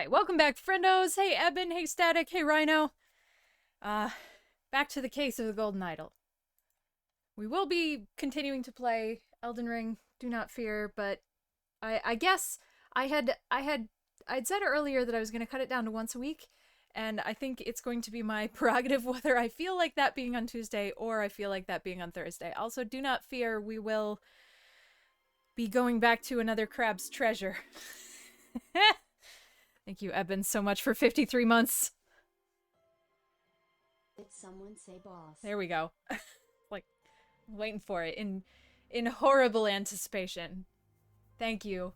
Okay, welcome back, friendos. Hey, Eben. Hey, Static. Hey, Rhino. Back to the case of the Golden Idol. We will be continuing to play Elden Ring, do not fear, but I guess I'd said earlier that I was going to cut it down to once a week, and I think it's going to be my prerogative whether I feel like that being on Tuesday or I feel like that being on Thursday. Also, do not fear, we will be going back to another Crab's Treasure. Thank you, Eben, so much for 53 months. Did someone say boss? There we go. Like, waiting for it in horrible anticipation. Thank you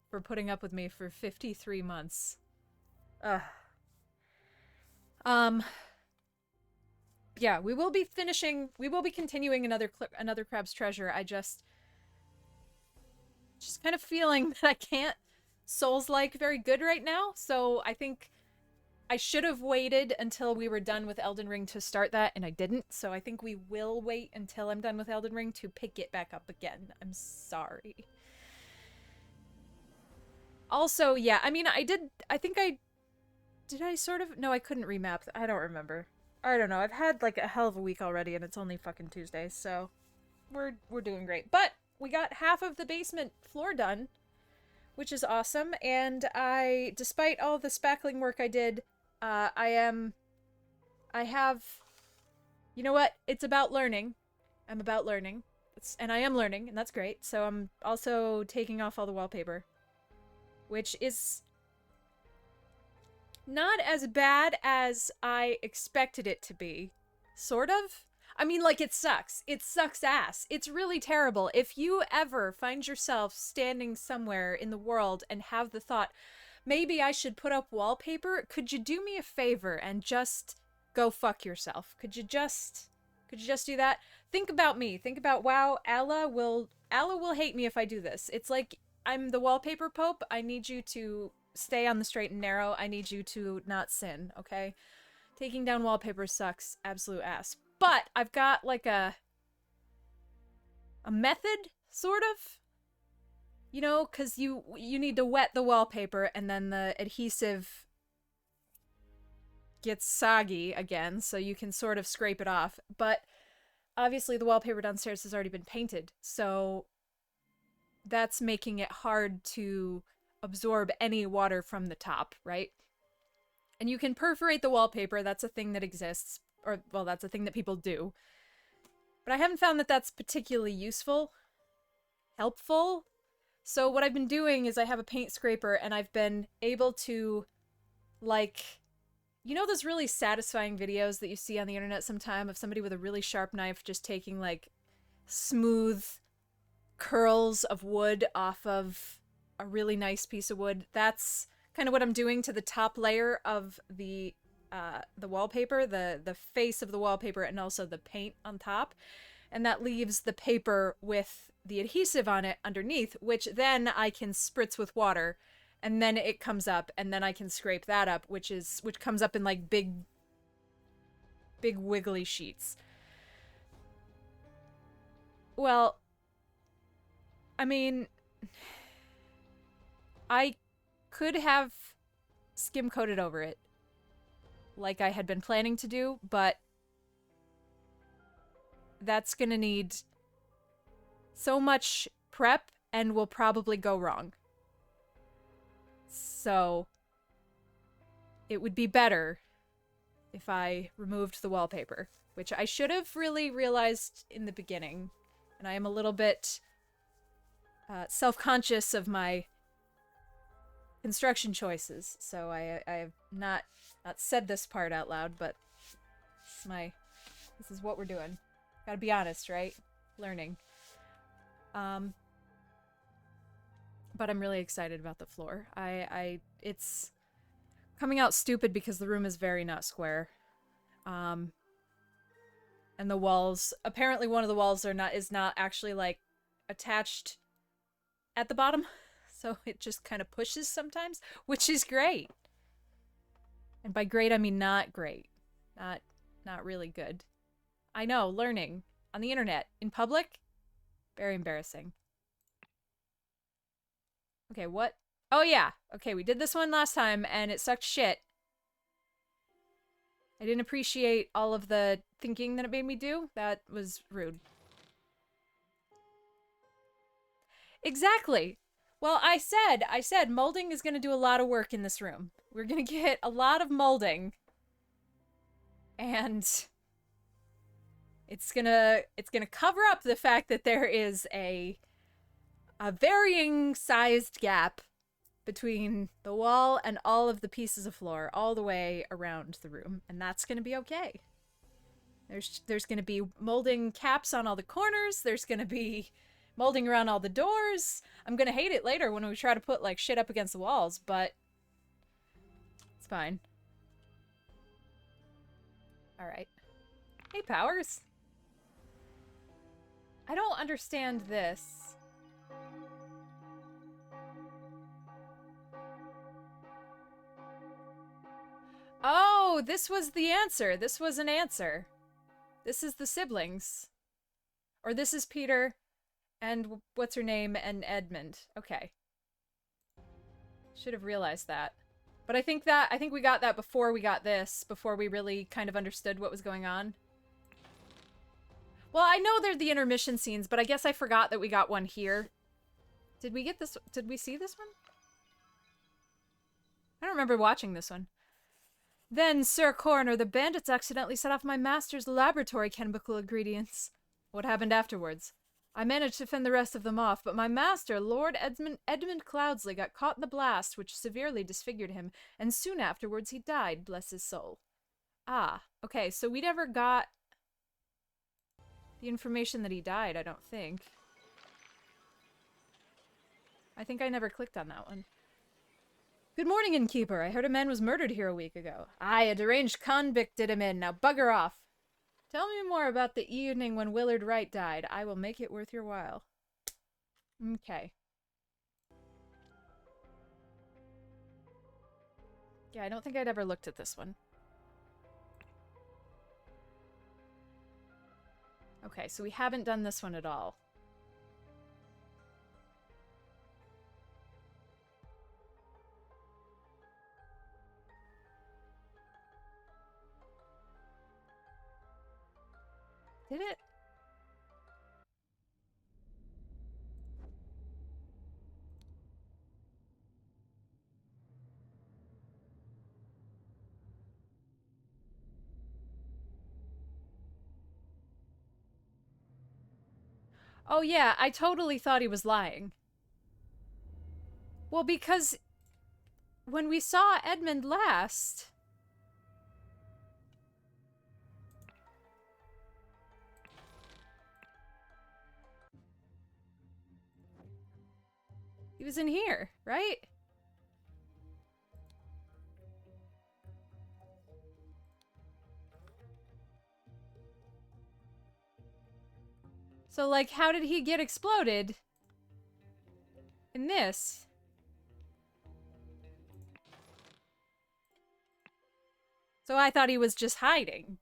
for putting up with me for 53 months. Ugh. Yeah, we will be continuing another Crab's Treasure. I just kind of feeling that I can't Souls-like very good right now, so I think I should have waited until we were done with Elden Ring to start that, and I didn't, so I think we will wait until I'm done with Elden Ring to pick it back up again. I'm sorry. Also, yeah, I mean, did I sort of? No, I couldn't remap. I don't remember. I don't know. I've had like a hell of a week already, and it's only fucking Tuesday, so we're doing great. But we got half of the basement floor done, which is awesome. And despite all the spackling work I did, I have, you know what? It's about learning. I'm about learning. And I am learning, and that's great. So I'm also taking off all the wallpaper, which is not as bad as I expected it to be. Sort of. I mean, like, it sucks. It sucks ass. It's really terrible. If you ever find yourself standing somewhere in the world and have the thought, maybe I should put up wallpaper, could you do me a favor and just go fuck yourself? Could you just do that? Think about me. Think about, wow, Allah will hate me if I do this. It's like, I'm the wallpaper pope. I need you to stay on the straight and narrow. I need you to not sin, okay? Taking down wallpaper sucks absolute ass. But I've got like a method, sort of. You know, because you need to wet the wallpaper and then the adhesive gets soggy again, so you can sort of scrape it off. But obviously the wallpaper downstairs has already been painted, so that's making it hard to absorb any water from the top, right? And you can perforate the wallpaper. That's a thing that exists. Or, well, that's a thing that people do. But I haven't found that that's particularly useful. Helpful. So what I've been doing is I have a paint scraper, and I've been able to, like, you know those really satisfying videos that you see on the internet sometime of somebody with a really sharp knife just taking, like, smooth curls of wood off of a really nice piece of wood? That's kind of what I'm doing to the top layer of the wallpaper, the face of the wallpaper, and also the paint on top. And that leaves the paper with the adhesive on it underneath, which then I can spritz with water, and then it comes up, and then I can scrape that up, which comes up in like big wiggly sheets. Well, I mean, I could have skim coated over it like I had been planning to do, but that's gonna need so much prep and will probably go wrong. So it would be better if I removed the wallpaper, which I should have really realized in the beginning. And I am a little bit self-conscious of my construction choices, so I have not said this part out loud, but this is what we're doing. Gotta be honest, right? Learning. But I'm really excited about the floor. It's coming out stupid because the room is very not square. And the walls, apparently one of the walls is not actually like attached at the bottom. So it just kind of pushes sometimes, which is great. And by great, I mean not great. Not really good. I know, learning on the internet, in public, very embarrassing. Okay, what? Oh, yeah. Okay, we did this one last time, and it sucked shit. I didn't appreciate all of the thinking that it made me do. That was rude. Exactly. Well, I said molding is going to do a lot of work in this room. We're going to get a lot of molding. And it's going to cover up the fact that there is a varying sized gap between the wall and all of the pieces of floor all the way around the room, and that's going to be okay. There's going to be molding caps on all the corners. There's going to be molding around all the doors. I'm going to hate it later when we try to put like shit up against the walls, but it's fine. All right. Hey, Powers. I don't understand this. Oh, this was the answer. This was an answer. This is the siblings. Or this is Peter and what's her name and Edmund. Okay. Should have realized that. But I think we got that before we got this, before we really kind of understood what was going on. Well, I know they're the intermission scenes, but I guess I forgot that we got one here. Did we get this? Did we see this one? I don't remember watching this one. Then, Sir Coroner, the bandits accidentally set off my master's laboratory chemical ingredients. What happened afterwards? I managed to fend the rest of them off, but my master, Lord Edmund Cloudsley, got caught in the blast, which severely disfigured him, and soon afterwards he died, bless his soul. Ah, okay, so we never got the information that he died, I don't think. I think I never clicked on that one. Good morning, innkeeper. I heard a man was murdered here a week ago. Aye, a deranged convict did him in. Now bugger off. Tell me more about the evening when Willard Wright died. I will make it worth your while. Okay. Yeah, I don't think I'd ever looked at this one. Okay, so we haven't done this one at all. Did it? Oh yeah, I totally thought he was lying. Well, because when we saw Edmund last... he was in here, right? So, like, how did he get exploded in this? So I thought he was just hiding.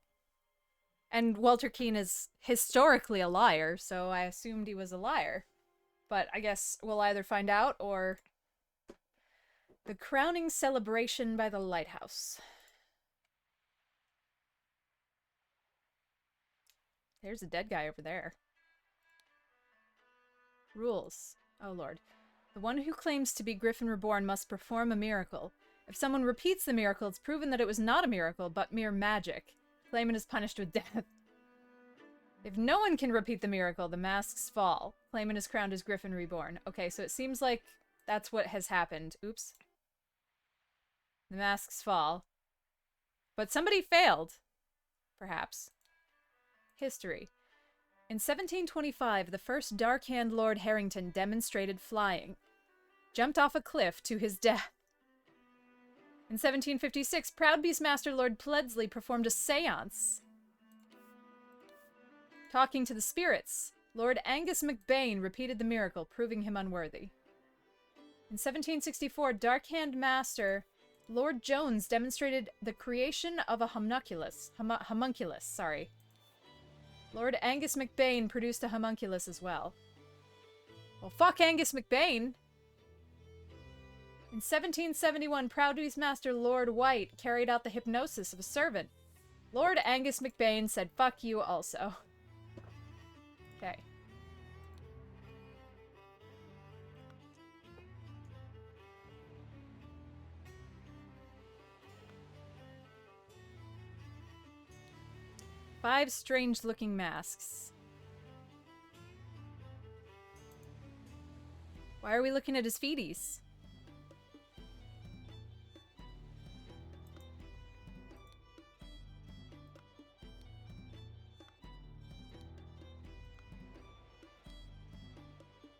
And Walter Keane is historically a liar, so I assumed he was a liar. But I guess we'll either find out or... The crowning celebration by the lighthouse. There's a dead guy over there. Rules. Oh lord. The one who claims to be Griffin Reborn must perform a miracle. If someone repeats the miracle, it's proven that it was not a miracle, but mere magic. Claimant is punished with death. If no one can repeat the miracle, the masks fall. Claimant is crowned as Griffin Reborn. Okay, so it seems like that's what has happened. Oops. The masks fall. But somebody failed. Perhaps. History. In 1725, the first Dark-Hand Lord Harrington demonstrated flying. Jumped off a cliff to his death. In 1756, Proud Beastmaster Lord Pledsley performed a seance. Talking to the spirits, Lord Angus MacBain repeated the miracle, proving him unworthy. In 1764, Dark-Hand Master Lord Jones demonstrated the creation of a homunculus. Lord Angus MacBain produced a homunculus as well. Well, fuck Angus MacBain. In 1771, Proudby's master Lord White carried out the hypnosis of a servant. Lord Angus McBain said, "Fuck you also." Okay. Five strange-looking masks. Why are we looking at his feeties?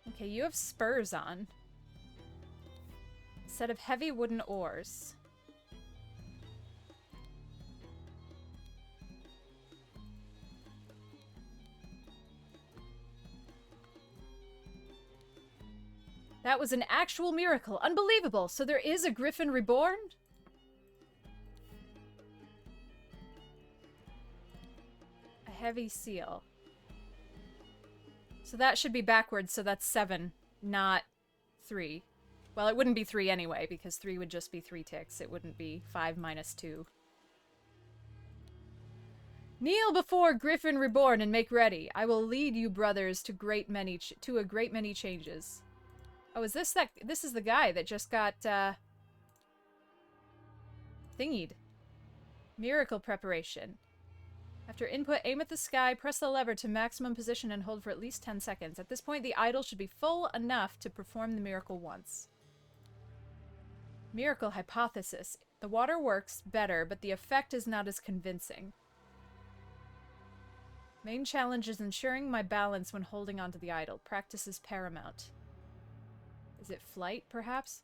Okay, you have spurs on. Set of heavy wooden oars. That was an actual miracle. Unbelievable. So there is a Griffin reborn? A heavy seal. So that should be backwards, so that's 7, not 3. Well, it wouldn't be 3 anyway, because 3 would just be 3 ticks. It wouldn't be 5 minus 2. Kneel before Griffin reborn and make ready. I will lead you, brothers, to a great many changes. Oh, is this this is the guy that just got, thingied. Miracle preparation. After input, aim at the sky, press the lever to maximum position, and hold for at least 10 seconds. At this point, the idol should be full enough to perform the miracle once. Miracle hypothesis. The water works better, but the effect is not as convincing. Main challenge is ensuring my balance when holding onto the idol. Practice is paramount. Is it flight, perhaps?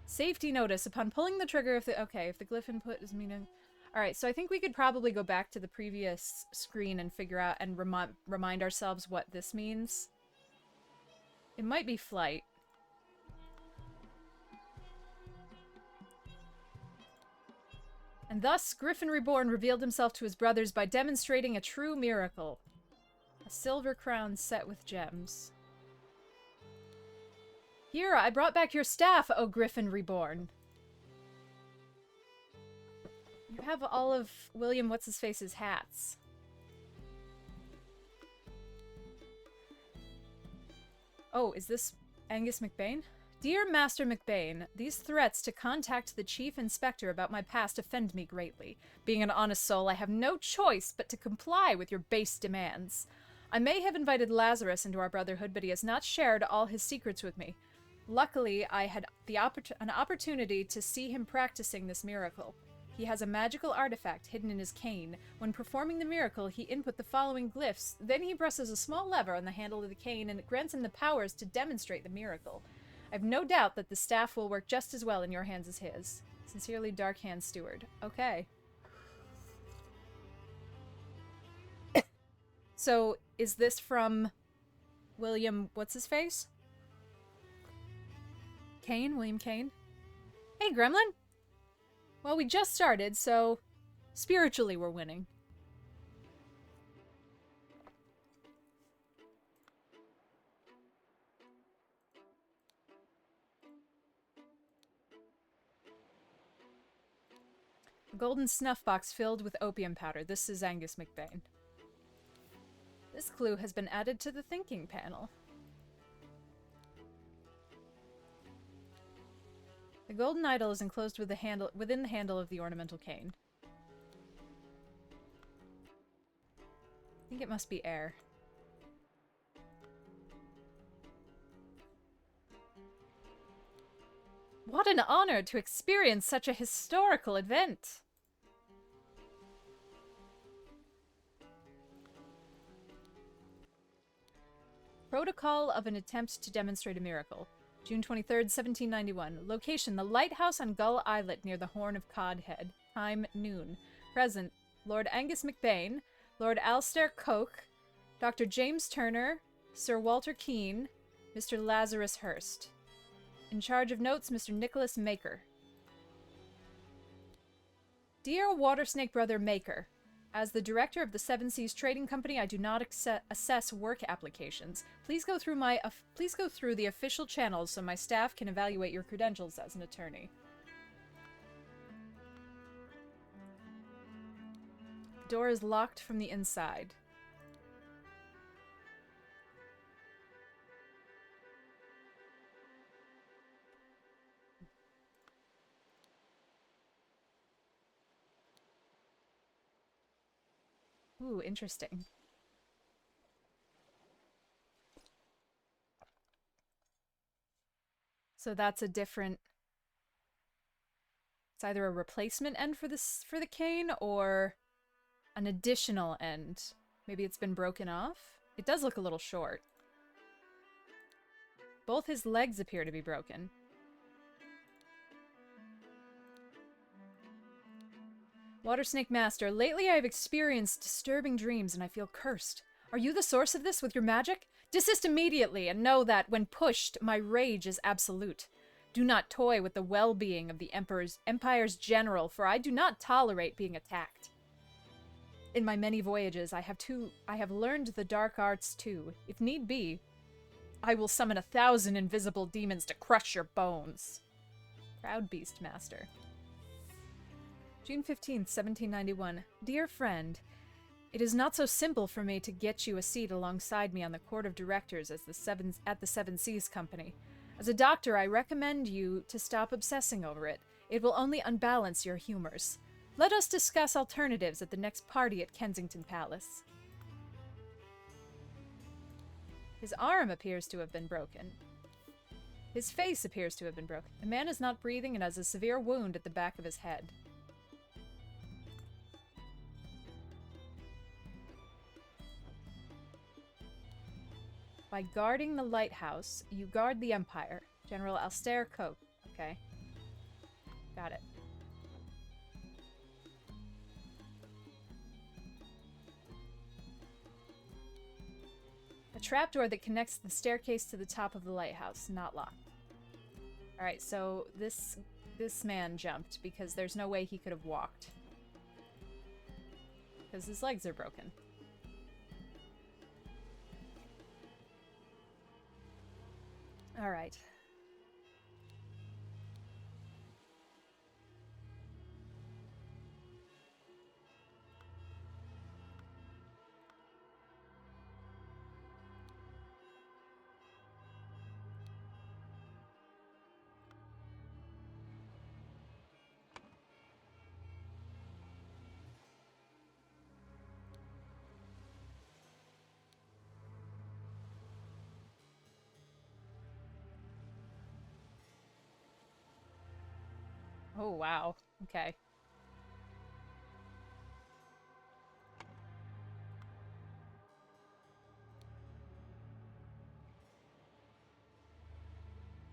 Safety notice. Upon pulling the trigger, if the glyph input is meaning... Alright, so I think we could probably go back to the previous screen and figure out and remind ourselves what this means. It might be flight. And thus, Griffin Reborn revealed himself to his brothers by demonstrating a true miracle. A silver crown set with gems. Here, I brought back your staff, O Griffin Reborn. You have all of William What's-His-Face's hats. Oh, is this Angus McBain? Dear Master McBain, these threats to contact the Chief Inspector about my past offend me greatly. Being an honest soul, I have no choice but to comply with your base demands. I may have invited Lazarus into our brotherhood, but he has not shared all his secrets with me. Luckily, I had an opportunity to see him practicing this miracle. He has a magical artifact hidden in his cane. When performing the miracle, he input the following glyphs. Then he presses a small lever on the handle of the cane, and it grants him the powers to demonstrate the miracle. I have no doubt that the staff will work just as well in your hands as his. Sincerely, Darkhand Steward. Okay. So, is this from William What's-His-Face? Kane? William Kane? Hey, Gremlin! Well, we just started, so spiritually we're winning. A golden snuff box filled with opium powder. This is Angus McBain. This clue has been added to the thinking panel. The golden idol is enclosed with within the handle of the ornamental cane. I think it must be air. What an honor to experience such a historical event! Protocol of an attempt to demonstrate a miracle. June 23rd, 1791. Location, the lighthouse on Gull Islet near the Horn of Codhead. Time, noon. Present, Lord Angus McBain, Lord Alastair Coke, Dr. James Turner, Sir Walter Keane, Mr. Lazarus Hurst. In charge of notes, Mr. Nicholas Maker. Dear Watersnake Brother Maker, As the director of the Seven Seas Trading Company, I do not assess work applications. Please go through the official channels so my staff can evaluate your credentials as an attorney. The door is locked from the inside. Ooh, interesting. So that's a different... It's either a replacement end for the cane or an additional end. Maybe it's been broken off? It does look a little short. Both his legs appear to be broken. Watersnake Master, lately I have experienced disturbing dreams and I feel cursed. Are you the source of this with your magic? Desist immediately and know that, when pushed, my rage is absolute. Do not toy with the well-being of the Empire's general, for I do not tolerate being attacked. In my many voyages, I have learned the dark arts too. If need be, I will summon 1,000 invisible demons to crush your bones. Proud Beast Master. June 15th, 1791. Dear friend, it is not so simple for me to get you a seat alongside me on the court of directors at the Seven Seas Company. As a doctor, I recommend you to stop obsessing over it. It will only unbalance your humors. Let us discuss alternatives at the next party at Kensington Palace. His arm appears to have been broken. His face appears to have been broken. The man is not breathing and has a severe wound at the back of his head. By guarding the lighthouse, you guard the Empire. General Alastair Coke. Okay. Got it. A trapdoor that connects the staircase to the top of the lighthouse. Not locked. Alright, so this man jumped because there's no way he could have walked. Because his legs are broken. Alright. Oh, wow. Okay.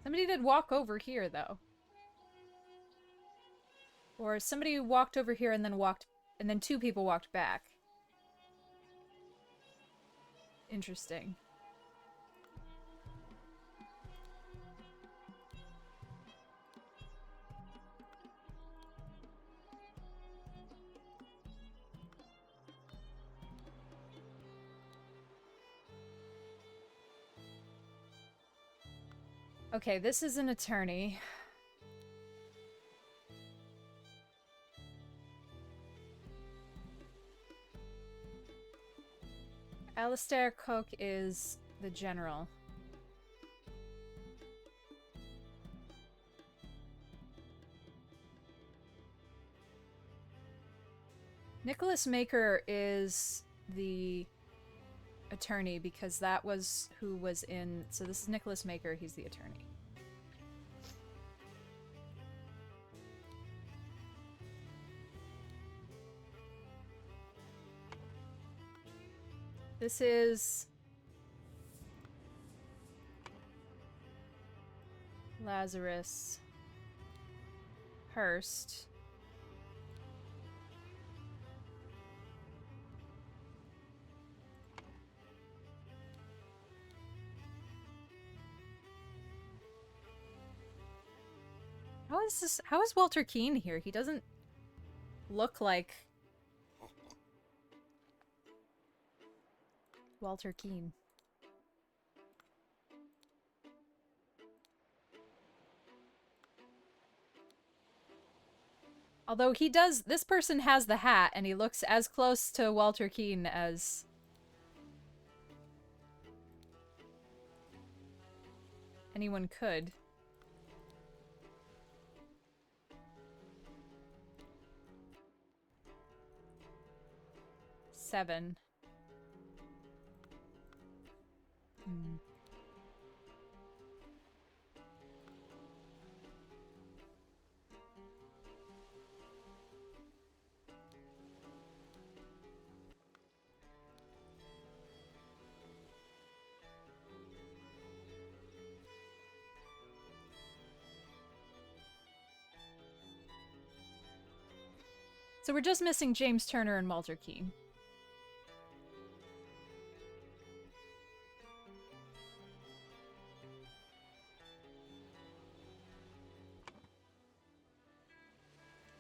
Somebody did walk over here, though. Or somebody walked over here and then two people walked back. Interesting. Okay, this is an attorney. Alastair Coke is the general. Nicholas Maker is the attorney because that was who was in... So this is Nicholas Maker, he's the attorney. This is... Lazarus Hurst. is this? How is Walter Keane here? He doesn't look like Walter Keane. Although he does, this person has the hat, and he looks as close to Walter Keane as anyone could. Seven. So we're just missing James Turner and Walter Keane.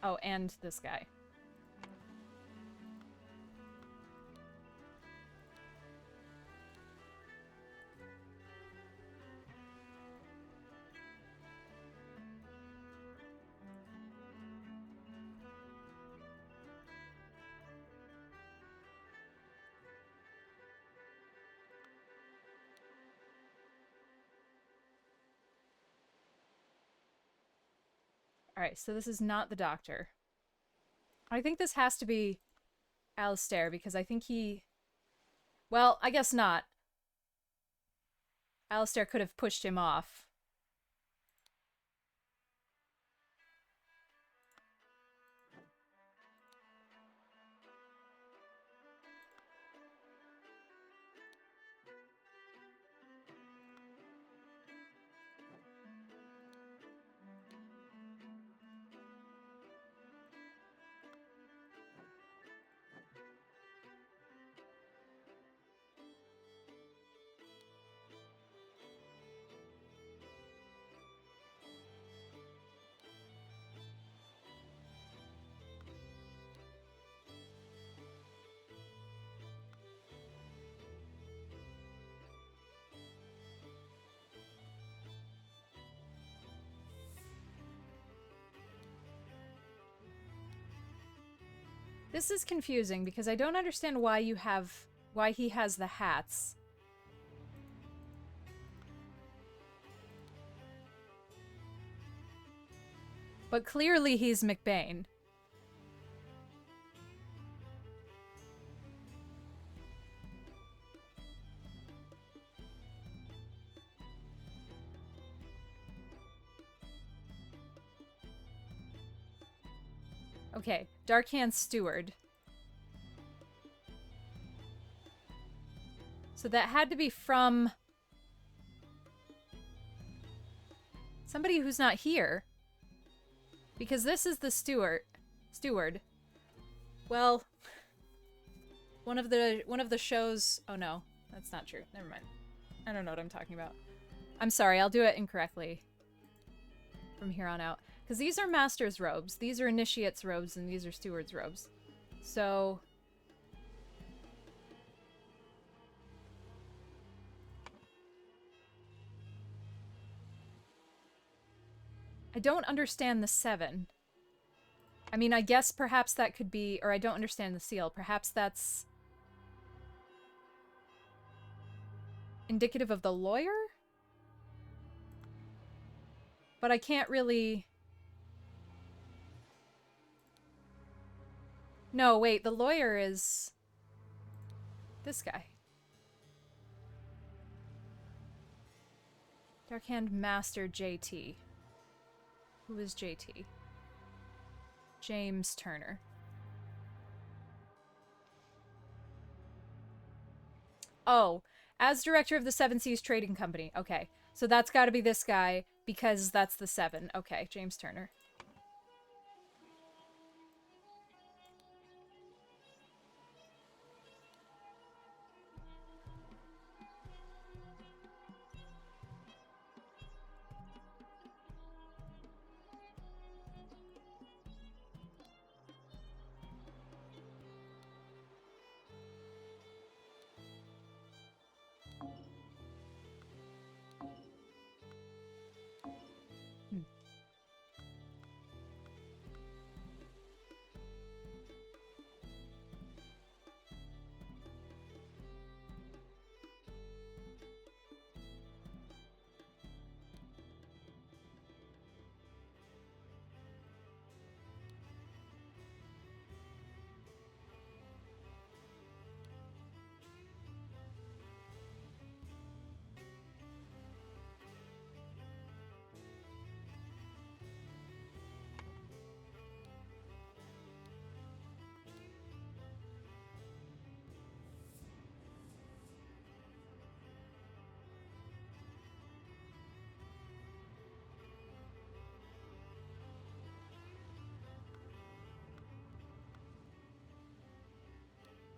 Oh, and this guy. Alright, so this is not the doctor. I think this has to be Alistair, because I think he... Well, I guess not. Alistair could have pushed him off. This is confusing because I don't understand why he has the hats. But clearly he's McBain. Okay, Darkhand Steward. So that had to be from somebody who's not here. Because this is the steward. Well, one of the shows... Oh no, that's not true. Never mind. I don't know what I'm talking about. I'm sorry, I'll do it incorrectly from here on out. Because these are master's robes, these are initiate's robes, and these are steward's robes. So... I don't understand the 7. I mean, I guess perhaps that could be... Or I don't understand the seal. Perhaps that's... indicative of the lawyer? But I can't really... No, wait, the lawyer is... this guy. Darkhand Master JT. Who is JT? James Turner. Oh, as director of the Seven Seas Trading Company. Okay, so that's got to be this guy because that's the 7. Okay, James Turner.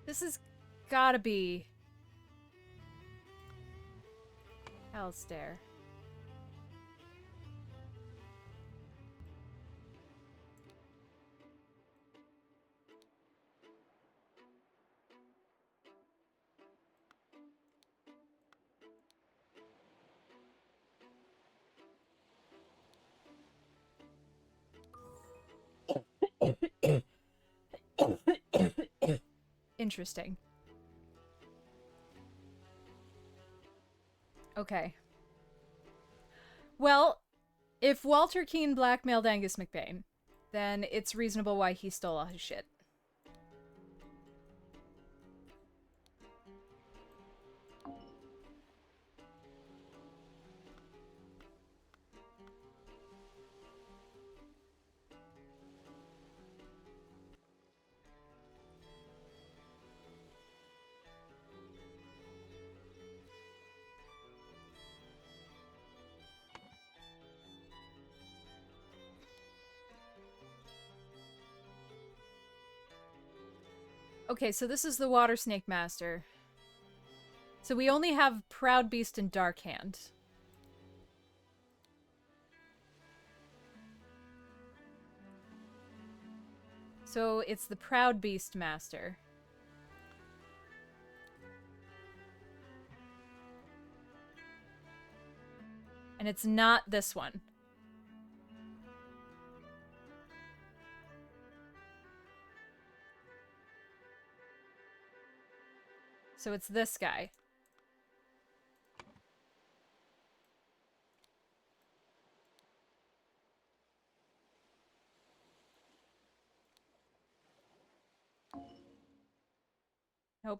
This has gotta be Alistair. Interesting. Okay. Well, if Walter Keane blackmailed Angus McBain, then it's reasonable why he stole all his shit. Okay, so this is the Water Snake Master. So we only have Proud Beast and Dark Hand. So it's the Proud Beast Master. And it's not this one. So it's this guy. Nope.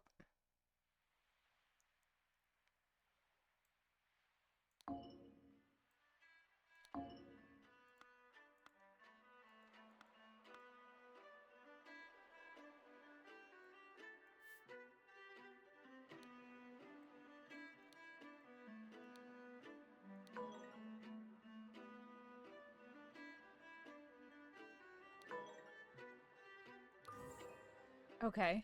Okay.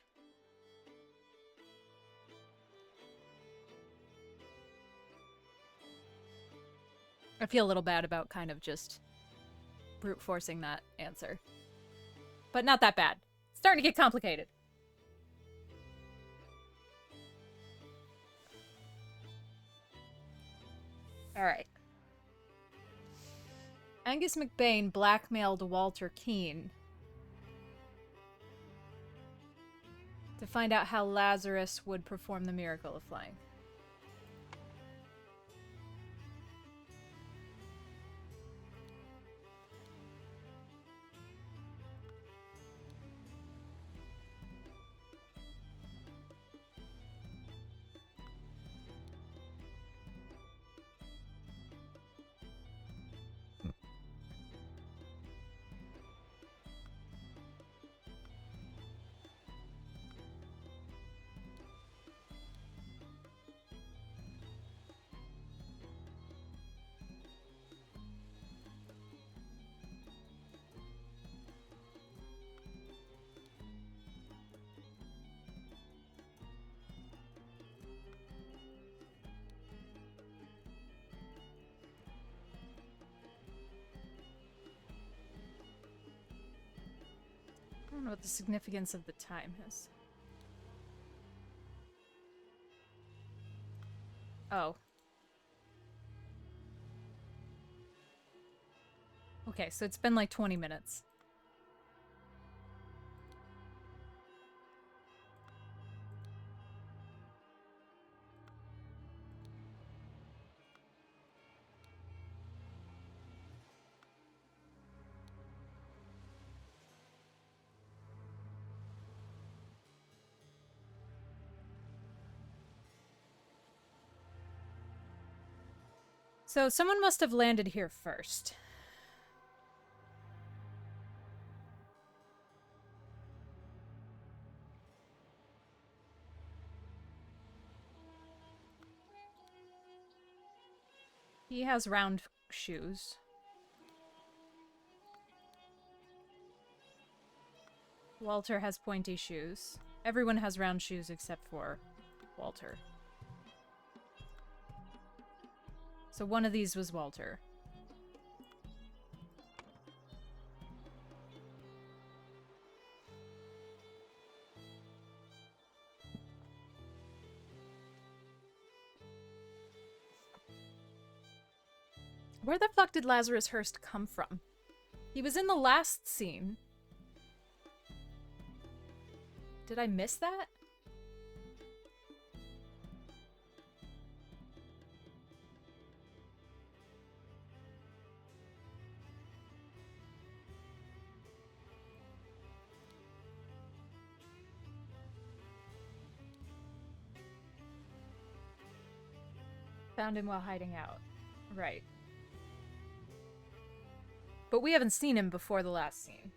I feel a little bad about kind of just brute forcing that answer. But not that bad. It's starting to get complicated. Alright. Angus McBain blackmailed Walter Keane to find out how Lazarus would perform the miracle of flying. I don't know what the significance of the time is. Oh. Okay, so it's been like 20 minutes. So someone must have landed here first. He has round shoes. Walter has pointy shoes. Everyone has round shoes except for Walter. So one of these was Walter. Where the fuck did Lazarus Hurst come from? He was in the last scene. Did I miss that? Found him while hiding out. Right. But we haven't seen him before the last scene.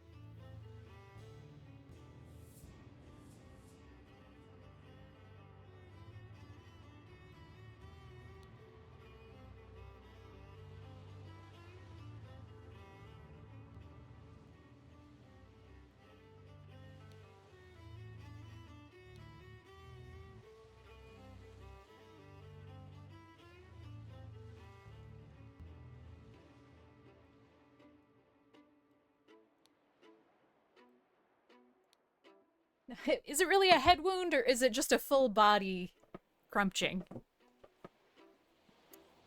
Is it really a head wound, or is it just a full body crunching?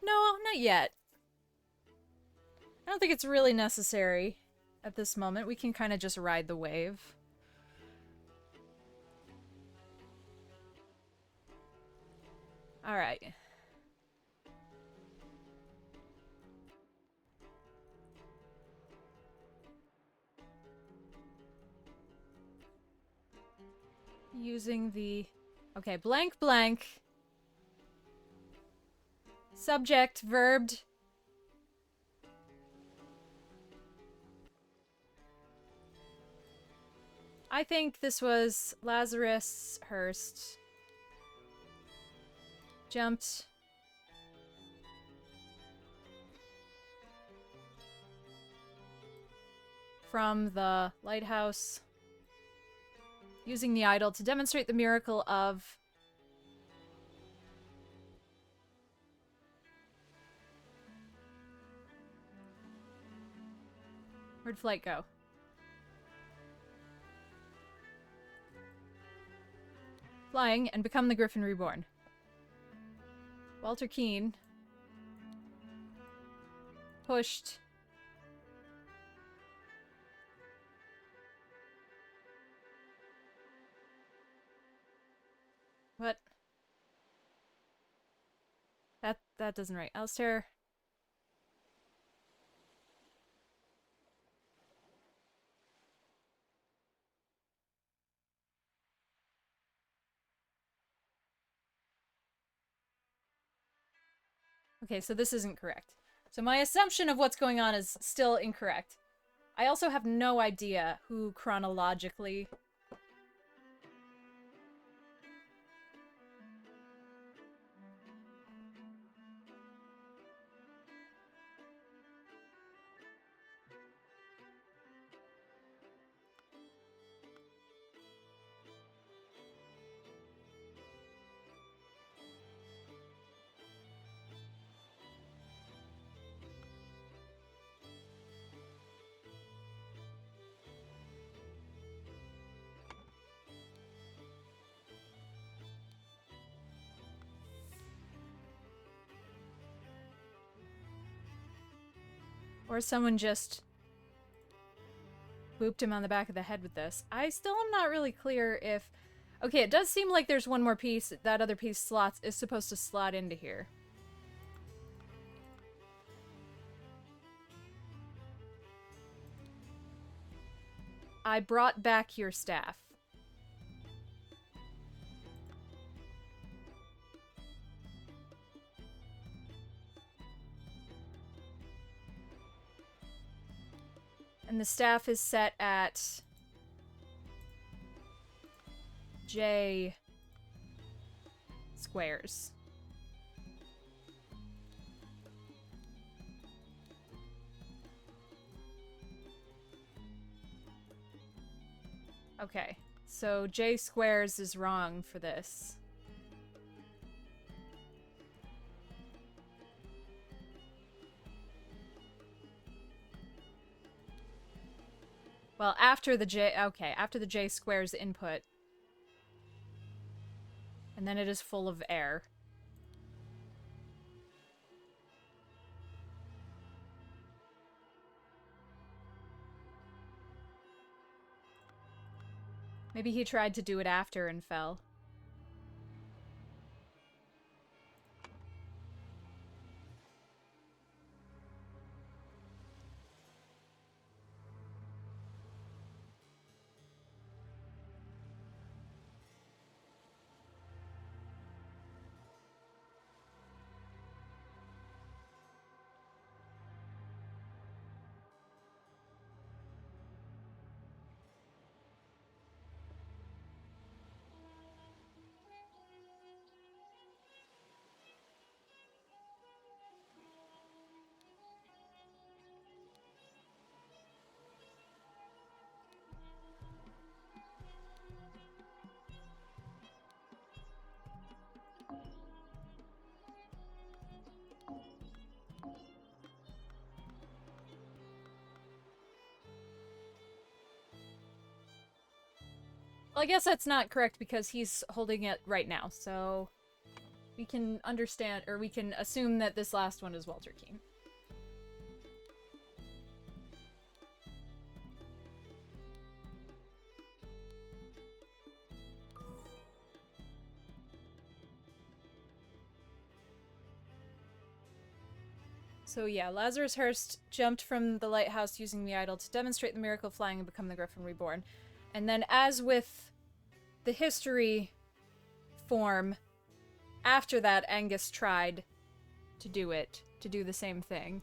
No, not yet. I don't think it's really necessary at this moment. We can kind of just ride the wave. Alright. Using the... Okay, blank blank. Subject, verbed. I think this was Lazarus Hurst. Jumped. From the lighthouse. Using the idol to demonstrate the miracle of... Where'd Flight go? Flying and become the Griffin Reborn. Walter Keane. Pushed. What? That doesn't right. Alistair. Okay, so this isn't correct. So my assumption of what's going on is still incorrect. I also have no idea who chronologically... Or someone just booped him on the back of the head with this. I still am not really clear if... Okay, it does seem like there's one more piece. That other piece slots is supposed to slot into here. I brought back your staff. And the staff is set at J squares. Okay. So J squares is wrong for this. Well, after the J... Okay, after the J squares input. And then it is full of air. Maybe he tried to do it after and fell. Well, I guess that's not correct because he's holding it right now, so we can understand, or we can assume that this last one is Walter Keane. So yeah, Lazarus Hurst jumped from the lighthouse using the idol to demonstrate the miracle of flying and become the Griffin Reborn. And then as with the history form, after that Angus tried to do it, to do the same thing.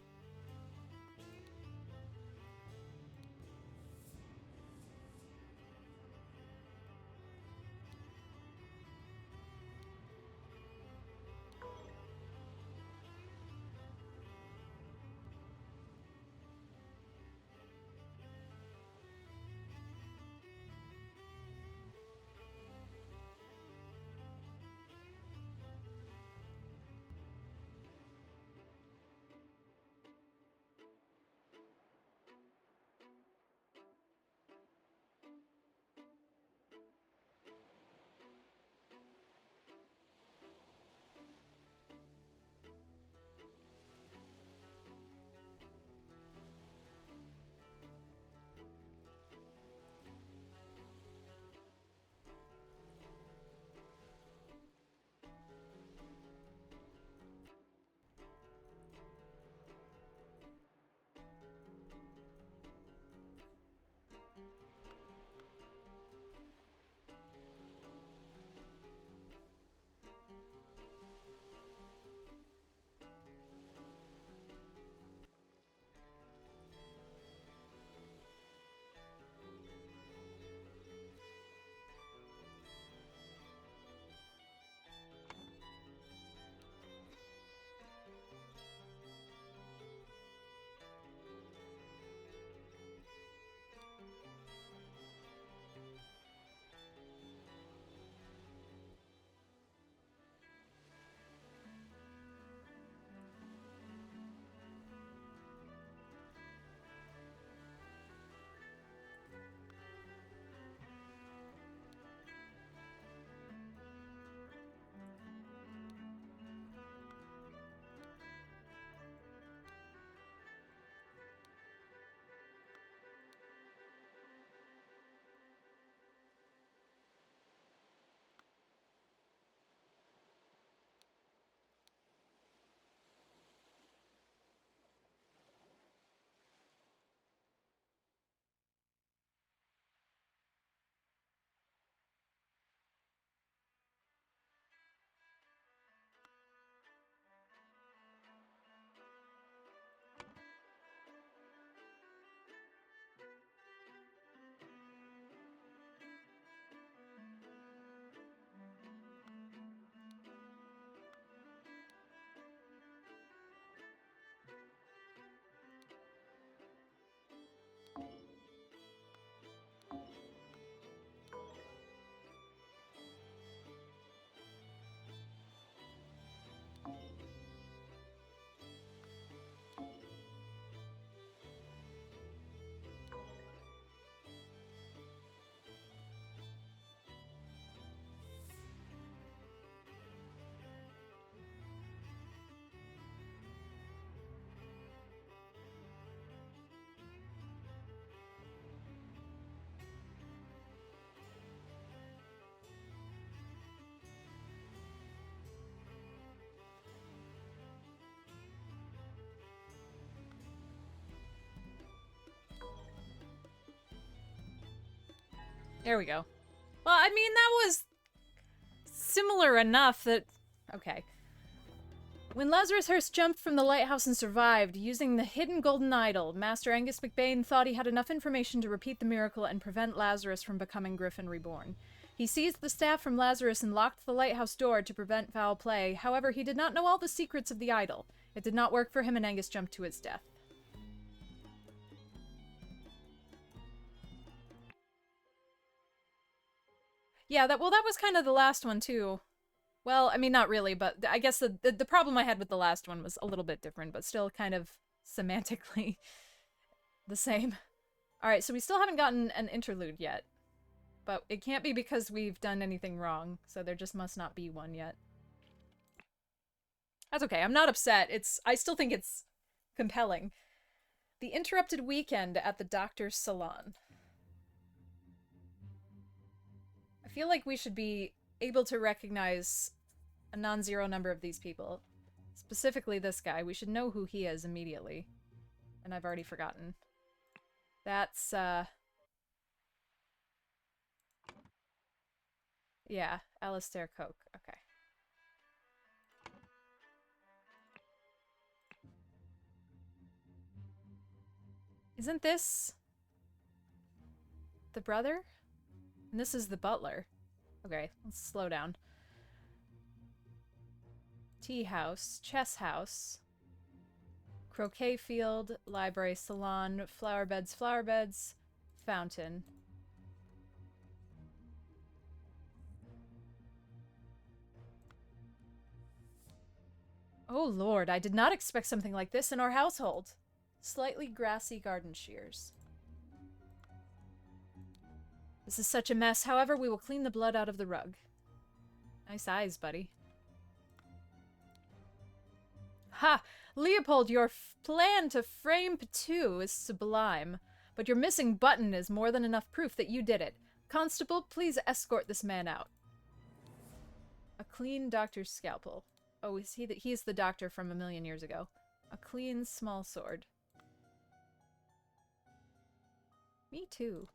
There we go. Well, I mean, that was similar enough that... Okay. When Lazarus Hurst jumped from the lighthouse and survived, using the hidden golden idol, Master Angus McBain thought he had enough information to repeat the miracle and prevent Lazarus from becoming Griffin Reborn. He seized the staff from Lazarus and locked the lighthouse door to prevent foul play. However, he did not know all the secrets of the idol. It did not work for him, and Angus jumped to his death. Yeah, that was kind of the last one, too. Well, I mean, not really, but I guess the problem I had with the last one was a little bit different, but still kind of semantically the same. Alright, so we still haven't gotten an interlude yet. But it can't be because we've done anything wrong, so there just must not be one yet. That's okay, I'm not upset. I still think it's compelling. The interrupted weekend at the doctor's salon. I feel like we should be able to recognize a non-zero number of these people. Specifically this guy. We should know who he is immediately. And I've already forgotten. That's, yeah, Alistair Coke. Okay. Isn't this the brother? And this is the butler. Okay, let's slow down. Tea house, chess house, croquet field, library, salon, flower beds, fountain. Oh lord, I did not expect something like this in our household. Slightly grassy garden shears. This is such a mess. However, we will clean the blood out of the rug. Nice eyes, buddy. Ha! Leopold, your plan to frame Petu is sublime, but your missing button is more than enough proof that you did it. Constable, please escort this man out. A clean doctor's scalpel. Oh, is he he's the doctor from a million years ago. A clean small sword. Me too.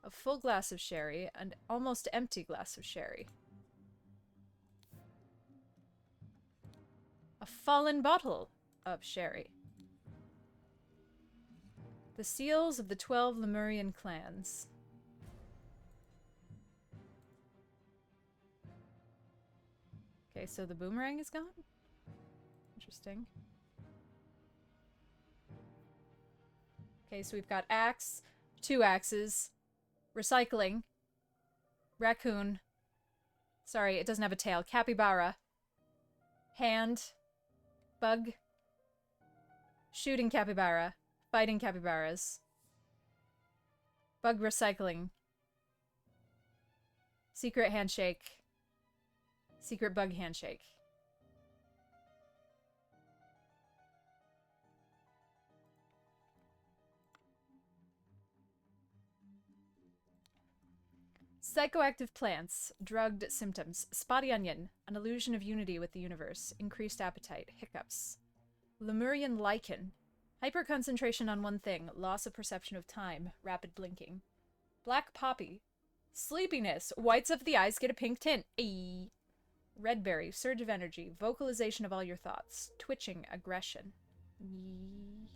A full glass of sherry, an almost empty glass of sherry. A fallen bottle of sherry. The seals of the 12 Lemurian clans. Okay, so the boomerang is gone? Interesting. Okay, so we've got axe, 2 axes, recycling, raccoon, sorry, it doesn't have a tail, capybara, hand, bug, shooting capybara, fighting capybaras, bug recycling, secret handshake, secret bug handshake. Psychoactive plants, drugged symptoms, spotty onion, an illusion of unity with the universe, increased appetite, hiccups. Lemurian lichen, hyperconcentration on one thing, loss of perception of time, rapid blinking. Black poppy, sleepiness, whites of the eyes get a pink tint. Ayy. Red berry, surge of energy, vocalization of all your thoughts, twitching, aggression. Yee.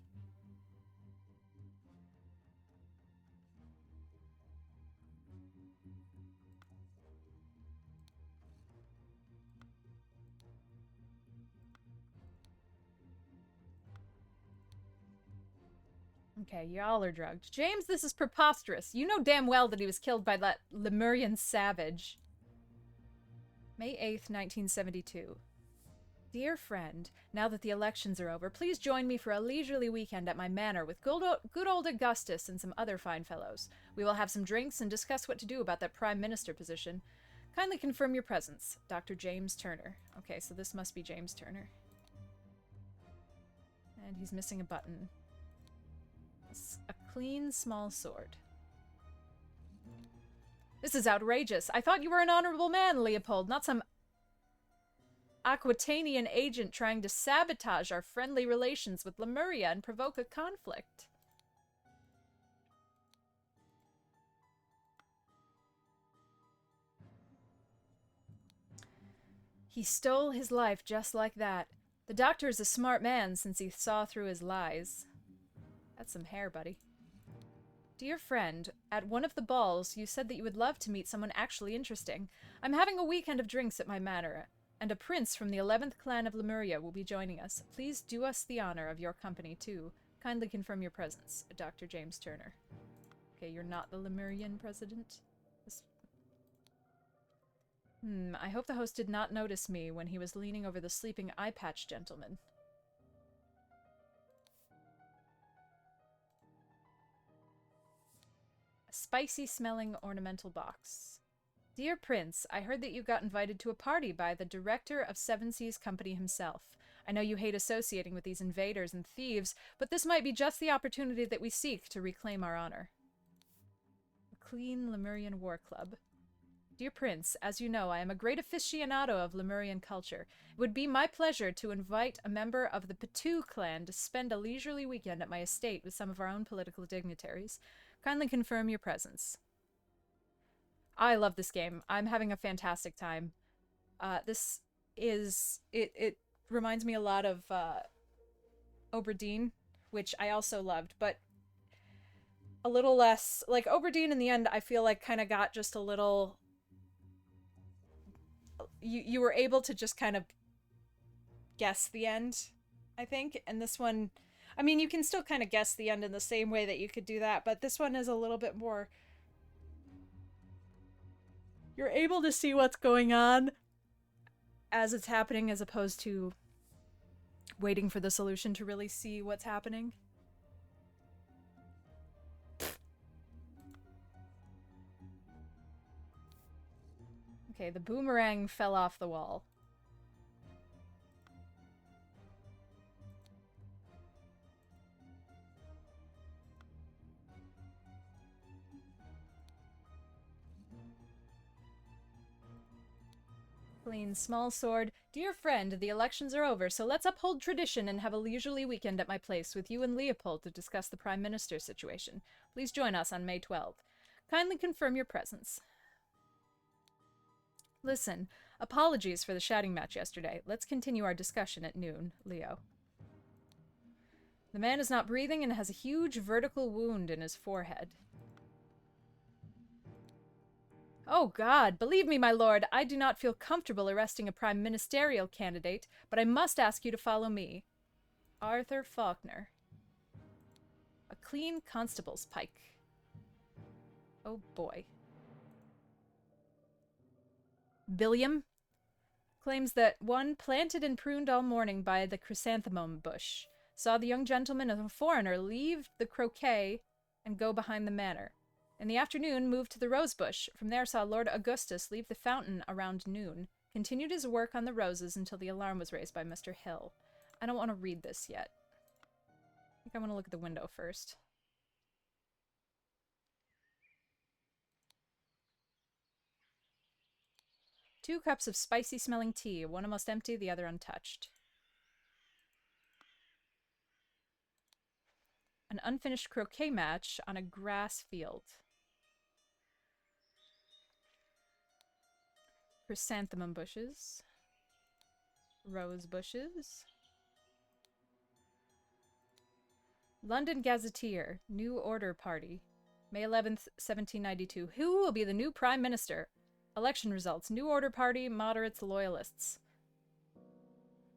Okay, y'all are drugged. James, this is preposterous. You know damn well that he was killed by that Lemurian savage. May 8th, 1972. Dear friend, now that the elections are over, please join me for a leisurely weekend at my manor with good old Augustus and some other fine fellows. We will have some drinks and discuss what to do about that prime minister position. Kindly confirm your presence. Dr. James Turner. Okay, so this must be James Turner. And he's missing a button. A clean, small sword. This is outrageous. I thought you were an honorable man, Leopold, not some Aquitanian agent trying to sabotage our friendly relations with Lemuria and provoke a conflict. He stole his life just like that. The doctor is a smart man since he saw through his lies. That's some hair, buddy. Dear friend, at one of the balls, you said that you would love to meet someone actually interesting. I'm having a weekend of drinks at my manor, and a prince from the 11th clan of Lemuria will be joining us. Please do us the honor of your company, too. Kindly confirm your presence, Dr. James Turner. Okay, you're not the Lemurian president? I hope the host did not notice me when he was leaning over the sleeping eye patch gentleman. A spicy-smelling ornamental box. Dear Prince, I heard that you got invited to a party by the director of Seven Seas Company himself. I know you hate associating with these invaders and thieves, but this might be just the opportunity that we seek to reclaim our honor. A clean Lemurian war club. Dear Prince, as you know, I am a great aficionado of Lemurian culture. It would be my pleasure to invite a member of the Patu clan to spend a leisurely weekend at my estate with some of our own political dignitaries. Kindly confirm your presence. I love this game. I'm having a fantastic time. This is... It reminds me a lot of Oberdeen, which I also loved, but a little less... Like, Oberdeen in the end, I feel like kind of got just a little... You were able to just kind of guess the end, I think. And this one, I mean, you can still kind of guess the end in the same way that you could do that, but this one is a little bit more... You're able to see what's going on as it's happening, as opposed to waiting for the solution to really see what's happening. Okay, the boomerang fell off the wall. Clean small sword. Dear friend, the elections are over, so let's uphold tradition and have a leisurely weekend at my place with you and Leopold to discuss the Prime Minister situation. Please join us on May 12th. Kindly confirm your presence. Listen, apologies for the shouting match yesterday. Let's continue our discussion at noon, Leo. The man is not breathing and has a huge vertical wound in his forehead. Oh God, believe me, my lord, I do not feel comfortable arresting a prime ministerial candidate, but I must ask you to follow me. Arthur Faulkner. A clean constable's pike. Oh boy. Billiam claims that one planted and pruned all morning by the chrysanthemum bush saw the young gentleman and a foreigner leave the croquet and go behind the manor. In the afternoon, moved to the rosebush. From there saw Lord Augustus leave the fountain around noon. Continued his work on the roses until the alarm was raised by Mr. Hill. I don't want to read this yet. I think I want to look at the window first. Two cups of spicy-smelling tea, one almost empty, the other untouched. An unfinished croquet match on a grass field. Chrysanthemum bushes. Rose bushes. London Gazetteer. New Order Party. May 11th, 1792. Who will be the new Prime Minister? Election results. New Order Party, moderates, loyalists.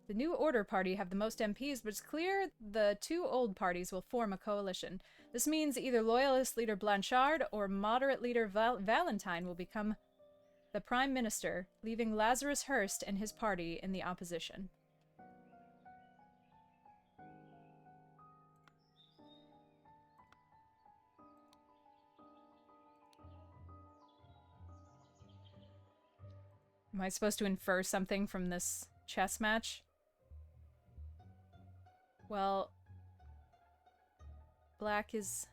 The New Order Party have the most MPs, but it's clear the two old parties will form a coalition. This means either loyalist leader Blanchard or moderate leader Valentine will become the Prime Minister, leaving Lazarus Hearst and his party in the opposition. Am I supposed to infer something from this chess match? Well, black is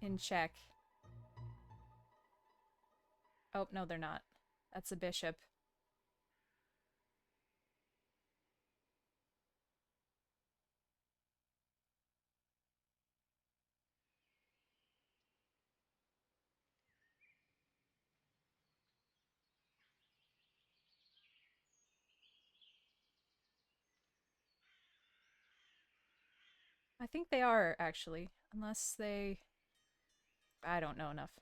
in check. Oh, no, they're not. That's a bishop. I think they are, actually. Unless they... I don't know enough.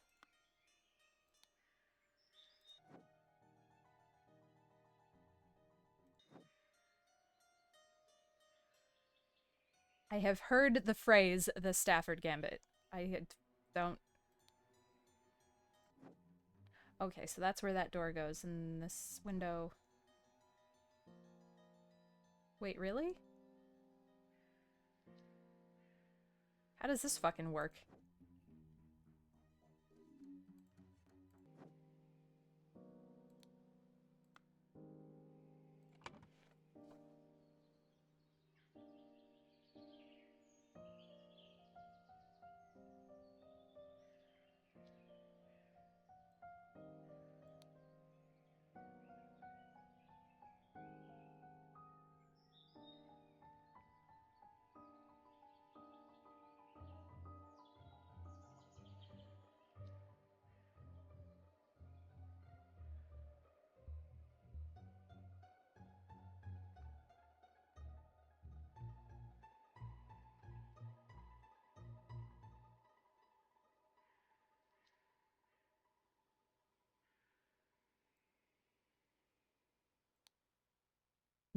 I have heard the phrase, the Stafford Gambit. Don't... Okay, so that's where that door goes, and this window... Wait, really? How does this fucking work?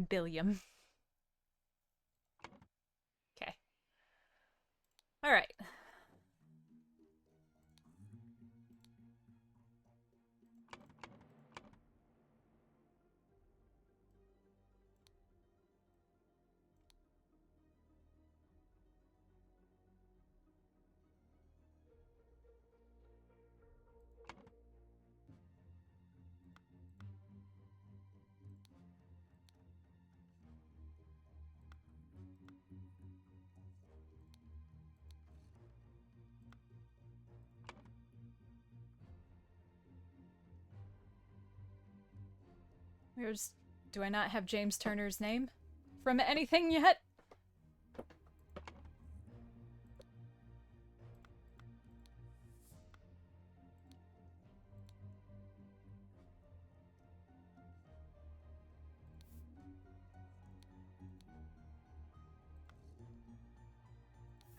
Billiam. Okay. Alright. Where's... Do I not have James Turner's name from anything yet?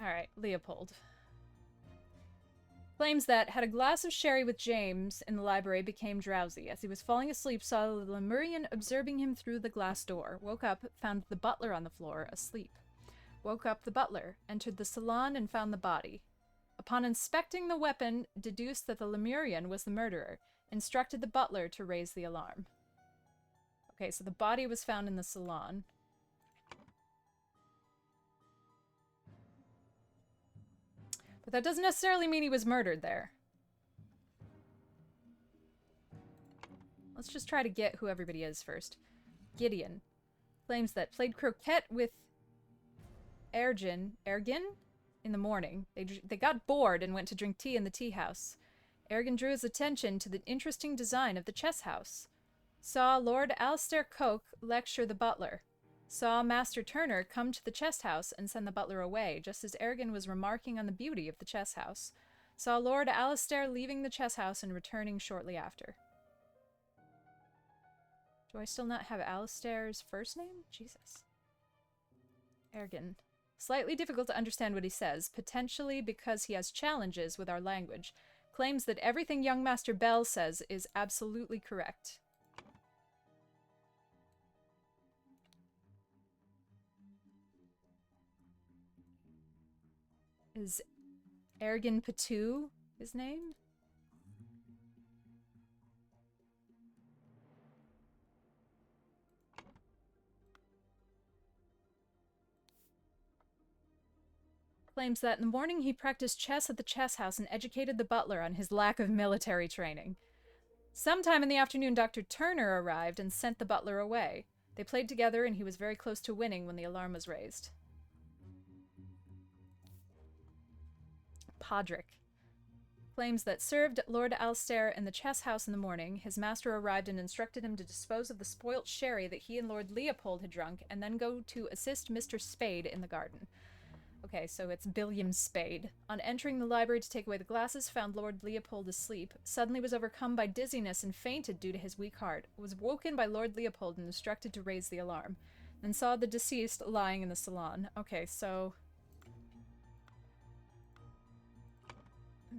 Alright, Leopold. Claims that had a glass of sherry with James in the library, became drowsy. As he was falling asleep, saw the Lemurian observing him through the glass door. Woke up, found the butler on the floor, asleep. Woke up the butler, entered the salon, and found the body. Upon inspecting the weapon, deduced that the Lemurian was the murderer. Instructed the butler to raise the alarm. Okay, so the body was found in the salon. But that doesn't necessarily mean he was murdered there. Let's just try to get who everybody is first. Gideon claims that played croquet with Ergin in the morning. They got bored and went to drink tea in the tea house. Ergin drew his attention to the interesting design of the chess house. Saw Lord Alistair Coke lecture the butler. Saw Master Turner come to the chess house and send the butler away, just as Ergin was remarking on the beauty of the chess house. Saw Lord Alistair leaving the chess house and returning shortly after. Do I still not have Alistair's first name? Jesus. Ergin. Slightly difficult to understand what he says, potentially because he has challenges with our language. Claims that everything young Master Bell says is absolutely correct. Is Ergin Patu his name? Claims that in the morning he practiced chess at the chess house and educated the butler on his lack of military training. Sometime in the afternoon, Dr. Turner arrived and sent the butler away. They played together and he was very close to winning when the alarm was raised. Podrick claims that served Lord Alistair in the chess house in the morning. His master arrived and instructed him to dispose of the spoilt sherry that he and Lord Leopold had drunk, and then go to assist Mr. Spade in the garden. Okay, so it's Billiam Spade. On entering the library to take away the glasses, found Lord Leopold asleep. Suddenly was overcome by dizziness and fainted due to his weak heart. Was woken by Lord Leopold and instructed to raise the alarm. Then saw the deceased lying in the salon. Okay, so...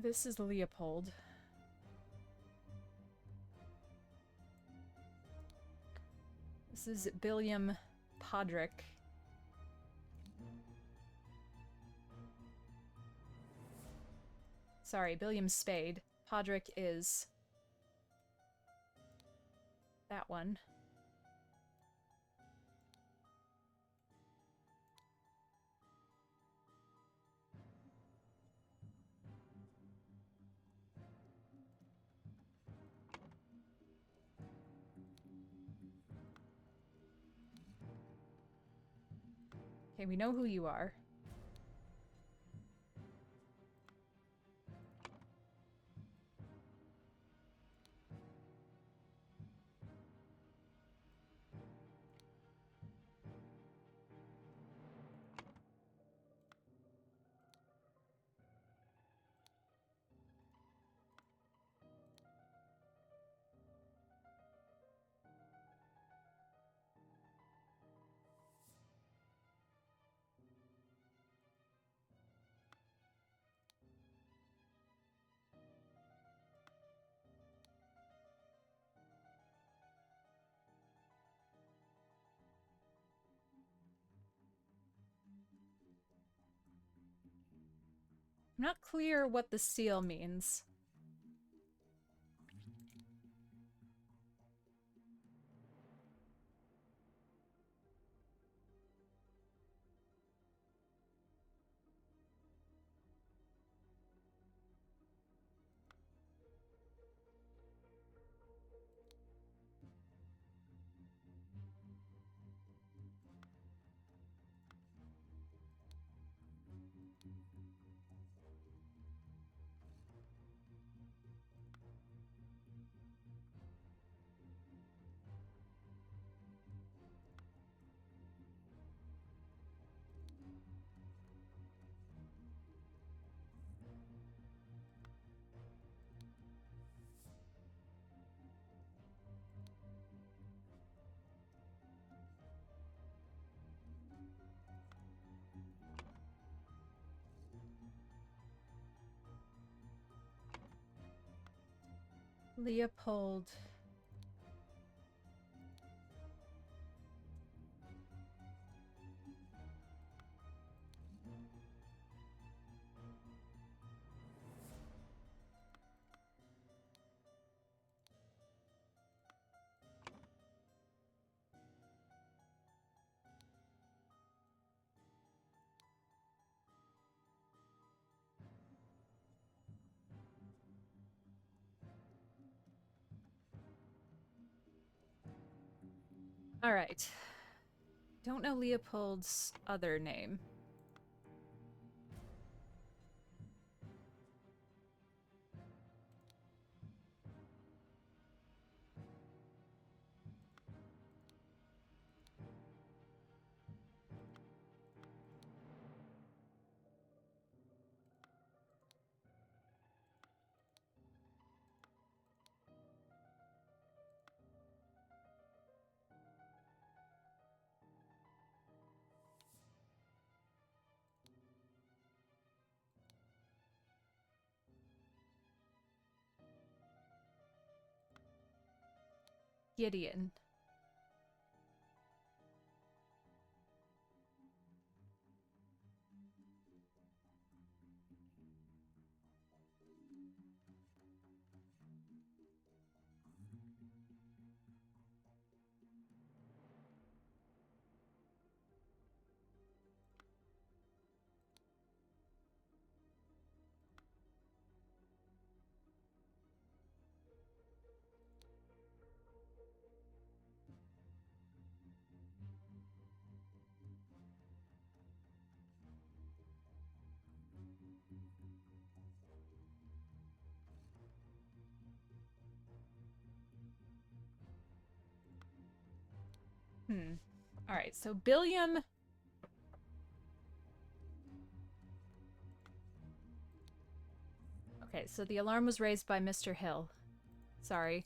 This is Leopold. This is Billiam Podrick. Sorry, Billiam Spade. Podrick is that one. Okay, we know who you are. I'm not clear what the seal means. Leopold. All right. Don't know Leopold's other name. Gideon. All right, so Billiam. Okay, so the alarm was raised by Mr. Hill. Sorry.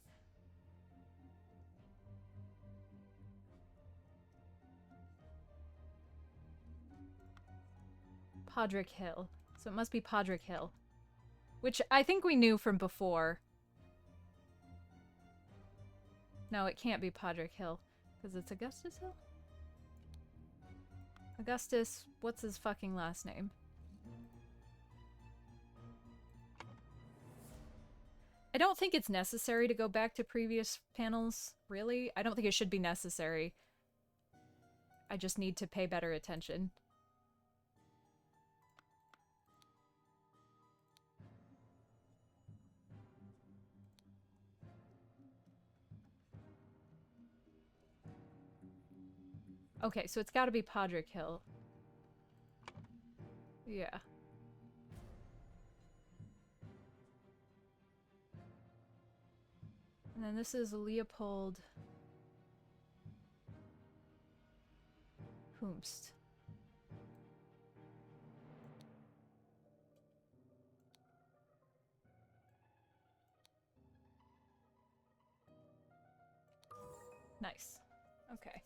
Podrick Hill. So it must be Podrick Hill. Which I think we knew from before. No, it can't be Podrick Hill, because it's Augustus Hill? Augustus, what's his fucking last name? I don't think it's necessary to go back to previous panels, really. I don't think it should be necessary. I just need to pay better attention. Okay, so it's gotta be Podrick Hill. Yeah. And then this is Leopold Whomst. Nice. Okay.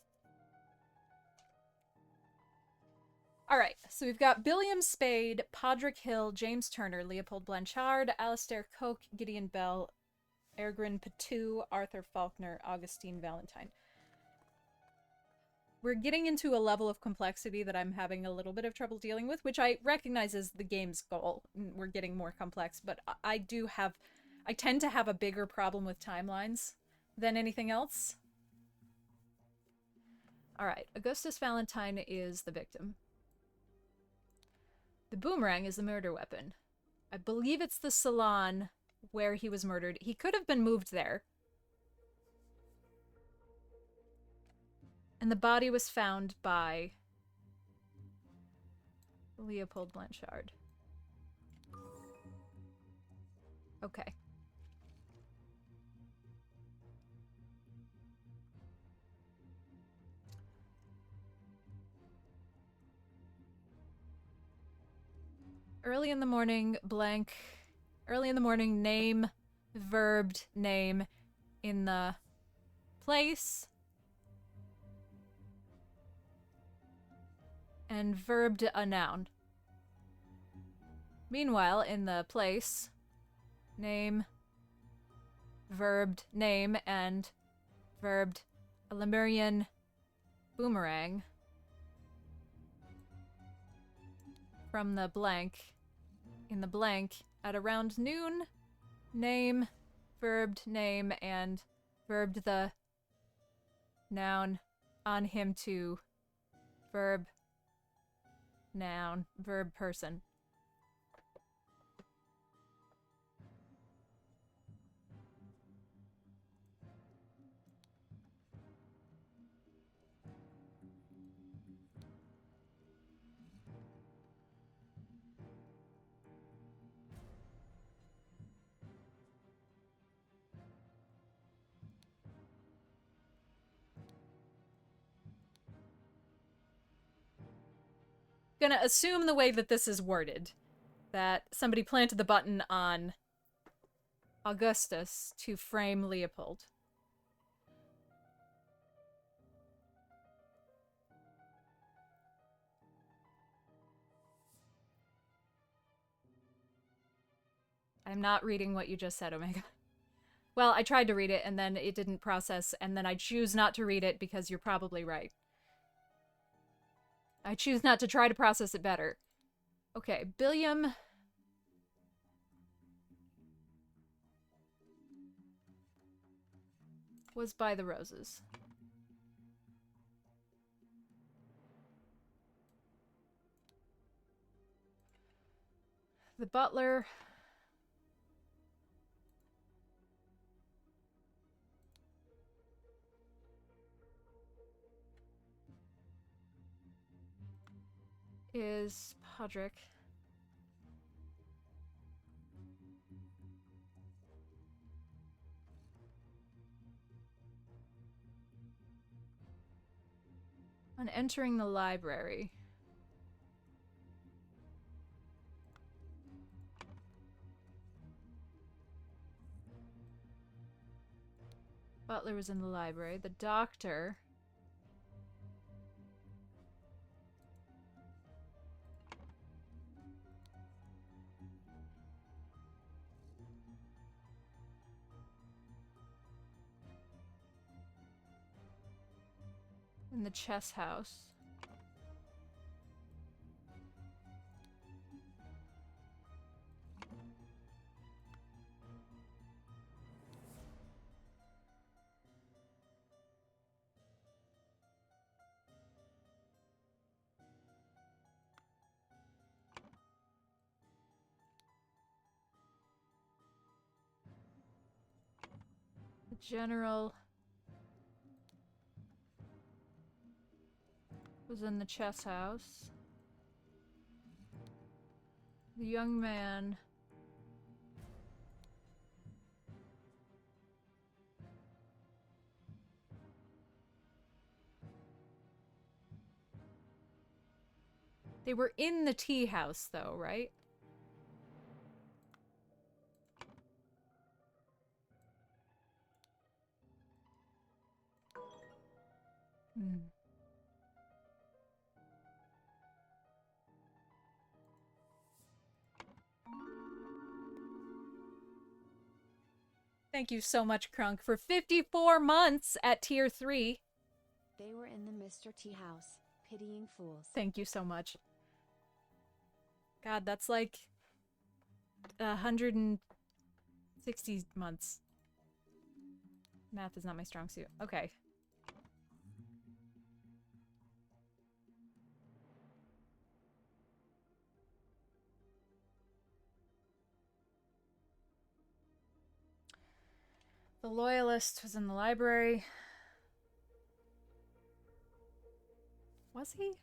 Alright, so we've got Billiam Spade, Podrick Hill, James Turner, Leopold Blanchard, Alistair Coke, Gideon Bell, Ergrin Patu, Arthur Faulkner, Augustine Valentine. We're getting into a level of complexity that I'm having a little bit of trouble dealing with, which I recognize is the game's goal. We're getting more complex, but I tend to have a bigger problem with timelines than anything else. Alright, Augustus Valentine is the victim. The boomerang is the murder weapon. I believe it's the salon where he was murdered. He could have been moved there. And the body was found by Leopold Blanchard. Okay. Early in the morning, blank. Early in the morning, name, verbed, name in the place. And verbed a noun. Meanwhile, in the place, name, verbed name, and verbed a Lemurian boomerang from the blank. In the blank, at around noon, name, verbed name, and verbed the noun on him to verb noun, verb person. Gonna assume the way that this is worded, that somebody planted the button on Augustus to frame Leopold. I'm not reading what you just said, Omega. Well, I tried to read it and then it didn't process, and then I choose not to read it because you're probably right. I choose not to try to process it better. Okay, Billiam was by the roses. The butler is Podrick. On entering the library. Butler was in the library. The doctor In the chess house. The general was in the chess house. The young man they were in the tea house though, right? Hmm. Thank you so much, Crunk, for 54 months at tier 3. They were in the Mr. T house, pitying fools. Thank you so much. God, that's like 160 months. Math is not my strong suit. Okay. The loyalist was in the library. Was he?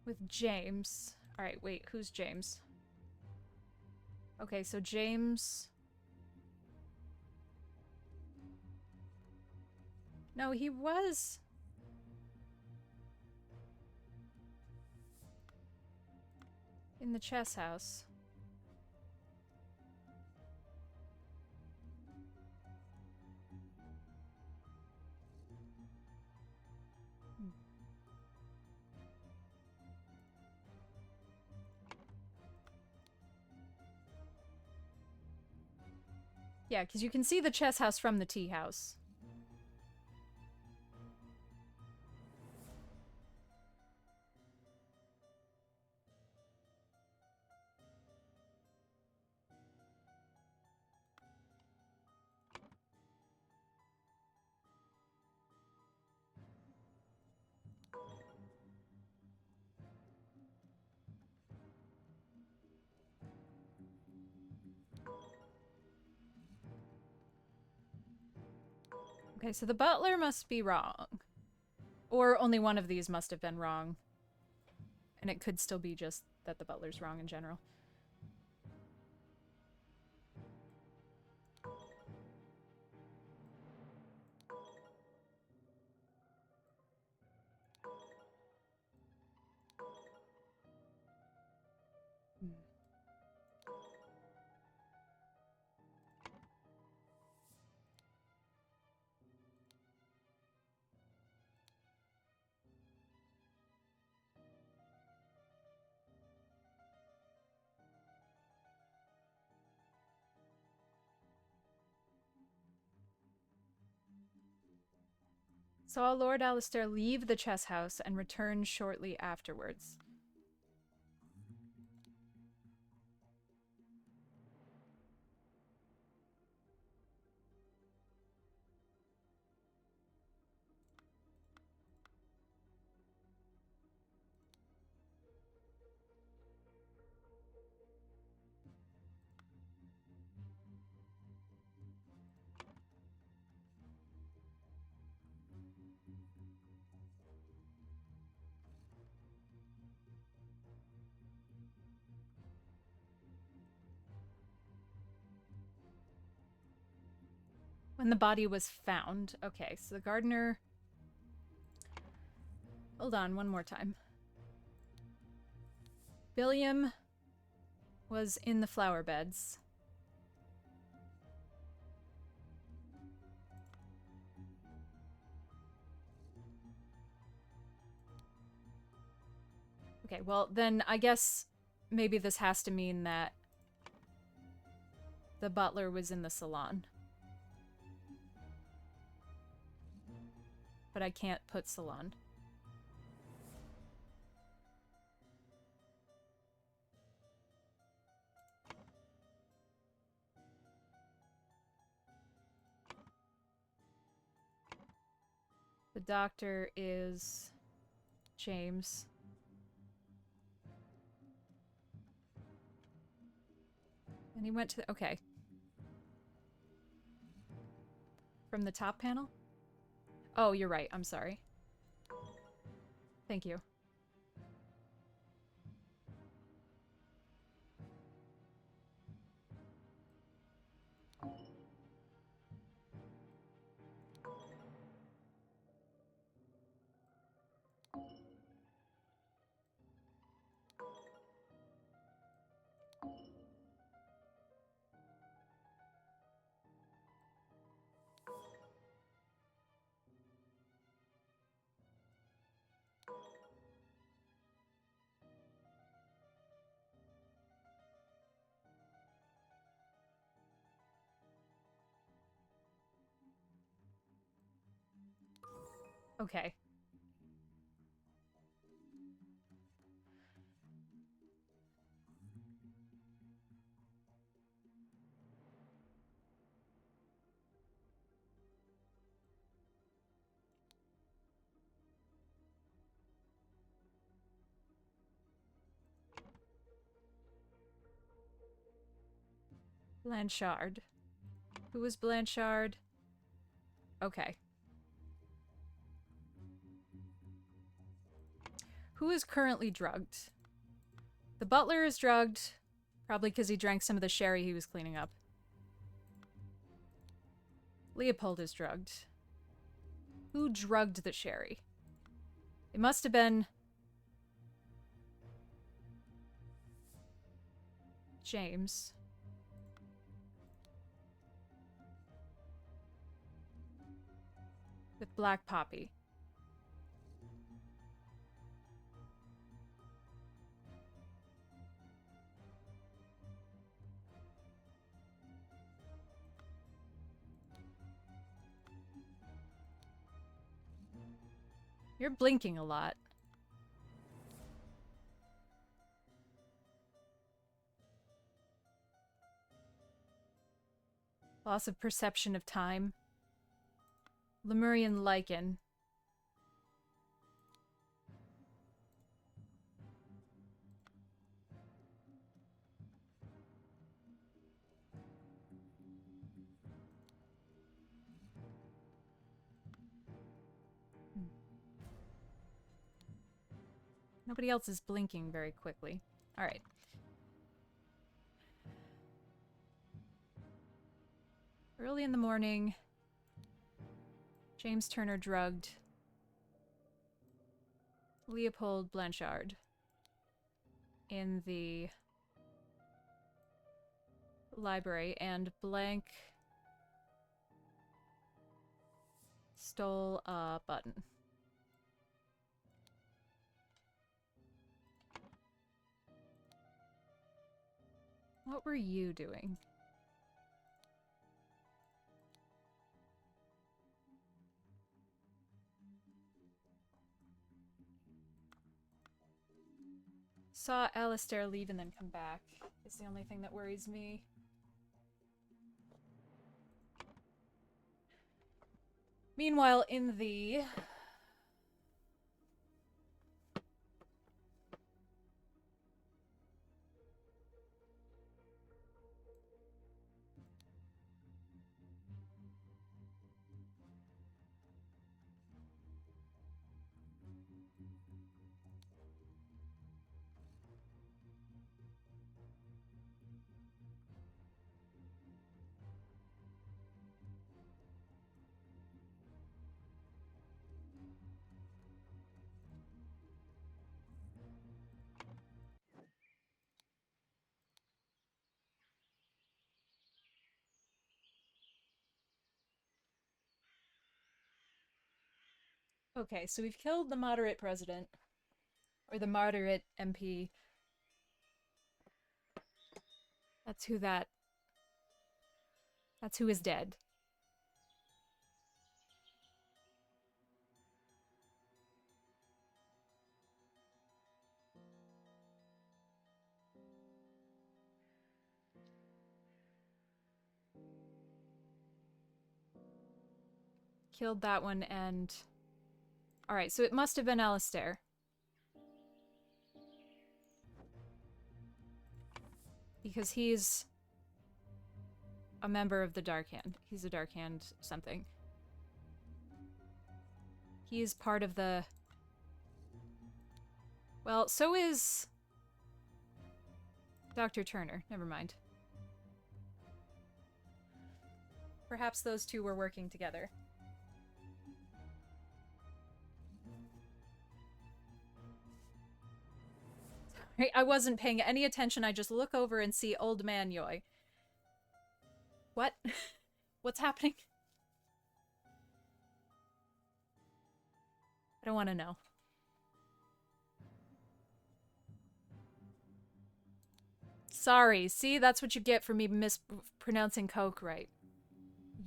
With James. Alright, wait, who's James? Okay, so James... No, he was... in the chess house. Yeah, because you can see the chess house from the tea house. Okay, so the butler must be wrong. Or only one of these must have been wrong. And it could still be just that the butler's wrong in general. Hmm. Saw Lord Alistair leave the chess house and return shortly afterwards. When the body was found. Okay, so the gardener... Hold on, one more time. Billiam was in the flower beds. Okay, well, then I guess maybe this has to mean that the butler was in the salon. But I can't put salon. The doctor is James. And he went to the, okay. From the top panel? Oh, you're right. I'm sorry. Thank you. Okay. Blanchard. Who was Blanchard? Okay. Who is currently drugged? The butler is drugged, probably because he drank some of the sherry he was cleaning up. Leopold is drugged. Who drugged the sherry? It must have been James. With black poppy. You're blinking a lot. Loss of perception of time. Lemurian lichen. Nobody else is blinking very quickly. Alright. Early in the morning, James Turner drugged Leopold Blanchard in the library, and Blank stole a button. What were you doing? Saw Alistair leave and then come back is the only thing that worries me. Meanwhile, in the okay, so we've killed the moderate president. Or the moderate MP. That's who That's who is dead. Killed that one and... Alright, so it must have been Alistair. Because he's a member of the Dark Hand. He's a Dark Hand something. He is part of the... Well, so is... Dr. Turner. Never mind. Perhaps those two were working together. Sorry, I wasn't paying any attention. I just look over and see Old Man Yoy. What? What's happening? I don't want to know. Sorry. See, that's what you get for me mispronouncing Coke right.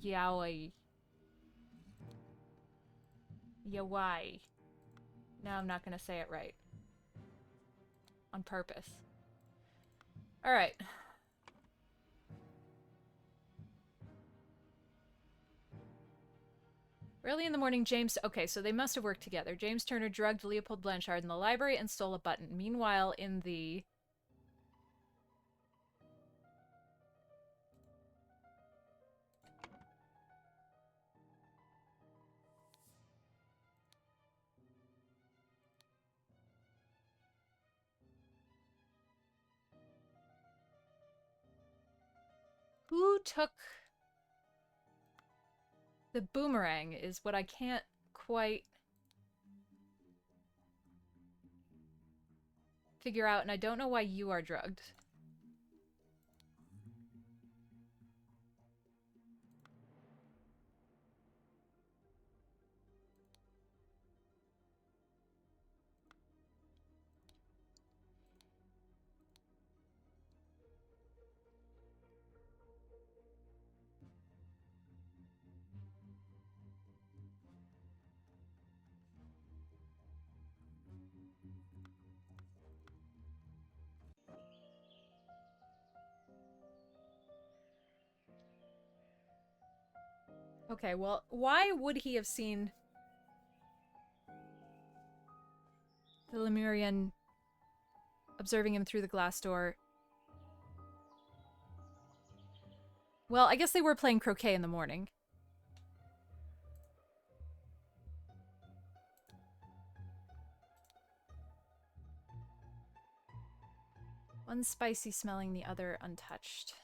Yowie. Yawai. Now I'm not going to say it right. On purpose. Alright. Early in the morning, James... Okay, so they must have worked together. James Turner drugged Leopold Blanchard in the library and stole a button. Meanwhile, in the... Who took... The boomerang is what I can't quite figure out, and I don't know why you are drugged. Okay, well, why would he have seen the Lemurian observing him through the glass door? Well, I guess they were playing croquet in the morning. One spicy smelling, the other untouched.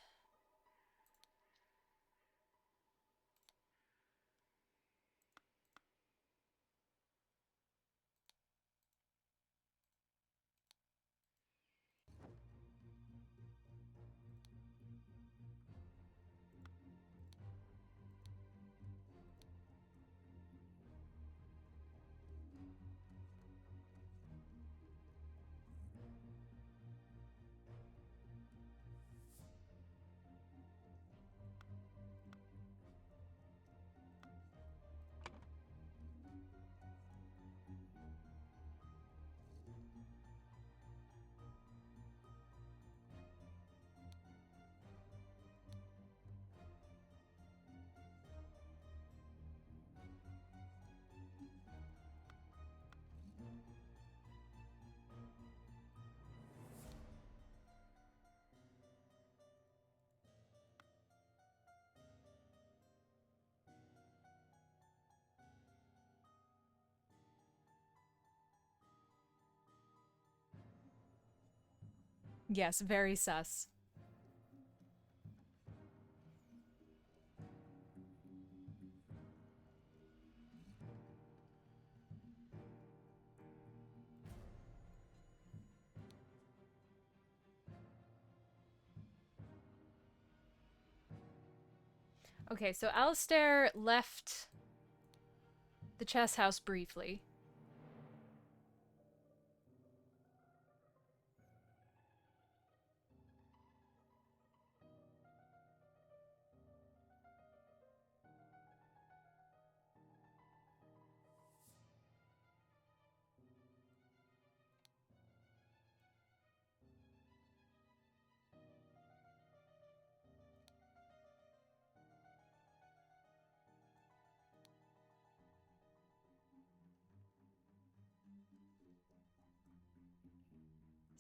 Yes, very sus. Okay, so Alistair left the chess house briefly.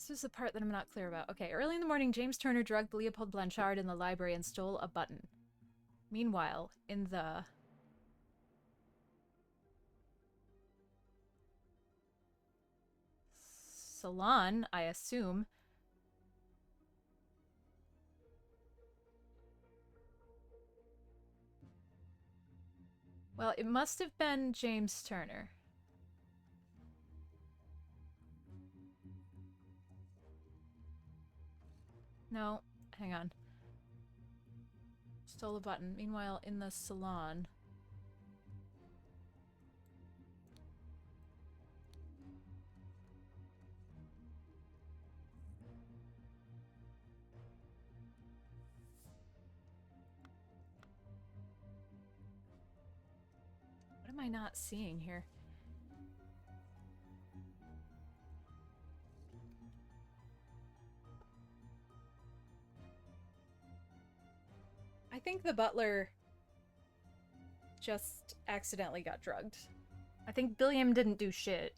This is the part that I'm not clear about. Okay, early in the morning, James Turner drugged Leopold Blanchard in the library and stole a button. Meanwhile, in the... salon, I assume... Well, it must have been James Turner. No, hang on. Stole a button. Meanwhile, in the salon... What am I not seeing here? I think the butler just accidentally got drugged. I think Billiam didn't do shit.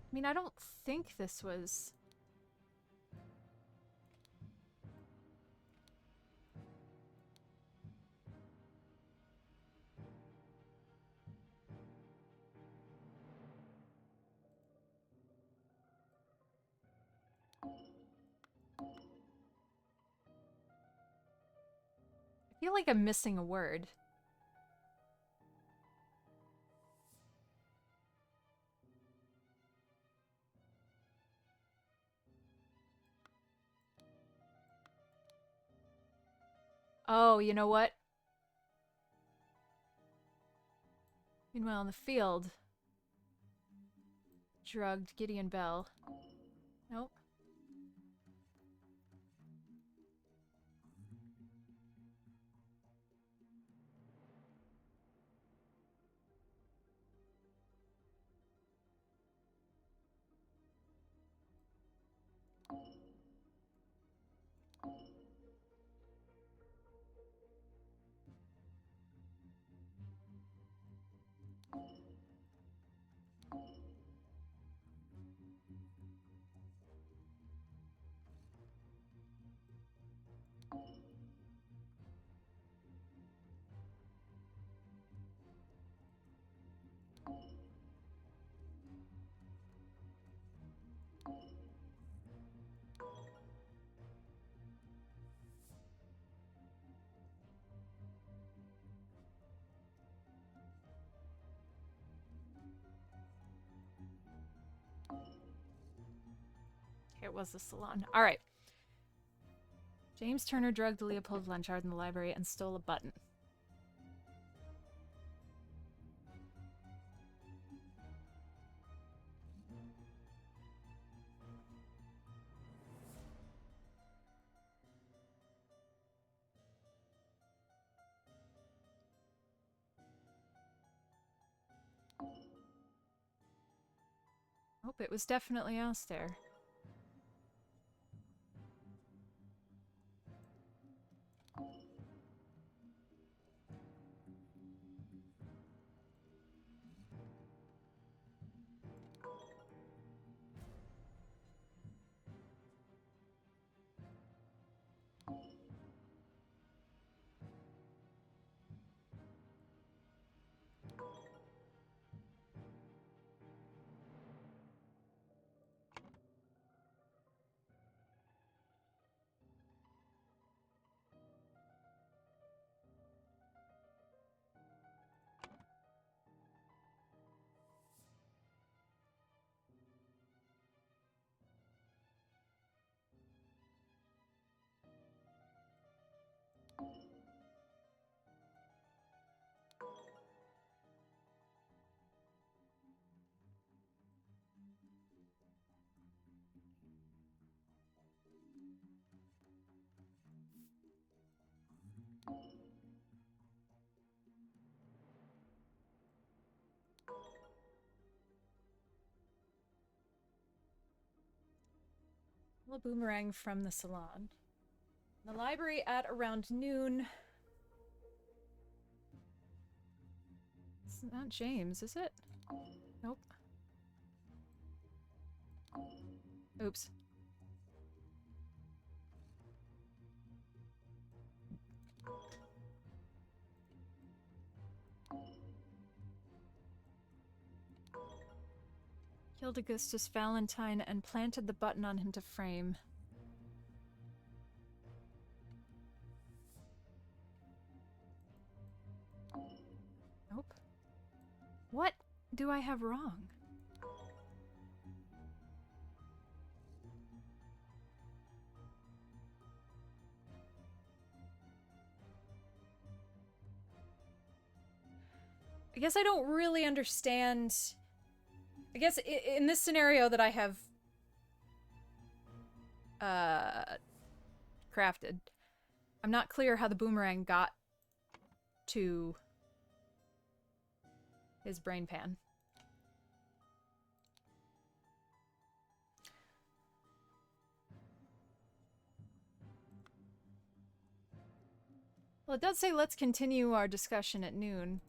I mean, I don't think this was... I feel like I'm missing a word. Oh, you know what? Meanwhile, in the field... drugged Gideon Bell. Nope. It was the salon. Alright. James Turner drugged Leopold Blanchard in the library and stole a button. Oh, it was definitely Alistair. A boomerang from the salon. The library at around noon. It's not James, is it? Nope. Oops. Killed Augustus Valentine and planted the button on him to frame. Nope. What do I have wrong? I guess I don't really understand. I guess in this scenario that I have crafted, I'm not clear how the boomerang got to his brain pan. Well, it does say let's continue our discussion at noon.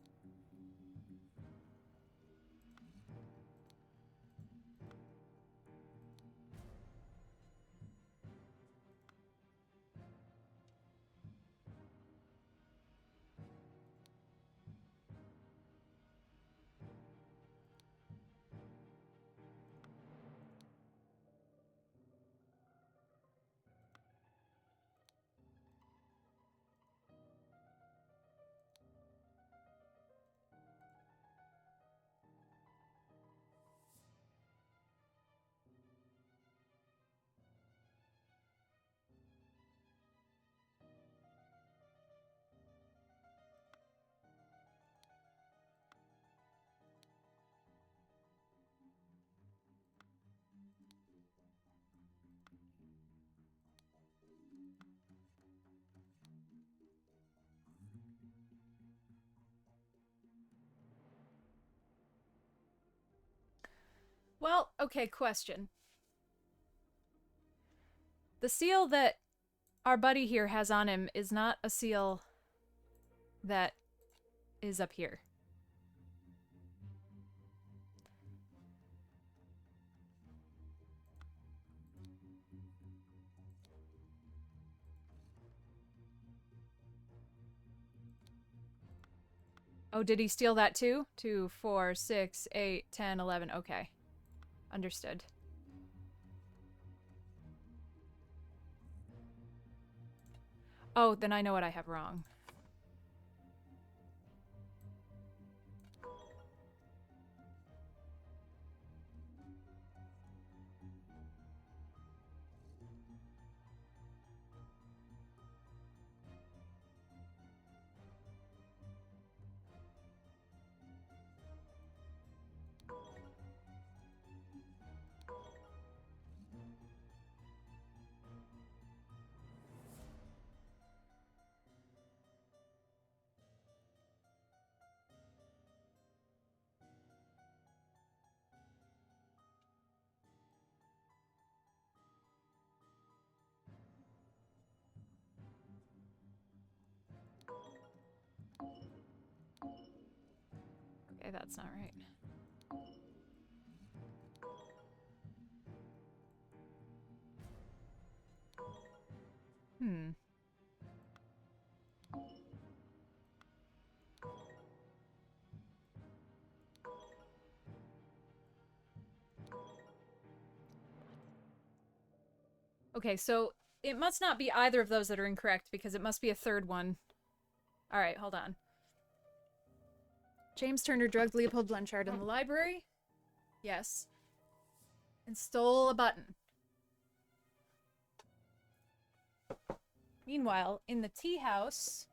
Well, okay, question. The seal that our buddy here has on him is not a seal that is up here. Oh, did he steal that too? 2, 4, 6, 8, 10, 11. Okay. Understood. Oh, then I know what I have wrong. Okay, that's not right. Hmm. Okay, so it must not be either of those that are incorrect because it must be a third one. All right, hold on. James Turner drugged Leopold Blanchard in the library. Yes. And stole a button. Meanwhile, in the tea house,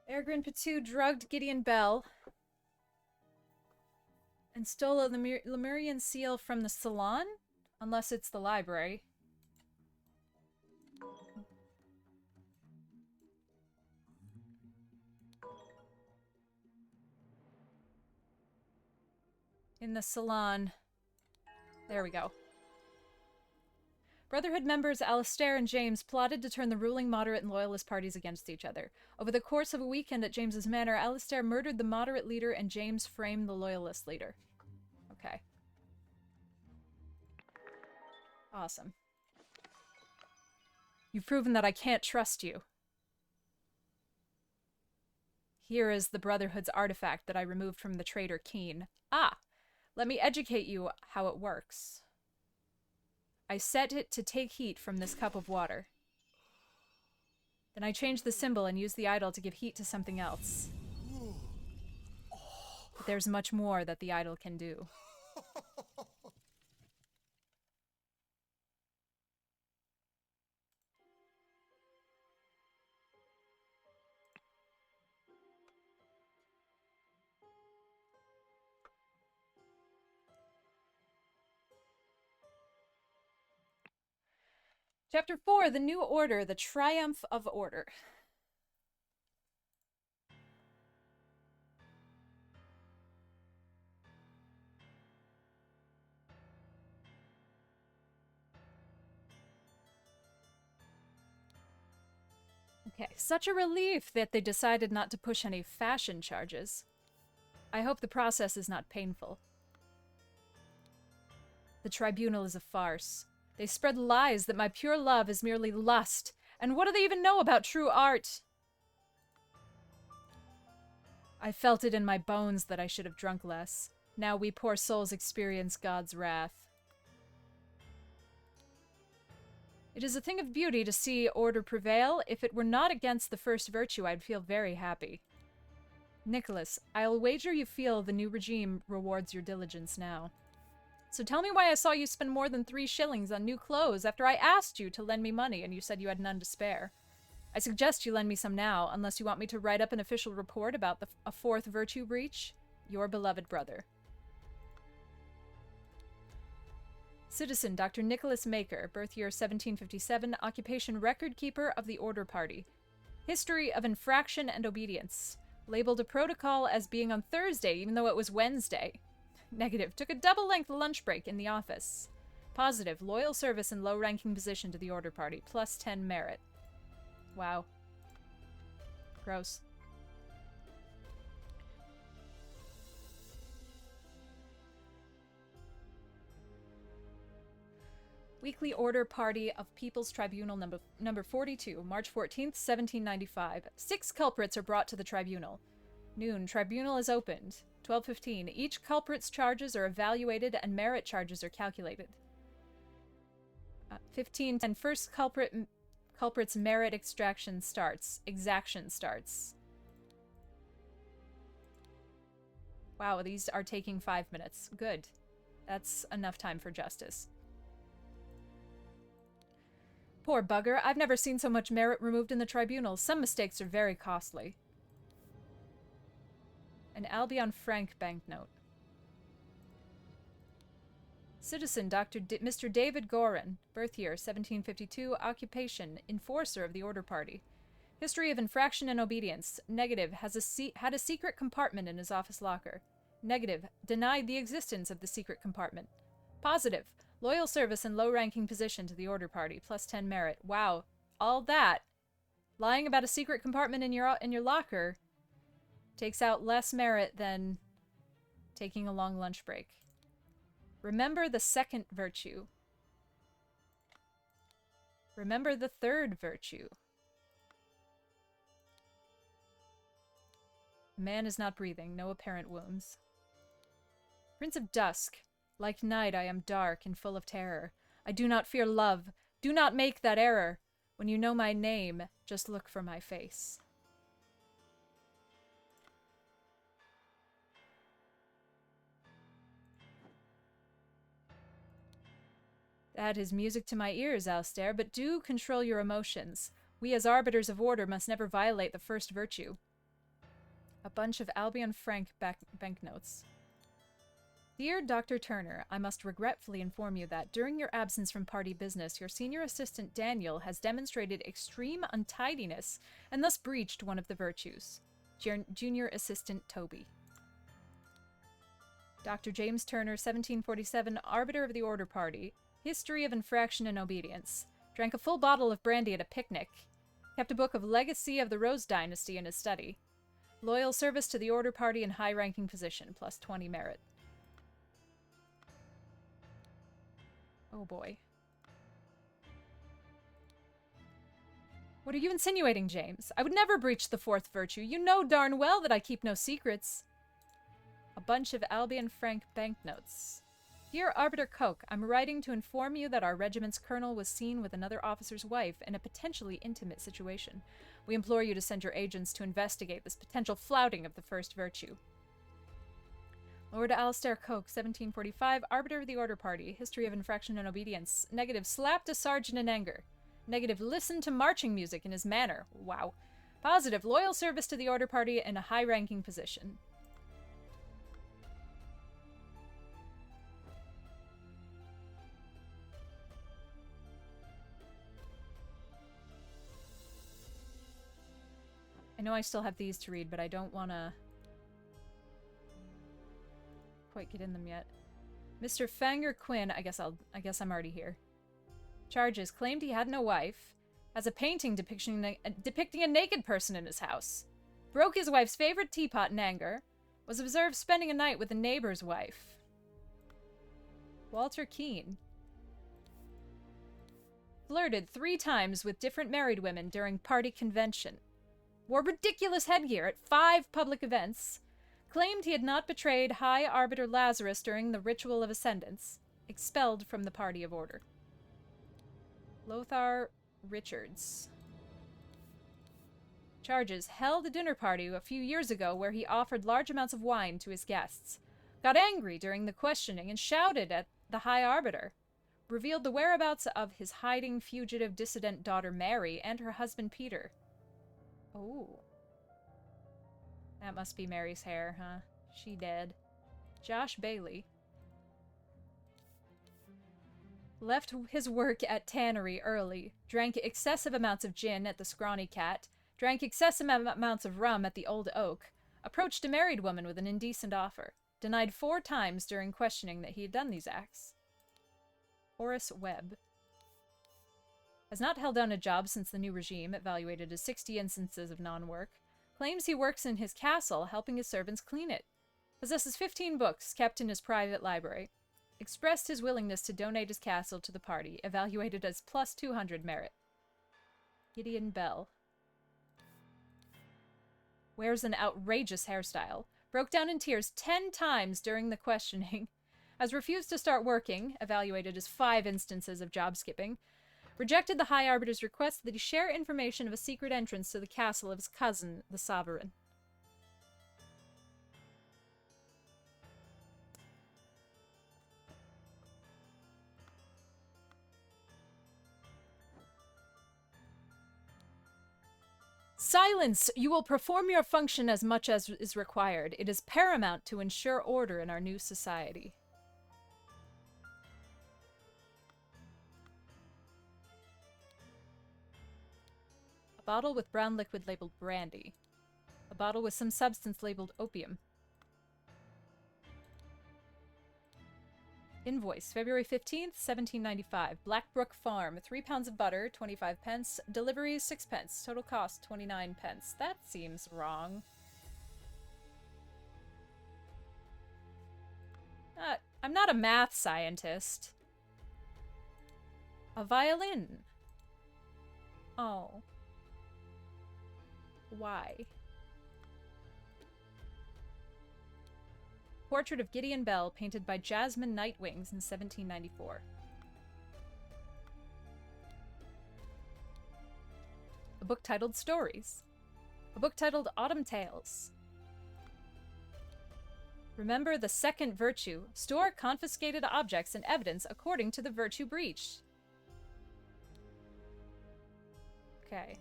Ergrin Patu drugged Gideon Bell and stole a Lemurian seal from the salon? Unless it's the library. In the salon. There we go. Brotherhood members Alistair and James plotted to turn the ruling moderate and loyalist parties against each other. Over the course of a weekend at James's manor, Alistair murdered the moderate leader and James framed the loyalist leader. Okay. Awesome. You've proven that I can't trust you. Here is the Brotherhood's artifact that I removed from the traitor Keen. Ah! Let me educate you how it works. I set it to take heat from this cup of water. Then I change the symbol and use the idol to give heat to something else. But there's much more that the idol can do. Chapter 4, The New Order, The Triumph of Order. Okay, such a relief that they decided not to push any fashion charges. I hope the process is not painful. The tribunal is a farce. They spread lies that my pure love is merely lust. And what do they even know about true art? I felt it in my bones that I should have drunk less. Now we poor souls experience God's wrath. It is a thing of beauty to see order prevail. If it were not against the first virtue, I'd feel very happy. Nicholas, I'll wager you feel the new regime rewards your diligence now. So tell me why I saw you spend more than 3 shillings on new clothes after I asked you to lend me money and you said you had none to spare. I suggest you lend me some now, unless you want me to write up an official report about a 4th virtue breach. Your beloved brother. Citizen Dr. Nicholas Maker, birth year 1757, occupation record keeper of the Order Party. History of infraction and obedience. Labeled a protocol as being on Thursday, even though it was Wednesday. Negative. Took a double-length lunch break in the office. Positive. Loyal service and low-ranking position to the Order Party. Plus 10 merit. Wow. Gross. Weekly Order Party of People's Tribunal number 42, March 14th, 1795. 6 culprits are brought to the tribunal. Noon. Tribunal is opened. 12:15. Each culprit's charges are evaluated and merit charges are calculated. 15:10. First culprit's merit exaction starts. Wow, these are taking 5 minutes. Good. That's enough time for justice. Poor bugger. I've never seen so much merit removed in the tribunal. Some mistakes are very costly. An Albion Frank banknote. Citizen Mr. David Gorin, birth year 1752, occupation enforcer of the Order Party. History of infraction and obedience. Negative. Had a secret compartment in his office locker. Negative. Denied the existence of the secret compartment. Positive. Loyal service and low-ranking position to the Order Party. Plus 10 merit. Wow. All that. Lying about a secret compartment in your locker takes out less merit than taking a long lunch break. Remember the 2nd virtue. Remember the 3rd virtue. The man is not breathing. No apparent wounds. Prince of Dusk. Like night, I am dark and full of terror. I do not fear love. Do not make that error. When you know my name, just look for my face. That is music to my ears, Alistair, but do control your emotions. We as arbiters of order must never violate the 1st virtue. A bunch of Albion Frank banknotes. Dear Dr. Turner, I must regretfully inform you that during your absence from party business, your senior assistant Daniel has demonstrated extreme untidiness and thus breached one of the virtues. Junior assistant Toby. Dr. James Turner, 1747, arbiter of the Order Party. History of infraction and obedience. Drank a full bottle of brandy at a picnic. Kept a book of Legacy of the Rose Dynasty in his study. Loyal service to the Order Party and high-ranking position, plus 20 merit. Oh boy. What are you insinuating, James? I would never breach the fourth virtue. You know darn well that I keep no secrets. A bunch of Albion Frank banknotes. Dear Arbiter Coke, I'm writing to inform you that our regiment's colonel was seen with another officer's wife in a potentially intimate situation. We implore you to send your agents to investigate this potential flouting of the first virtue. Lord Alistair Coke, 1745, Arbiter of the Order Party. History of infraction and obedience. Negative, slapped a sergeant in anger. Negative, listened to marching music in his manor. Wow. Positive, loyal service to the Order Party in a high-ranking position. I know I still have these to read, but I don't want to quite get in them yet. Mr. Fanger Quinn, I guess I'm already here. Charges: claimed he had no wife. Has a painting depicting a naked person in his house. Broke his wife's favorite teapot in anger. Was observed spending a night with a neighbor's wife. Walter Keane. Flirted 3 times with different married women during party convention. Wore ridiculous headgear at 5 public events. Claimed he had not betrayed High Arbiter Lazarus during the Ritual of Ascendance. Expelled from the Party of Order. Lothar Richards. Charges: held a dinner party a few years ago where he offered large amounts of wine to his guests. Got angry during the questioning and shouted at the High Arbiter. Revealed the whereabouts of his hiding fugitive dissident daughter Mary and her husband Peter. Oh. That must be Mary's hair, huh? She dead. Josh Bailey. Left his work at tannery early. Drank excessive amounts of gin at the Scrawny Cat. Drank excessive amounts of rum at the Old Oak. Approached a married woman with an indecent offer. Denied 4 times during questioning that he had done these acts. Horace Webb. Has not held down a job since the new regime, evaluated as 60 instances of non-work. Claims he works in his castle, helping his servants clean it. Possesses 15 books kept in his private library. Expressed his willingness to donate his castle to the party, evaluated as plus 200 merit. Gideon Bell. Wears an outrageous hairstyle. Broke down in tears 10 times during the questioning. Has refused to start working, evaluated as 5 instances of job skipping. Rejected the High Arbiter's request that he share information of a secret entrance to the castle of his cousin, the Sovereign. Silence! You will perform your function as much as is required. It is paramount to ensure order in our new society. A bottle with brown liquid labeled brandy. A bottle with some substance labeled opium. Invoice, February 15th, 1795. Blackbrook Farm, 3 pounds of butter, 25 pence. Deliveries, 6 pence. Total cost, 29 pence. That seems wrong. I'm not a math scientist. A violin. Oh. Why? Portrait of Gideon Bell, painted by Jasmine Nightwings in 1794. A book titled Stories. A book titled Autumn Tales. Remember the second virtue. Store confiscated objects and evidence according to the virtue breached. Okay.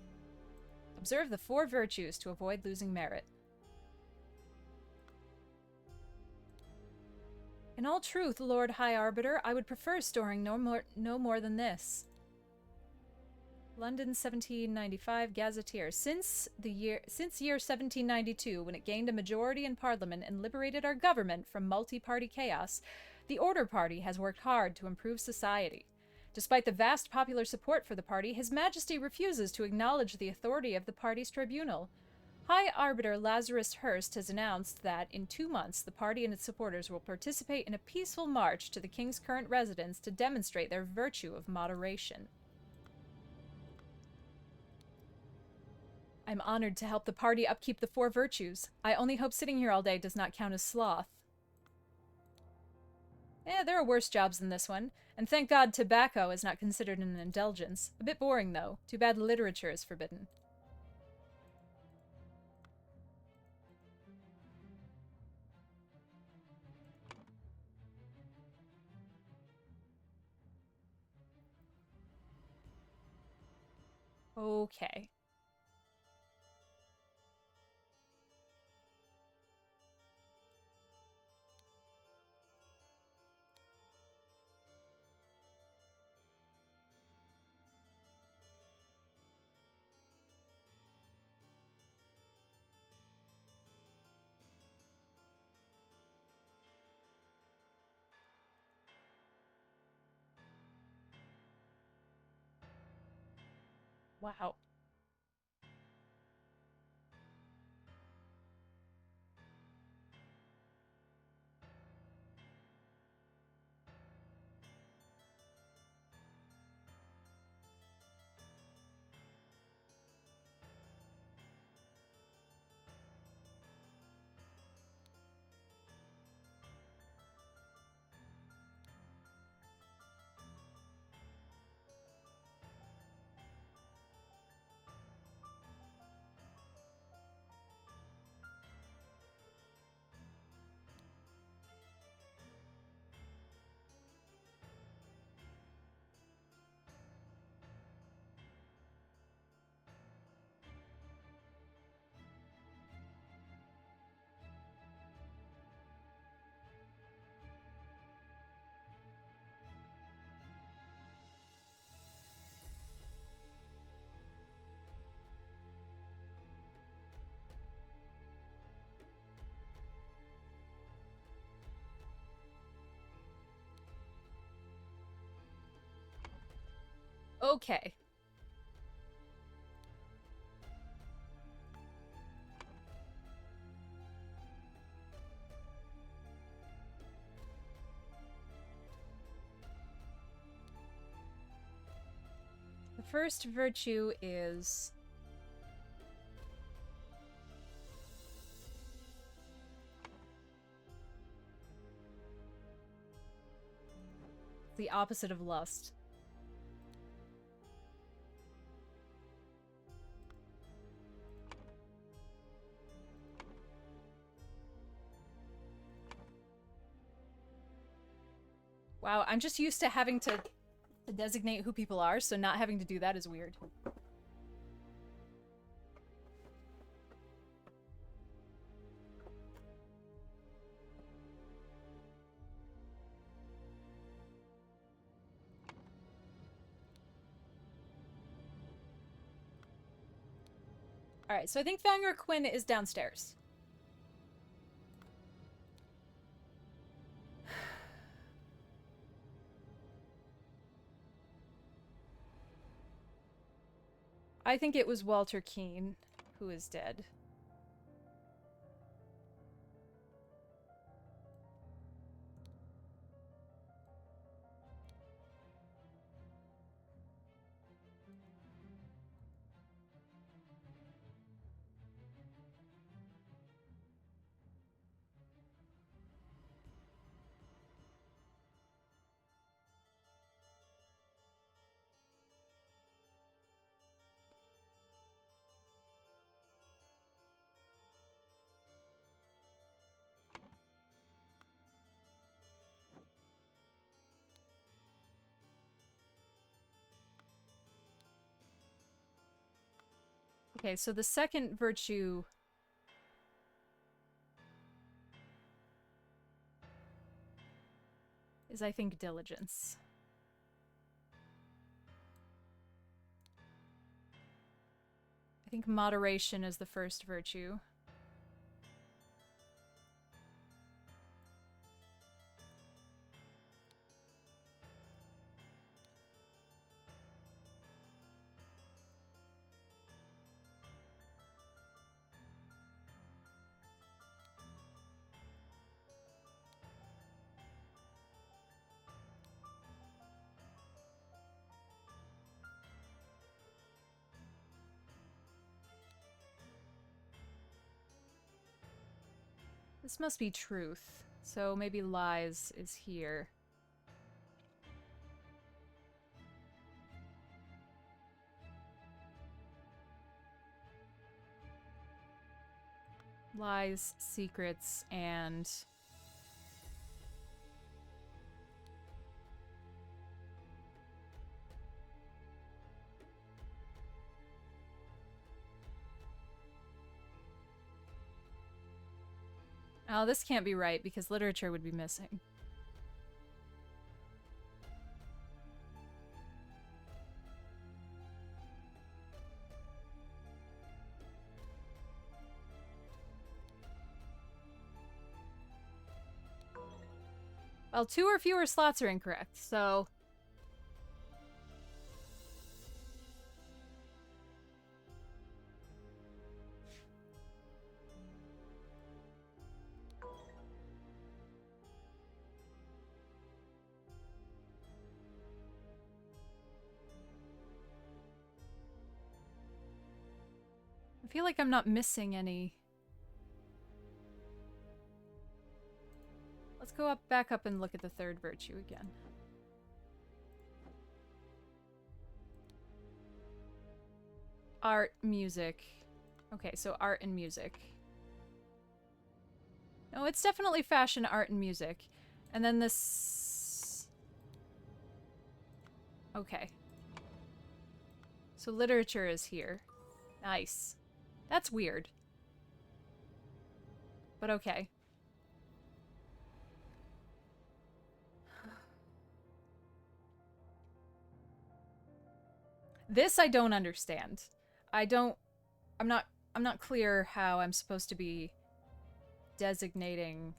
Observe the 4 virtues to avoid losing merit. In all truth, Lord High Arbiter, I would prefer storing no more than this. London, 1795, Gazetteer. Since year 1792, when it gained a majority in Parliament and liberated our government from multi-party chaos, the Order Party has worked hard to improve society. Despite the vast popular support for the party, His Majesty refuses to acknowledge the authority of the party's tribunal. High Arbiter Lazarus Hurst has announced that, in 2 months, the party and its supporters will participate in a peaceful march to the king's current residence to demonstrate their virtue of moderation. I'm honored to help the party upkeep the 4 virtues. I only hope sitting here all day does not count as sloth. There are worse jobs than this one. And thank God tobacco is not considered an indulgence. A bit boring, though. Too bad literature is forbidden. Okay. Wow. Okay. The first virtue is... the opposite of lust. Wow, I'm just used to having to designate who people are, so not having to do that is weird. Alright, so I think Vanger Quinn is downstairs. I think it was Walter Keane who is dead. Okay, so the second virtue is, I think, diligence. I think moderation is the first virtue. This must be truth. So maybe lies is here. Lies, secrets, and... Oh, this can't be right because literature would be missing. Well, 2 or fewer slots are incorrect, so... I feel like I'm not missing any. Let's go back up and look at the third virtue again. Art, music. Okay, so art and music. No, it's definitely fashion, art, and music. And then this... Okay. So literature is here. Nice. That's weird. But okay. This I don't understand. I'm not clear how I'm supposed to be designating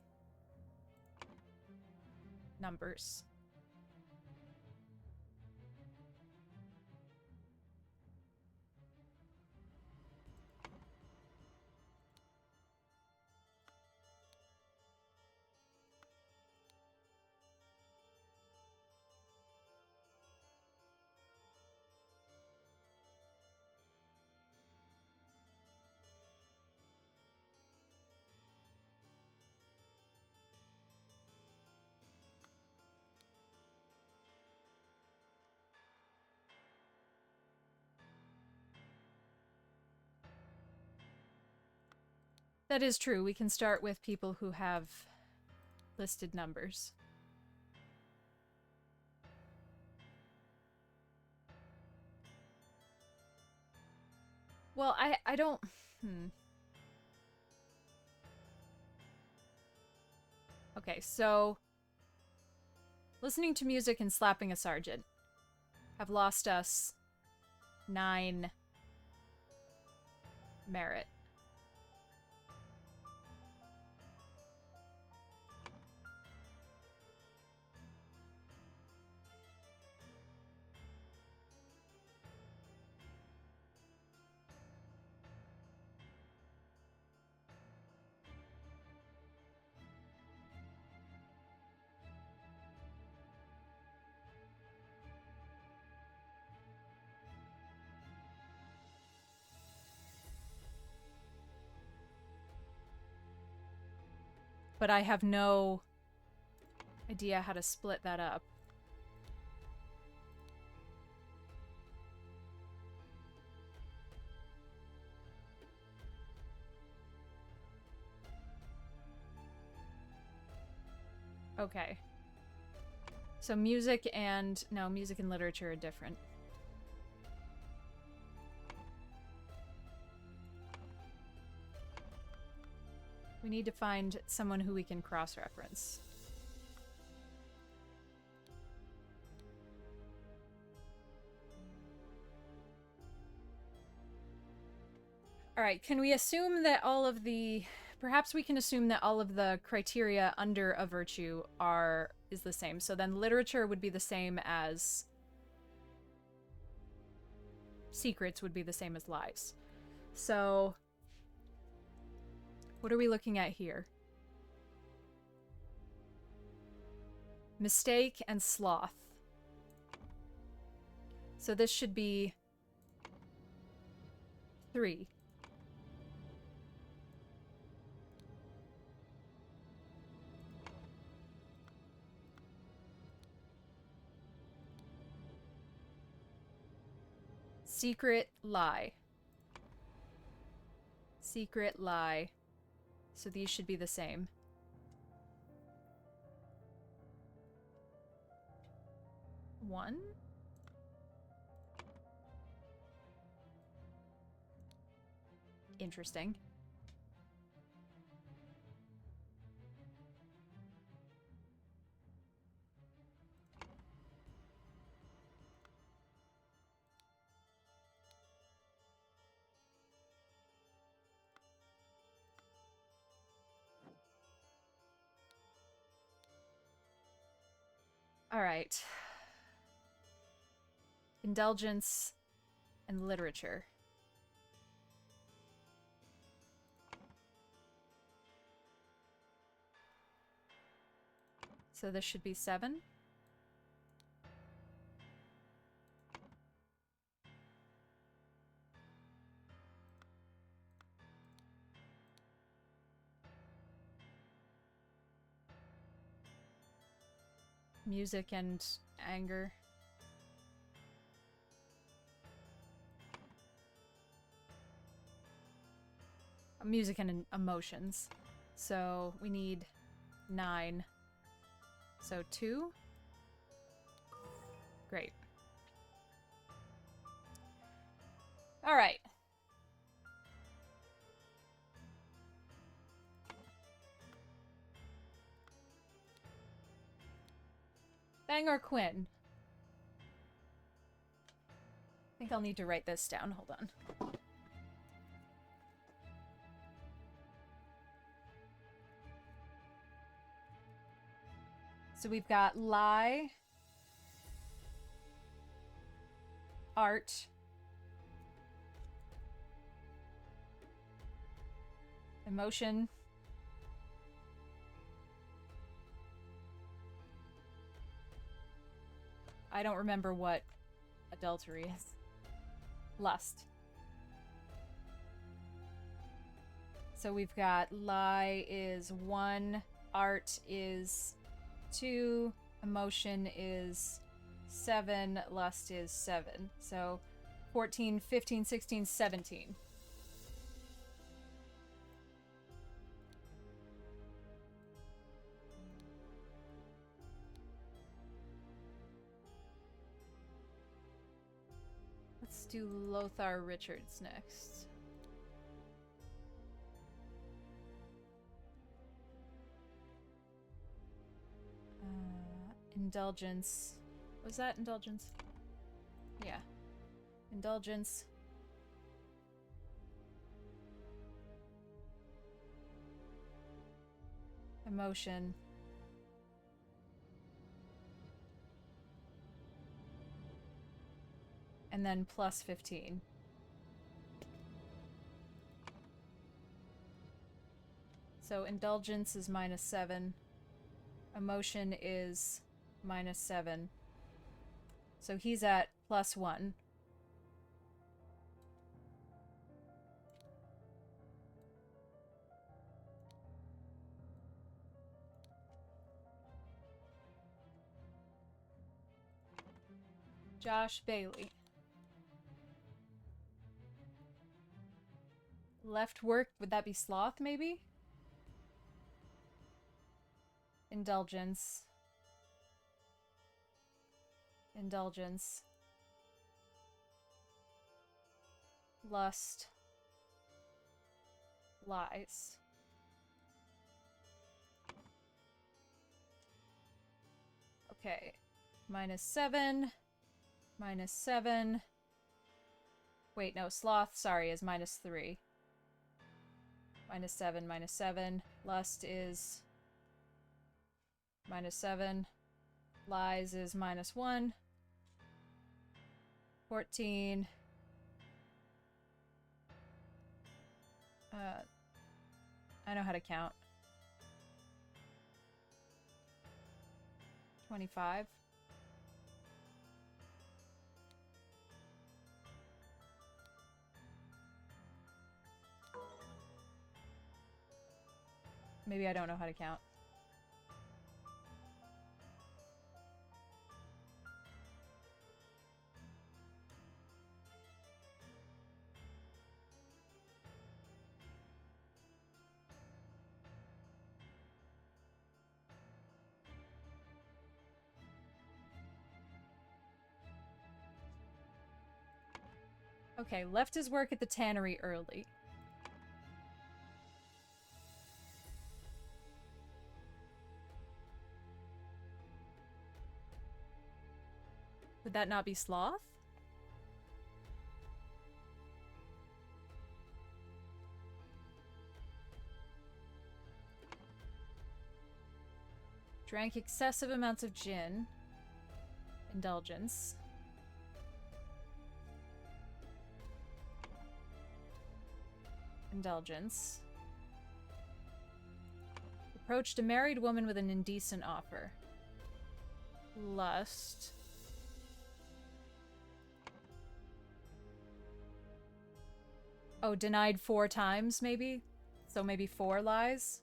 numbers. That is true. We can start with people who have listed numbers. Well, I don't... Okay, so... Listening to music and slapping a sergeant have lost us 9 merit. But I have no idea how to split that up. Okay. So music and... No, music and literature are different. We need to find someone who we can cross-reference. Alright, can we assume that all of the... Perhaps we can assume that all of the criteria under a virtue is the same. So then literature would be the same as... Secrets would be the same as lies. So... What are we looking at here? Mistake and sloth. So this should be 3. Secret lie. Secret lie. So these should be the same. One? Interesting. All right. Indulgence and literature. So this should be 7. Music and anger. Music and emotions. So we need 9. So 2. Great. All right. Bangor Quinn. I think I'll need to write this down. Hold on. So we've got lie, art, emotion, I don't remember what adultery is. Lust. So we've got lie is 1, art is 2, emotion is 7, lust is 7. So 14, 15, 16, 17. Let's do Lothar Richards next. Indulgence. Was that indulgence? Yeah. Indulgence. Emotion. And then plus 15. So indulgence is -7. Emotion is -7. So he's at +1. Josh Bailey. Left work, would that be sloth, maybe? Indulgence. Indulgence. Lust. Lies. Okay. -7. -7. Wait, no, sloth, sorry, is -3. -7, -7. Lust is -7. Lies is -1. 14. I know how to count. 25. Maybe I don't know how to count. Okay, left his work at the tannery early. Would that not be sloth? Drank excessive amounts of gin. Indulgence. Indulgence. Approached a married woman with an indecent offer. Lust. Oh, denied 4 times, maybe? So maybe 4 lies?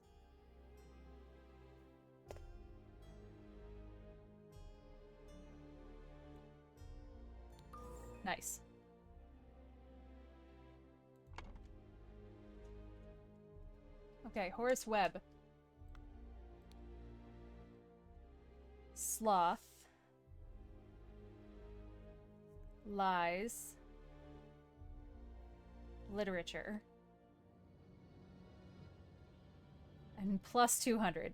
Nice. Okay, Horace Webb. Sloth. Lies. Literature. And plus 200.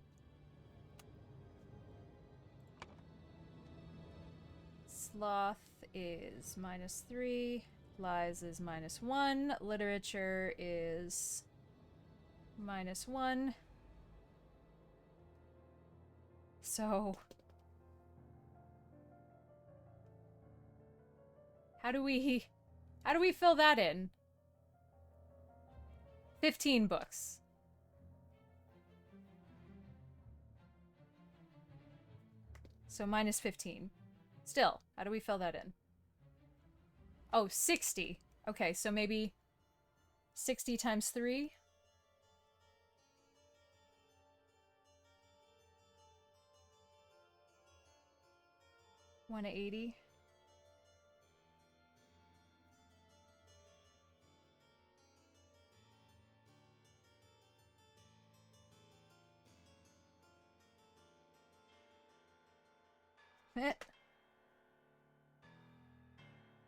Sloth is -3. Lies is -1. Literature is -1. So... How do we fill that in? 15 books. So -15. Still, how do we fill that in? Oh, 60. Okay, so maybe 60 times 3? $180.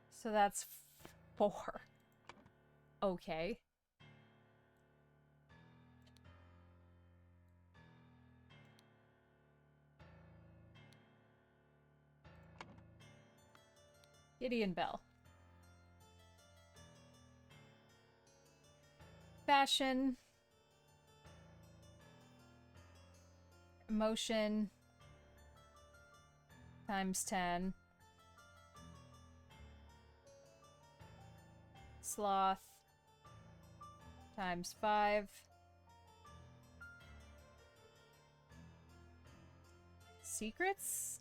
So that's 4. Okay. Gideon Bell. Fashion. Emotion. Times 10. Sloth. Times 5. Secrets?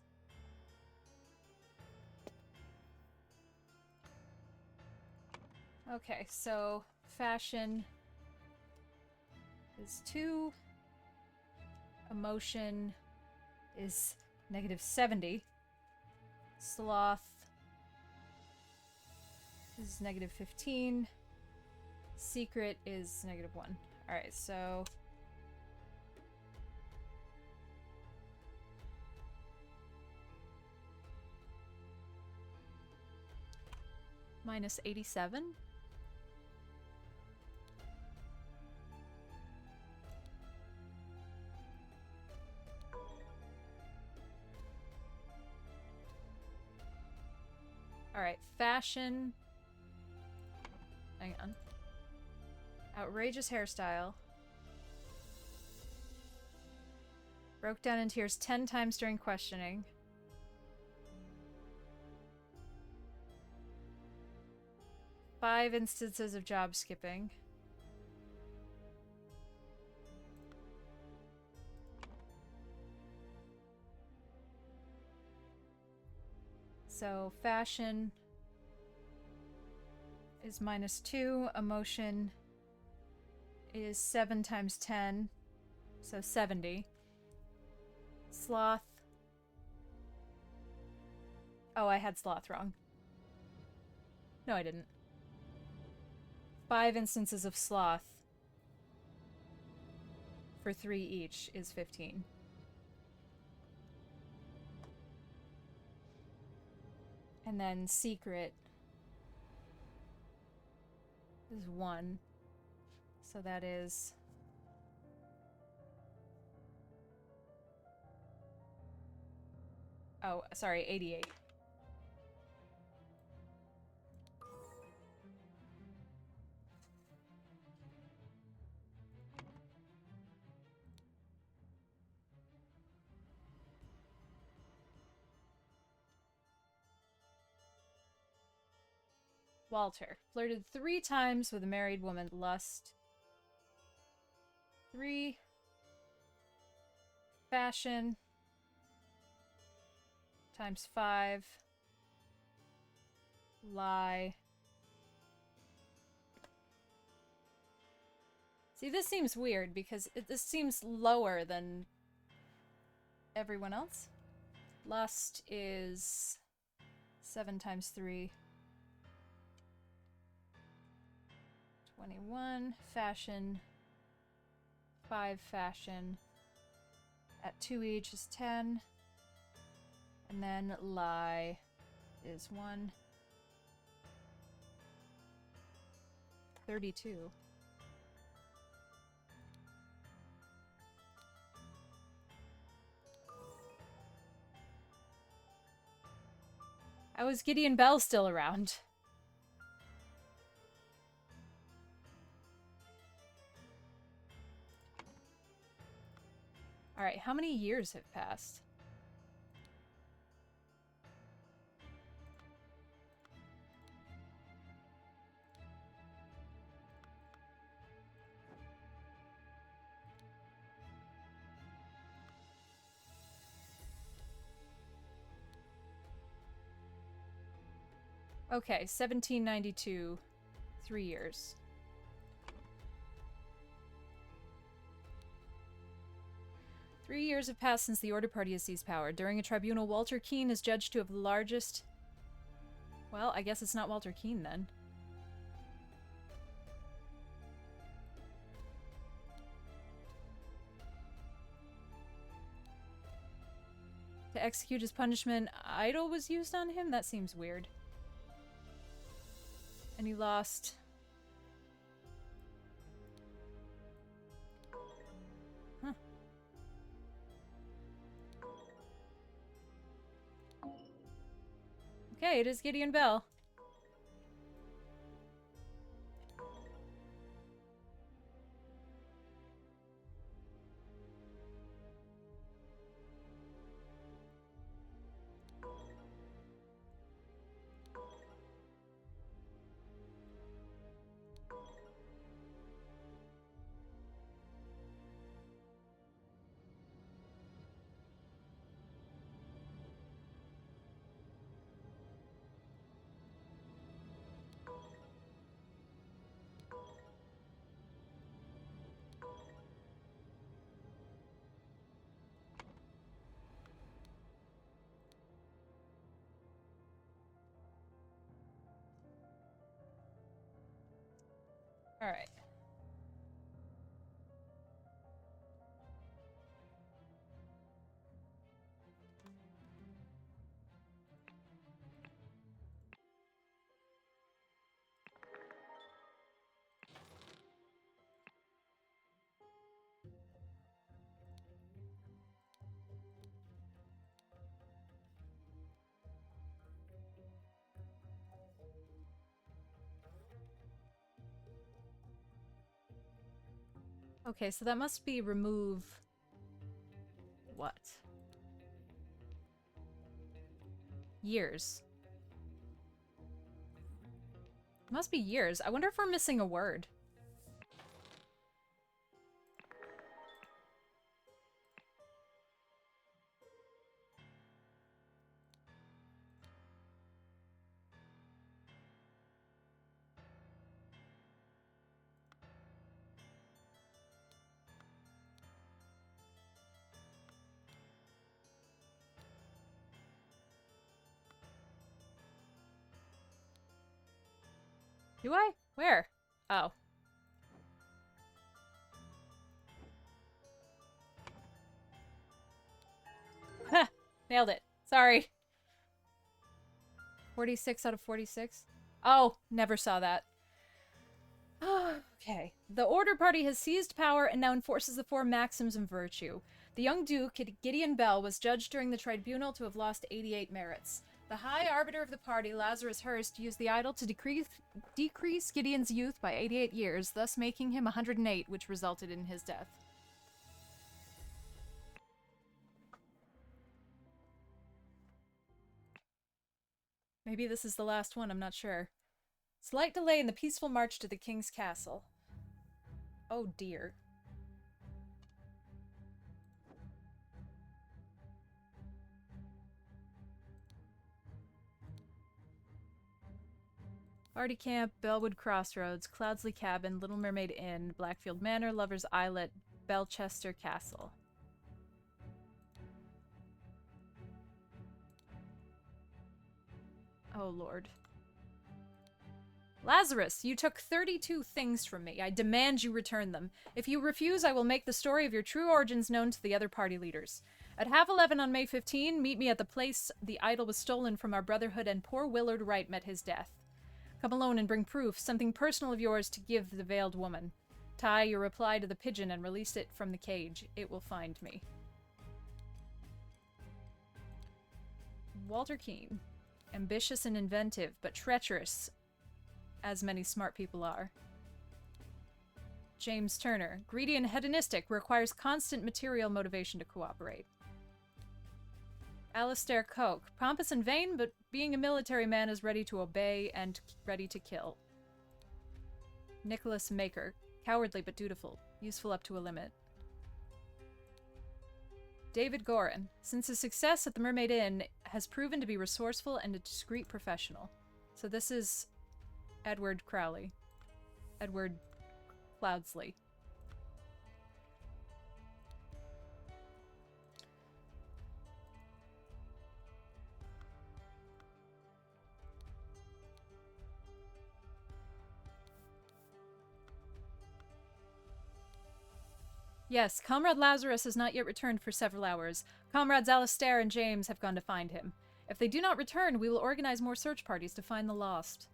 Okay, so fashion is 2. Emotion is -70. Sloth is -15. Secret is -1. Alright, so... -87? Alright, fashion. Hang on. Outrageous hairstyle. Broke down in tears 10 times during questioning. Five instances of job skipping. So fashion is -2. Emotion is 7 times 10. So 70. Sloth. Oh, I had sloth wrong. No, I didn't. 5 instances of sloth for 3 each is 15. And then secret is 1. So that is... Oh, sorry, 88. Walter. Flirted 3 times with a married woman. Lust. 3. Fashion. Times 5. Lie. See, this seems weird because this seems lower than everyone else. Lust is 7 times 3. 21. Fashion. 5 fashion. At 2 each is 10. And then lie is 1. 32. How is Gideon Bell still around? Alright, how many years have passed? Okay, 1792. 3 years. Three years have passed since the Order Party has seized power. During a tribunal, Walter Keene is judged to have the largest... Well, I guess it's not Walter Keene then. To execute his punishment, idol was used on him? That seems weird. And he lost... Huh. Okay, it is Gideon Bell. All right. Okay, so that must be remove... What? Years. Must be years. I wonder if we're missing a word. Do I? Where? Oh. Ha! Nailed it. Sorry. 46 out of 46? Oh, never saw that. Okay. The Order Party has seized power and now enforces the four maxims of virtue. The young Duke, Gideon Bell, was judged during the tribunal to have lost 88 merits. The High Arbiter of the party, Lazarus Hurst, used the idol to decrease Gideon's youth by 88 years, thus making him 108, which resulted in his death. Maybe this is the last one, I'm not sure. Slight delay in the peaceful march to the king's castle. Oh dear. Party Camp, Bellwood Crossroads, Cloudsley Cabin, Little Mermaid Inn, Blackfield Manor, Lover's Islet, Belchester Castle. Oh lord. Lazarus, you took 32 things from me. I demand you return them. If you refuse, I will make the story of your true origins known to the other party leaders. At 11:30 on May 15, meet me at the place the idol was stolen from our brotherhood and poor Willard Wright met his death. Come alone and bring proof, something personal of yours to give the veiled woman. Tie your reply to the pigeon and release it from the cage. It will find me. Walter Keane. Ambitious and inventive, but treacherous, as many smart people are. James Turner. Greedy and hedonistic, requires constant material motivation to cooperate. Alistair Coke. Pompous and vain, but being a military man is ready to obey and ready to kill. Nicholas Maker. Cowardly but dutiful, useful up to a limit. David Gorin. Since his success at the Mermaid Inn, has proven to be resourceful and a discreet professional. So this is Edward Crowley. Edward Cloudsley. Yes, Comrade Lazarus has not yet returned for several hours. Comrades Alistair and James have gone to find him. If they do not return, we will organize more search parties to find the lost.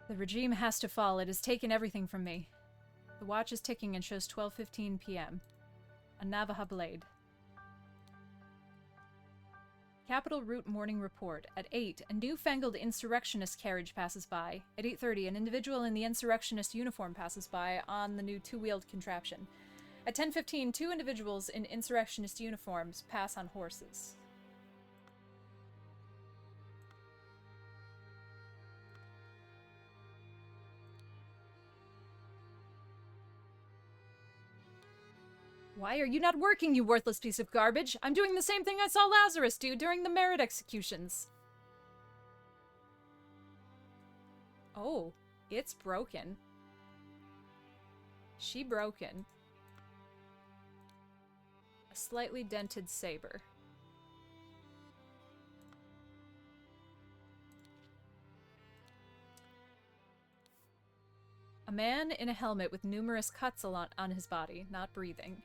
The regime has to fall. It has taken everything from me. The watch is ticking and shows 12:15 p.m. A Navajo blade. Capitol Route Morning Report. At 8, a newfangled insurrectionist carriage passes by. At 8:30, an individual in the insurrectionist uniform passes by on the new two-wheeled contraption. At 10:15, two individuals in insurrectionist uniforms pass on horses. Why are you not working, you worthless piece of garbage? I'm doing the same thing I saw Lazarus do during the merit executions. Oh, it's broken. She broken. A slightly dented saber. A man in a helmet with numerous cuts on his body, not breathing.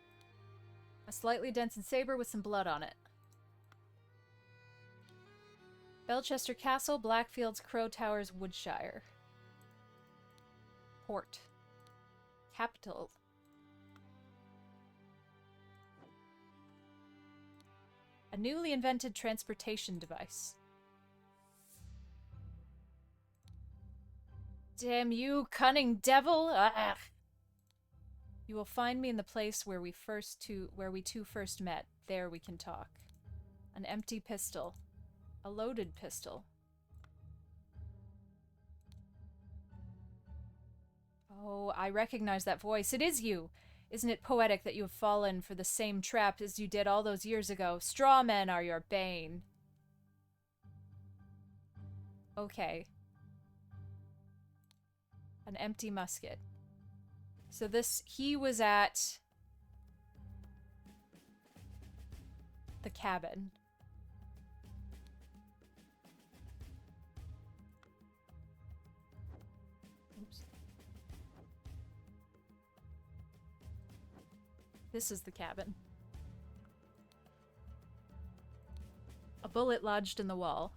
A slightly dented saber with some blood on it. Belchester Castle, Blackfields, Crow Towers, Woodshire. Port. Capital. A newly invented transportation device. Damn you, cunning devil! Ugh. You will find me in the place where we two first met. There we can talk. An empty pistol. A loaded pistol. Oh, I recognize that voice. It is you! Isn't it poetic that you have fallen for the same trap as you did all those years ago? Straw men are your bane. Okay. An empty musket. So he was at the cabin. Oops. This is the cabin. bullet lodged in the wall.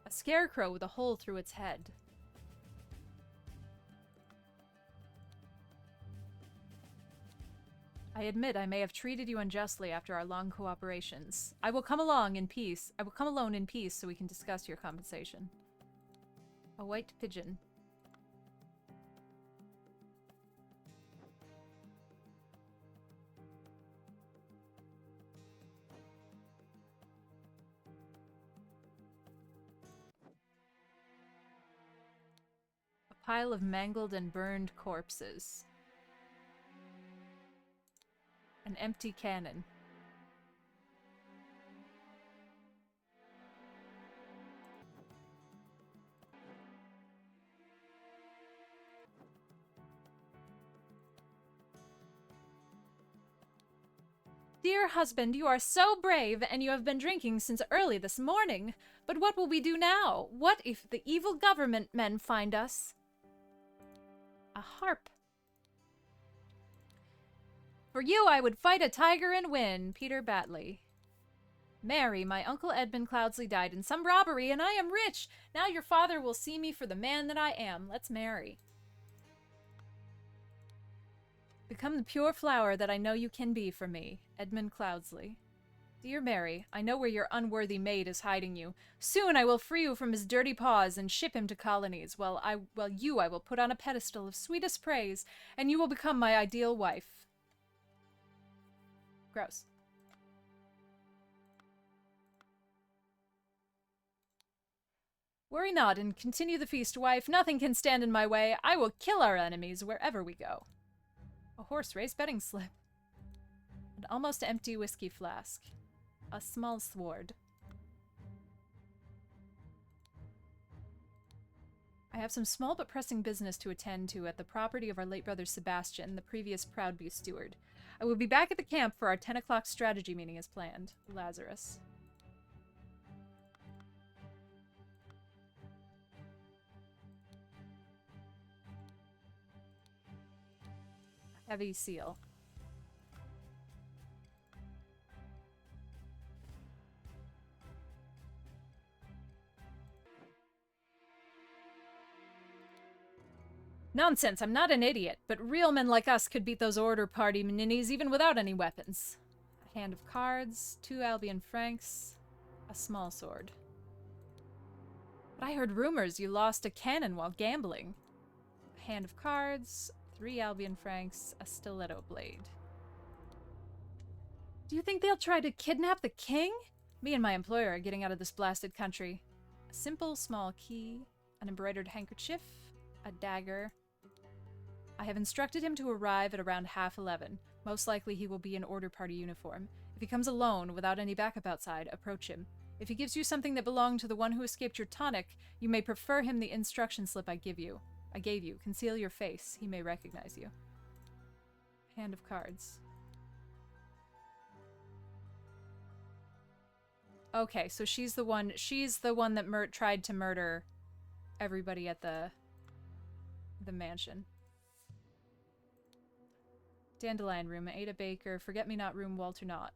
A scarecrow with a hole through its head. I admit I may have treated you unjustly after our long cooperations. I will come along in peace. I will come alone in peace so we can discuss your compensation. A white pigeon. A pile of mangled and burned corpses. An empty cannon. Dear husband, you are so brave, and you have been drinking since early this morning. But what will we do now? What if the evil government men find us? A harp. For you, I would fight a tiger and win. Peter Batley. Mary, my uncle Edmund Cloudsley died in some robbery, and I am rich. Now your father will see me for the man that I am. Let's marry. Become the pure flower that I know you can be for me. Edmund Cloudsley. Dear Mary, I know where your unworthy maid is hiding you. Soon I will free you from his dirty paws and ship him to colonies, while you I will put on a pedestal of sweetest praise, and you will become my ideal wife. Gross. Worry not and continue the feast, wife. Nothing can stand in my way. I will kill our enemies wherever we go. A horse race betting slip. An almost empty whiskey flask. A small sword. I have some small but pressing business to attend to at the property of our late brother Sebastian, the previous Proudview steward. I will be back at the camp for our 10 o'clock strategy meeting as planned. Lazarus. Heavy seal. Nonsense, I'm not an idiot, but real men like us could beat those order party ninnies even without any weapons. A hand of cards, 2 Albion francs, a small sword. But I heard rumors you lost a cannon while gambling. A hand of cards, 3 Albion francs, a stiletto blade. Do you think they'll try to kidnap the king? Me and my employer are getting out of this blasted country. A simple small key, an embroidered handkerchief, a dagger. I have instructed him to arrive at around 11:30. Most likely he will be in order party uniform. If he comes alone, without any backup outside, approach him. If he gives you something that belonged to the one who escaped your tonic, you may prefer him the instruction slip I gave you. Conceal your face. He may recognize you. Hand of cards. Okay, so she's the one that tried to murder everybody at the mansion. Dandelion room, Ada Baker, Forget-Me-Not room, Walter Knott.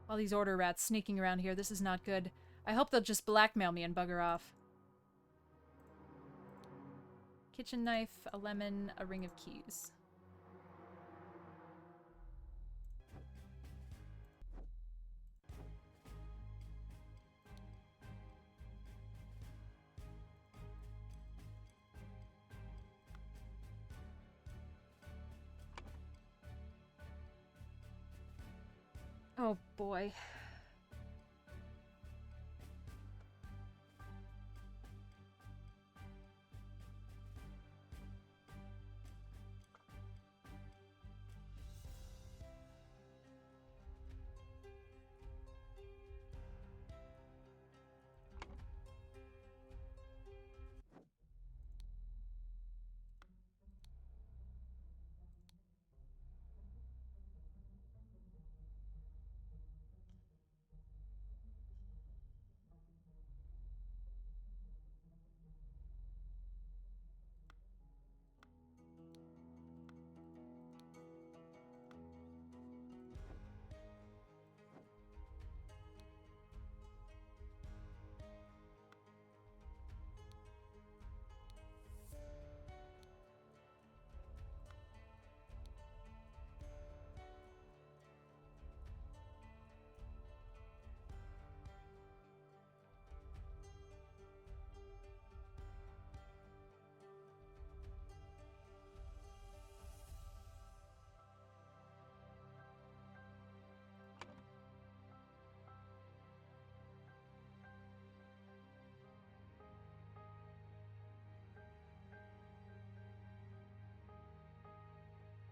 All these order rats sneaking around here, this is not good. I hope they'll just blackmail me and bugger off. Kitchen knife, a lemon, a ring of keys. Oh boy.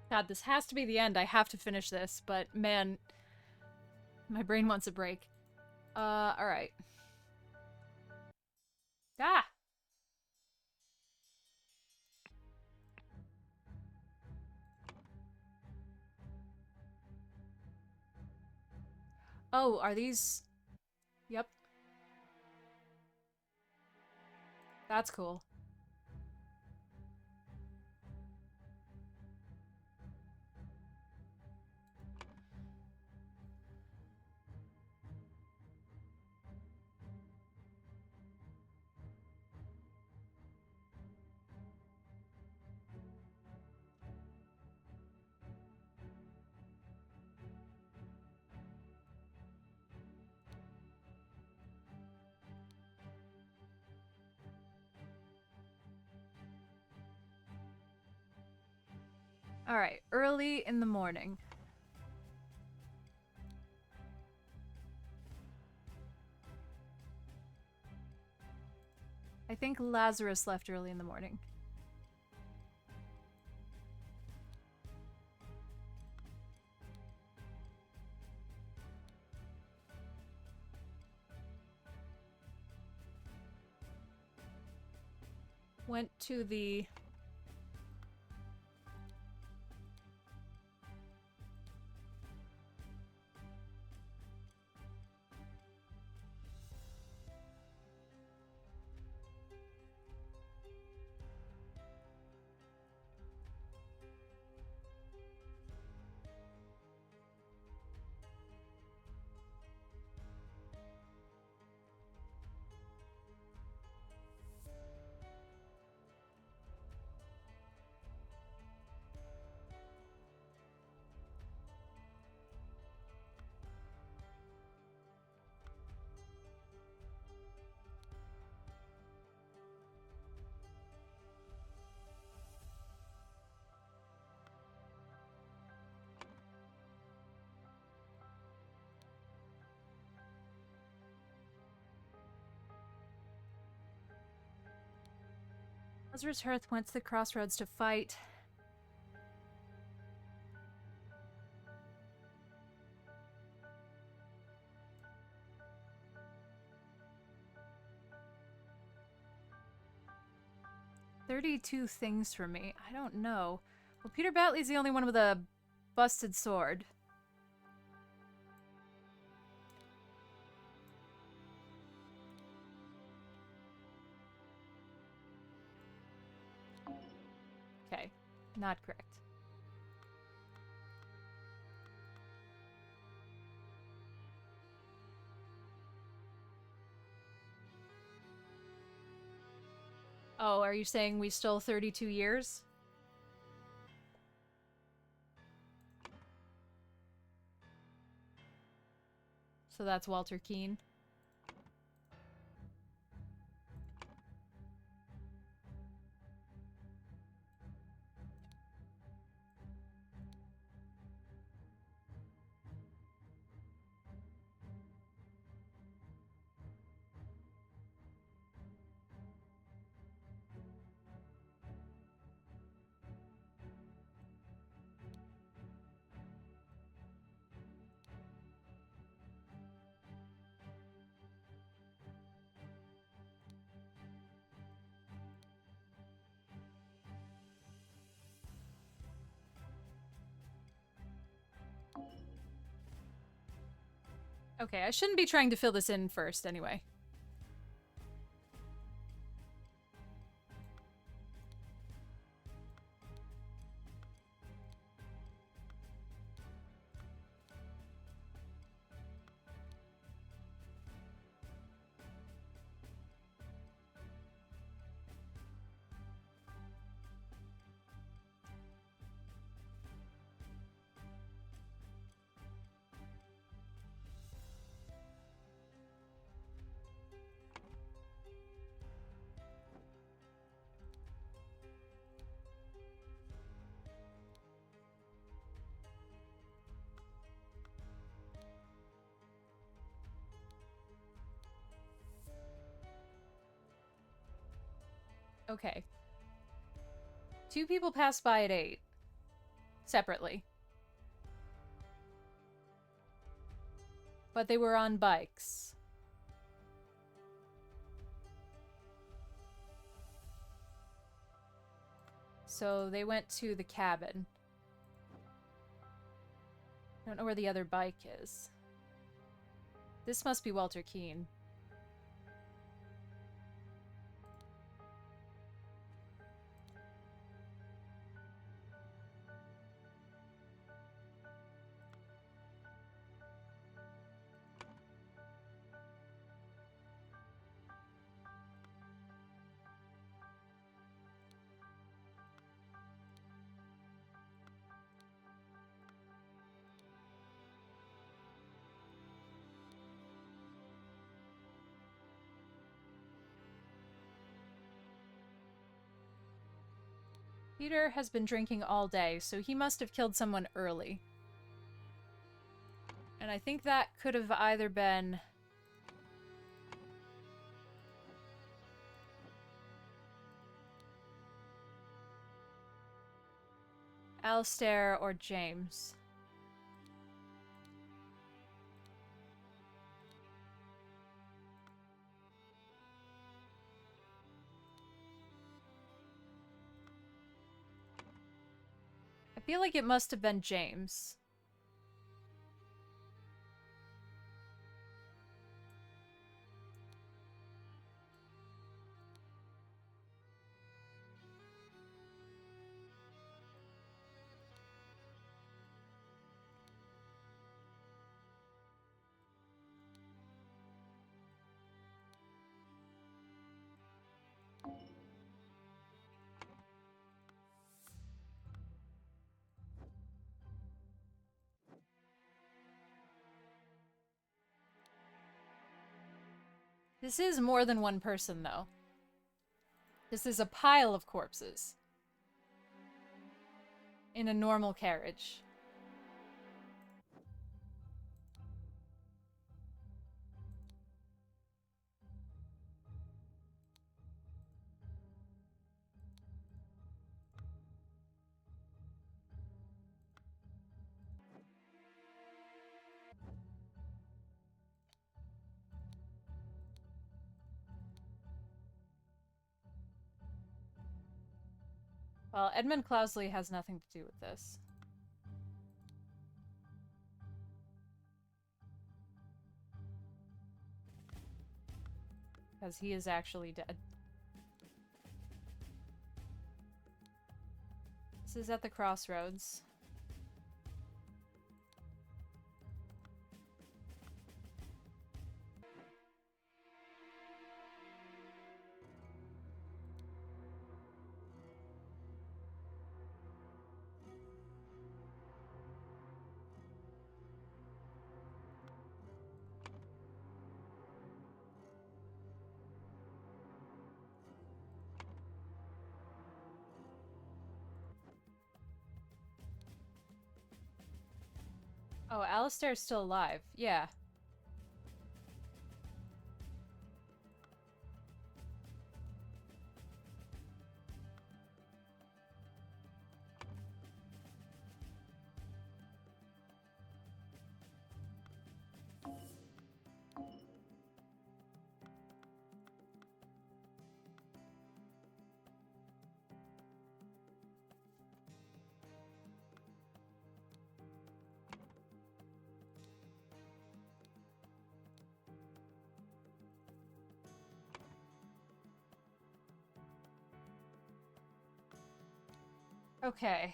God, this has to be the end. I have to finish this, but man, my brain wants a break. Alright. Ah! Oh, are these... Yep. That's cool. Alright, early in the morning. I think Lazarus left early in the morning. Went to the... Lazarus Hearth went to the crossroads to fight. "32 things for me. I don't know. Well, Peter Batley's the only one with a busted sword. Okay, not correct. Oh, are you saying we stole 32 years? So that's Walter Keane. Okay, I shouldn't be trying to fill this in first anyway. Okay. 2 people passed by at 8. separately. But they were on bikes. So they went to the cabin. I don't know where the other bike is. This must be Walter Keene. Peter has been drinking all day, so he must have killed someone early. And I think that could have either been Alistair or James. I feel like it must have been James. This is more than one person, though. This is a pile of corpses. In a normal carriage. Well, Edmund Clousley has nothing to do with this. Because he is actually dead. This is at the crossroads. Oh, Alistair's still alive. Yeah. Okay.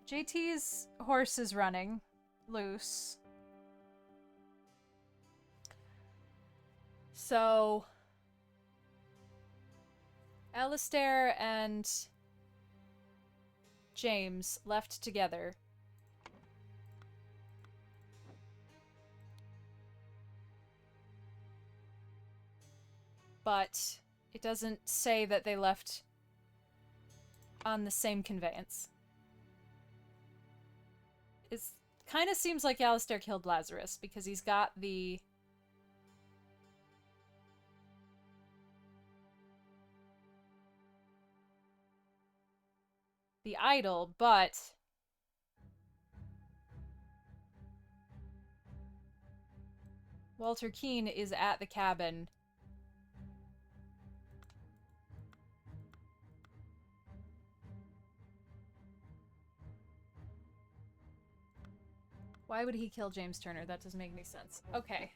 JT's horse is running loose. So Alistair and James left together. But it doesn't say that they left on the same conveyance. It kind of seems like Alistair killed Lazarus because he's got the the idol, but Walter Keane is at the cabin. Why would he kill James Turner? That doesn't make any sense. Okay.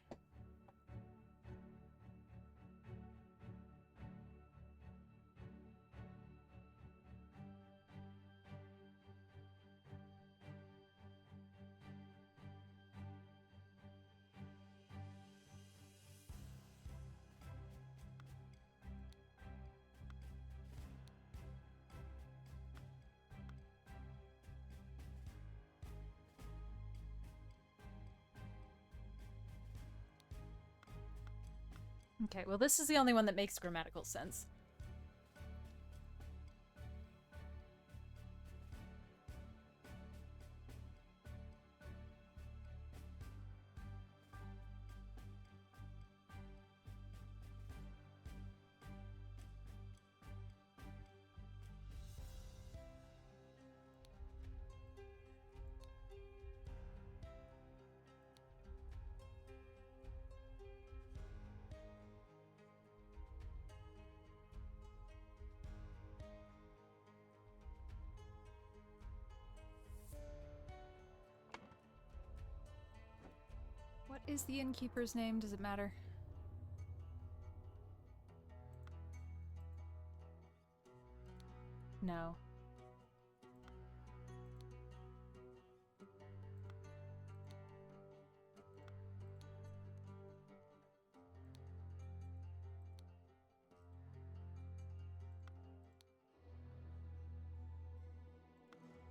Okay, well, this is the only one that makes grammatical sense. What is the innkeeper's name? Does it matter? No.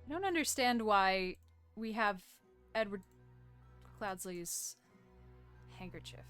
I don't understand why we have Edward Cloudsley's handkerchief.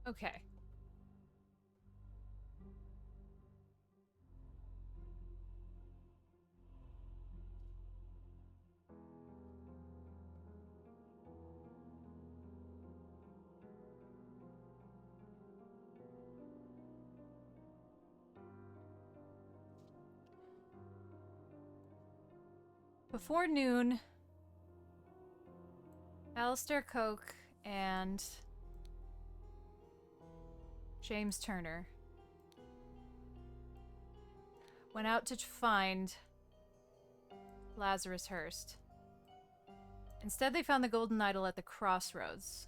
Okay. Before noon, Alistair Coke and James Turner went out to find Lazarus Hurst. Instead, they found the golden idol at the crossroads.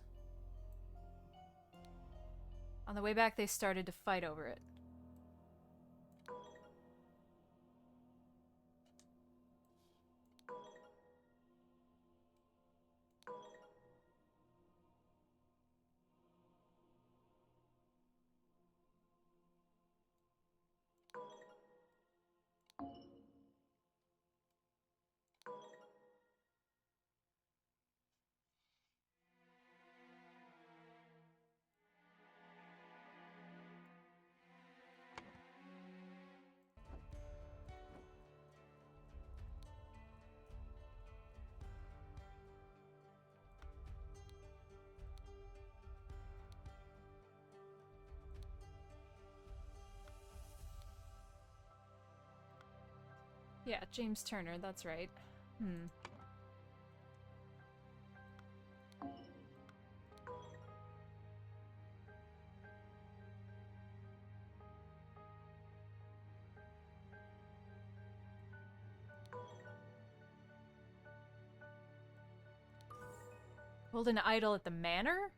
On the way back, they started to fight over it. Yeah, James Turner, that's right. Hold an idol at the manor?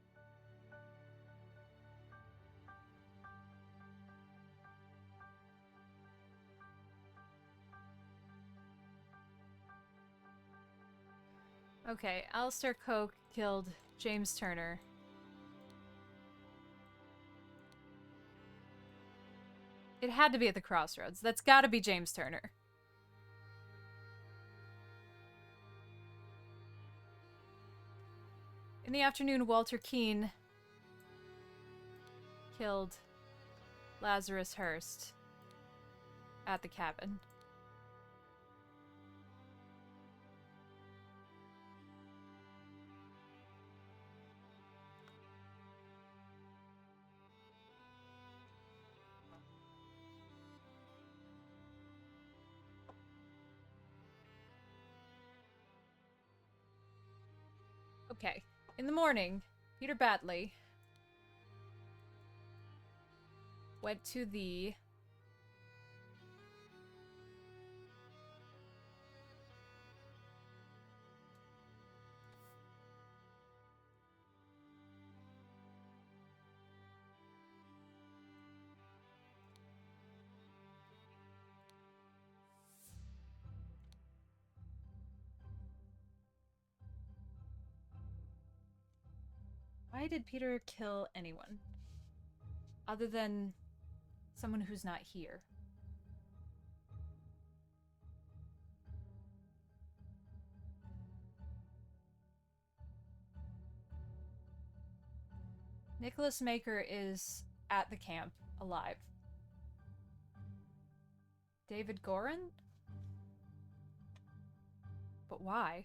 Okay, Alistair Coke killed James Turner. It had to be at the crossroads. That's gotta be James Turner. In the afternoon, Walter Keane killed Lazarus Hurst at the cabin. Okay. In the morning, Peter Batley went to the Why did Peter kill anyone? Other than someone who's not here. Nicholas Maker is at the camp, alive. David Gorin? But why?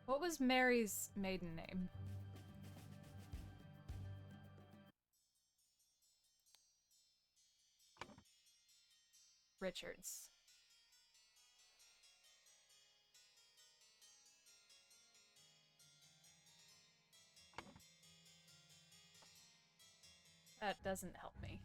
What was Mary's maiden name? Richards. That doesn't help me.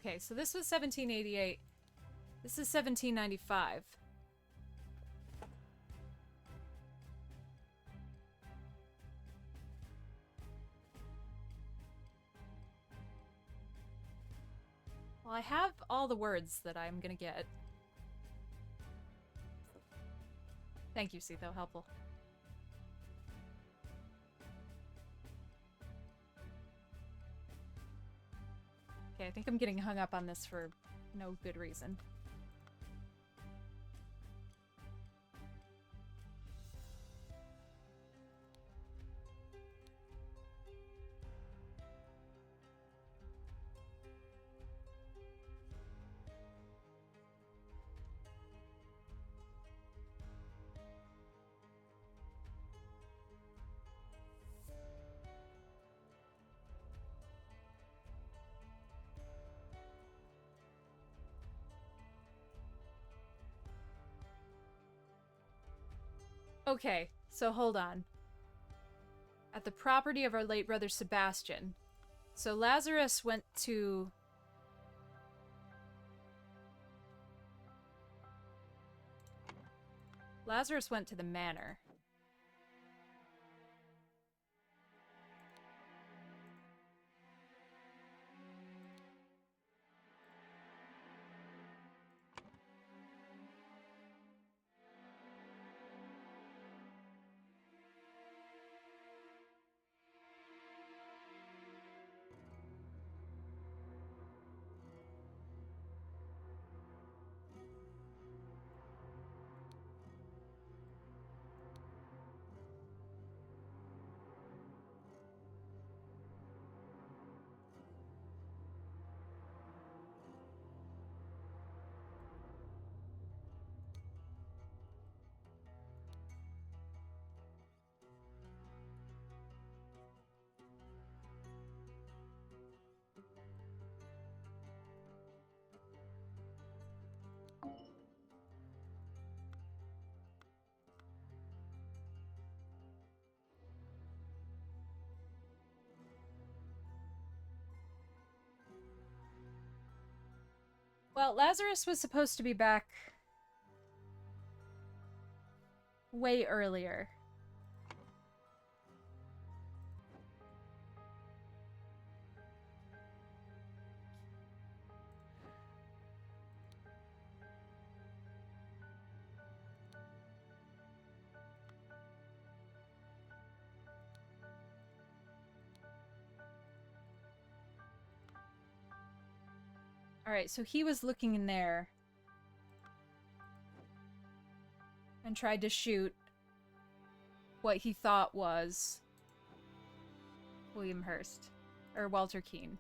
Okay, so this was 1788. This is 1795. Well, I have all the words that I'm gonna get. Thank you, Sitho. Helpful. Okay, I think I'm getting hung up on this for no good reason. Okay, so hold on. At the property of our late brother Sebastian. So Lazarus went to... Lazarus went to the manor. Well, Lazarus was supposed to be back way earlier. Alright, so he was looking in there and tried to shoot what he thought was William Hurst. Or Walter Keene.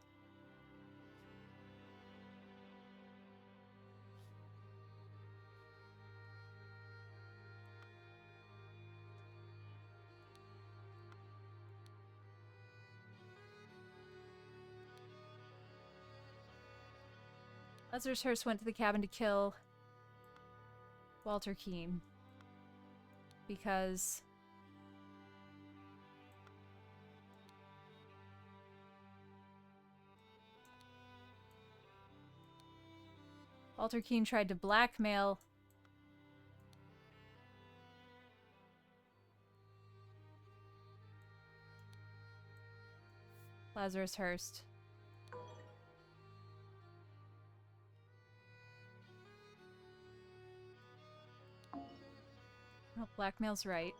Lazarus Hurst went to the cabin to kill Walter Keene. Because Walter Keene tried to blackmail Lazarus Hurst. Oh, blackmail's right.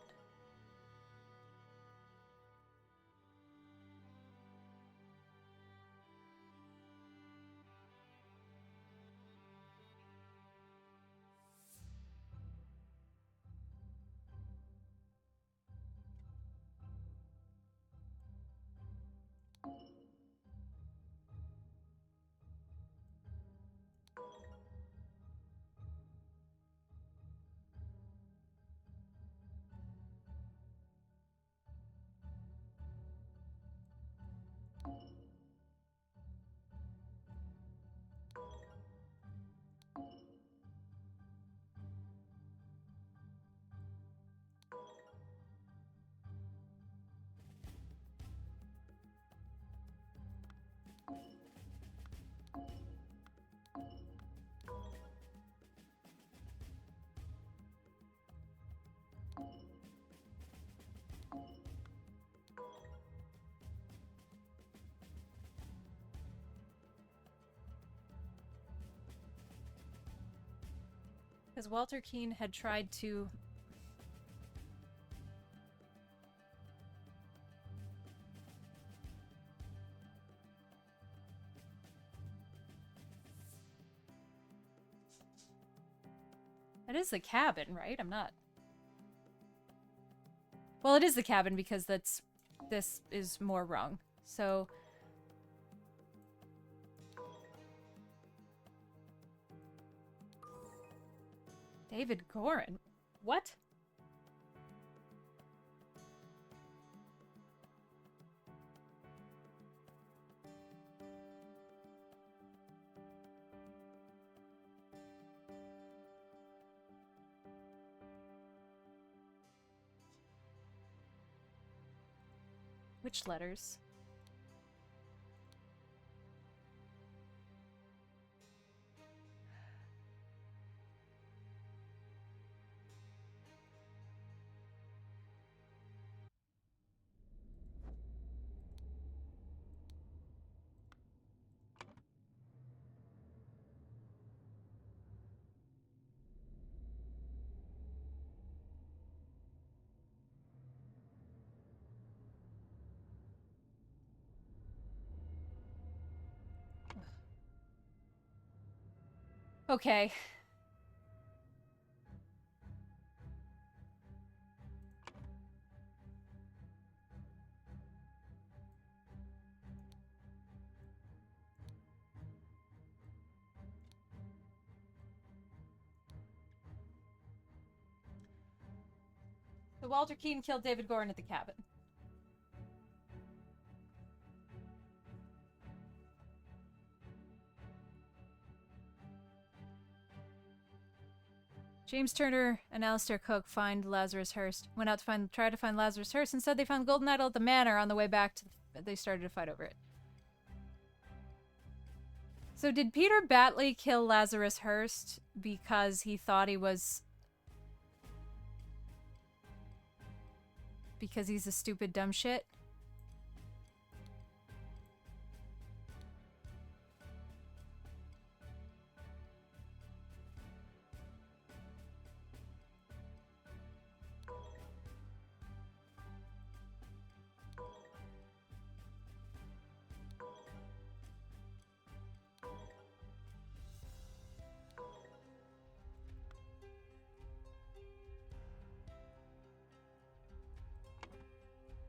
Because Walter Keane had tried to... That is the cabin, right? I'm not... Well, it is the cabin because this is more wrong. So... David Gorin? What? Which letters? Okay. So Walter Keane killed David Gorin at the cabin. James Turner and Alistair Cook find Lazarus Hearst. Went out to try to find Lazarus Hearst. Instead, they found the Golden Idol at the manor. On the way back, they started to fight over it. So did Peter Batley kill Lazarus Hearst because he thought he was... Because he's a stupid dumb shit?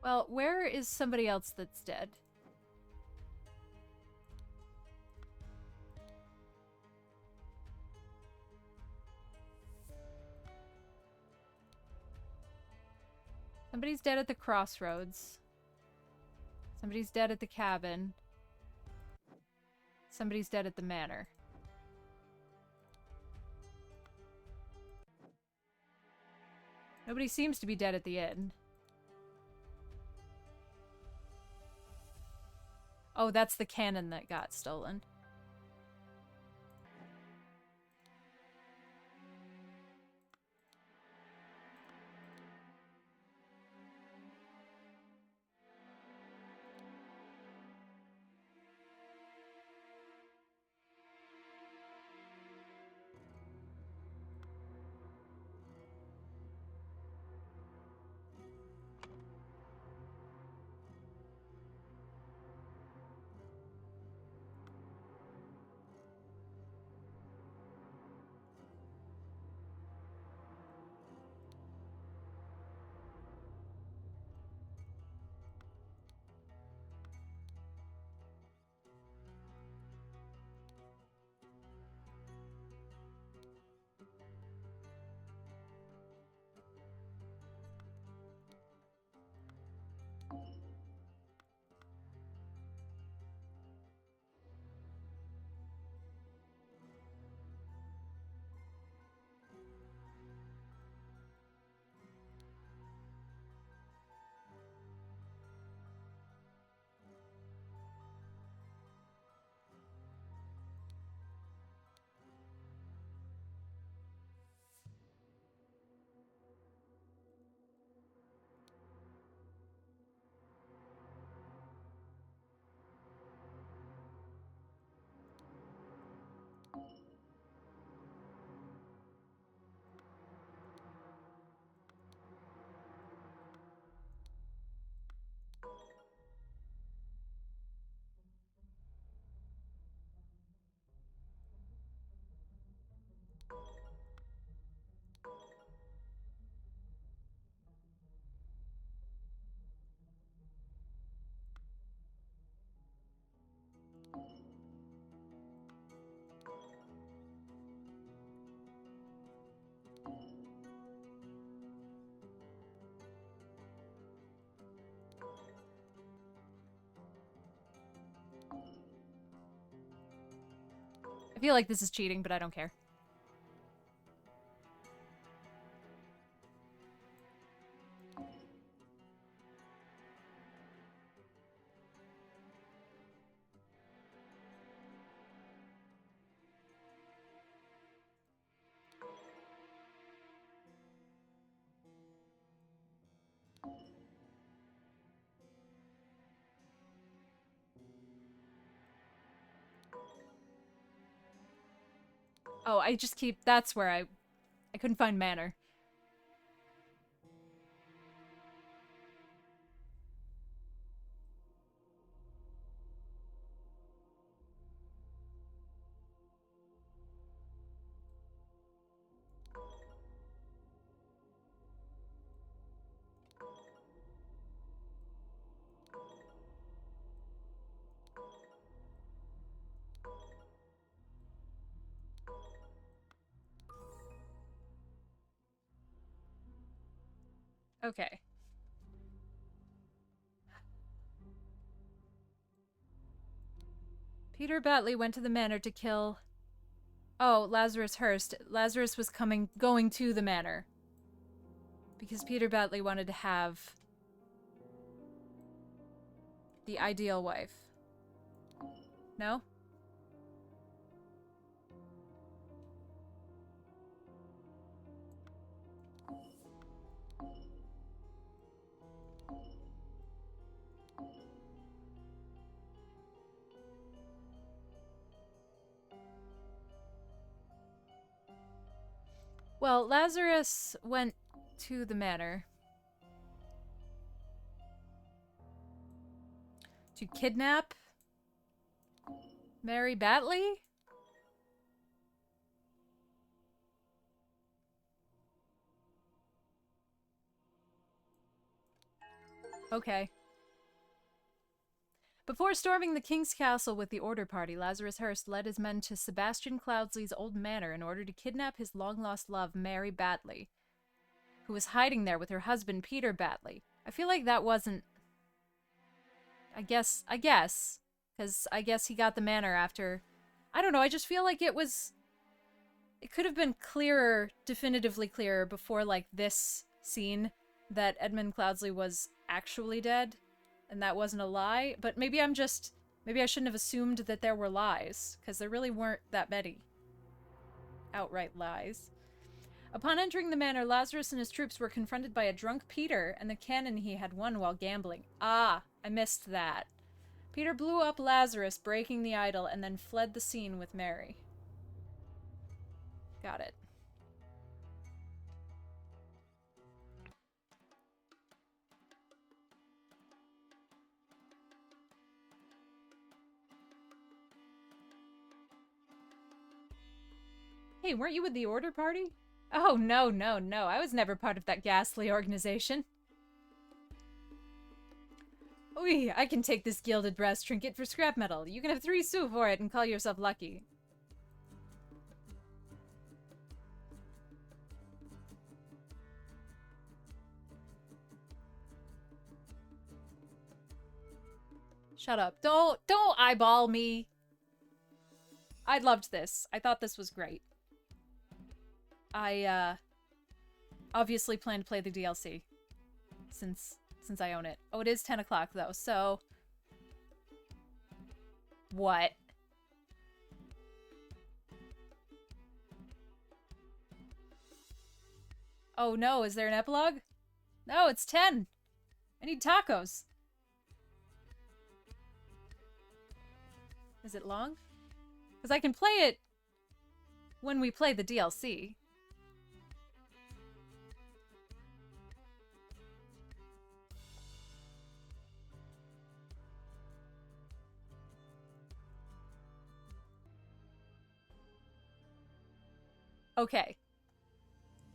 Well, where is somebody else that's dead? Somebody's dead at the crossroads. Somebody's dead at the cabin. Somebody's dead at the manor. Nobody seems to be dead at the inn. Oh, that's the cannon that got stolen. I feel like this is cheating, but I don't care. Oh, I just keep... That's where I couldn't find manor. Okay. Peter Batley went to the manor to kill... Oh, Lazarus Hurst. Lazarus was going to the manor. Because Peter Batley wanted to have... the ideal wife. No? Well, Lazarus went to the manor to kidnap Mary Batley? Okay. Before storming the king's castle with the Order Party, Lazarus Hurst led his men to Sebastian Cloudsley's old manor in order to kidnap his long-lost love, Mary Batley, who was hiding there with her husband, Peter Batley. I feel like that wasn't... I guess, because I guess he got the manor after... I don't know, I just feel like it was... It could have been clearer, definitively clearer, before, like, this scene, that Edmund Cloudsley was actually dead. And that wasn't a lie, but maybe I'm just... Maybe I shouldn't have assumed that there were lies, because there really weren't that many outright lies. Upon entering the manor, Lazarus and his troops were confronted by a drunk Peter and the cannon he had won while gambling. Ah, I missed that. Peter blew up Lazarus, breaking the idol, and then fled the scene with Mary. Got it. Hey, weren't you with the Order Party? Oh, no, no, no. I was never part of that ghastly organization. Oy, I can take this gilded brass trinket for scrap metal. You can have 3 sous for it and call yourself lucky. Shut up. Don't eyeball me. I loved this. I thought this was great. I, obviously plan to play the DLC. Since I own it. Oh, it is 10 o'clock, though, so... What? Oh, no, is there an epilogue? No, it's 10! I need tacos! Is it long? Because I can play it when we play the DLC. Okay.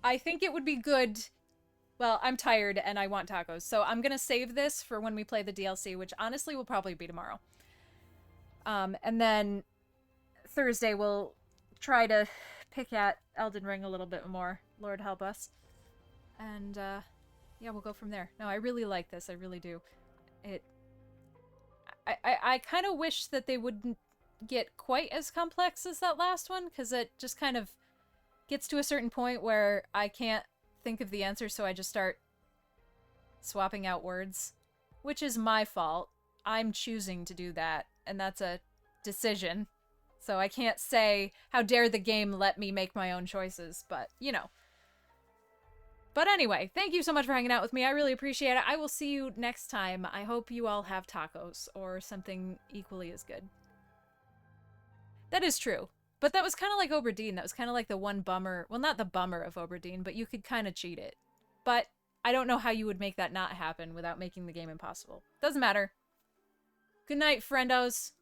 I think it would be good... Well, I'm tired and I want tacos, so I'm gonna save this for when we play the DLC, which honestly will probably be tomorrow. And then Thursday we'll try to pick at Elden Ring a little bit more. Lord help us. And, yeah, we'll go from there. No, I really like this. I really do. I kind of wish that they wouldn't get quite as complex as that last one, because it just kind of gets to a certain point where I can't think of the answer, so I just start swapping out words, which is my fault. I'm choosing to do that, and that's a decision. So I can't say, how dare the game let me make my own choices, but, you know. But anyway, thank you so much for hanging out with me. I really appreciate it. I will see you next time. I hope you all have tacos, or something equally as good. That is true. But that was kind of like Oberdeen. That was kind of like the one bummer. Well, not the bummer of Oberdeen, but you could kind of cheat it. But I don't know how you would make that not happen without making the game impossible. Doesn't matter. Good night, friendos.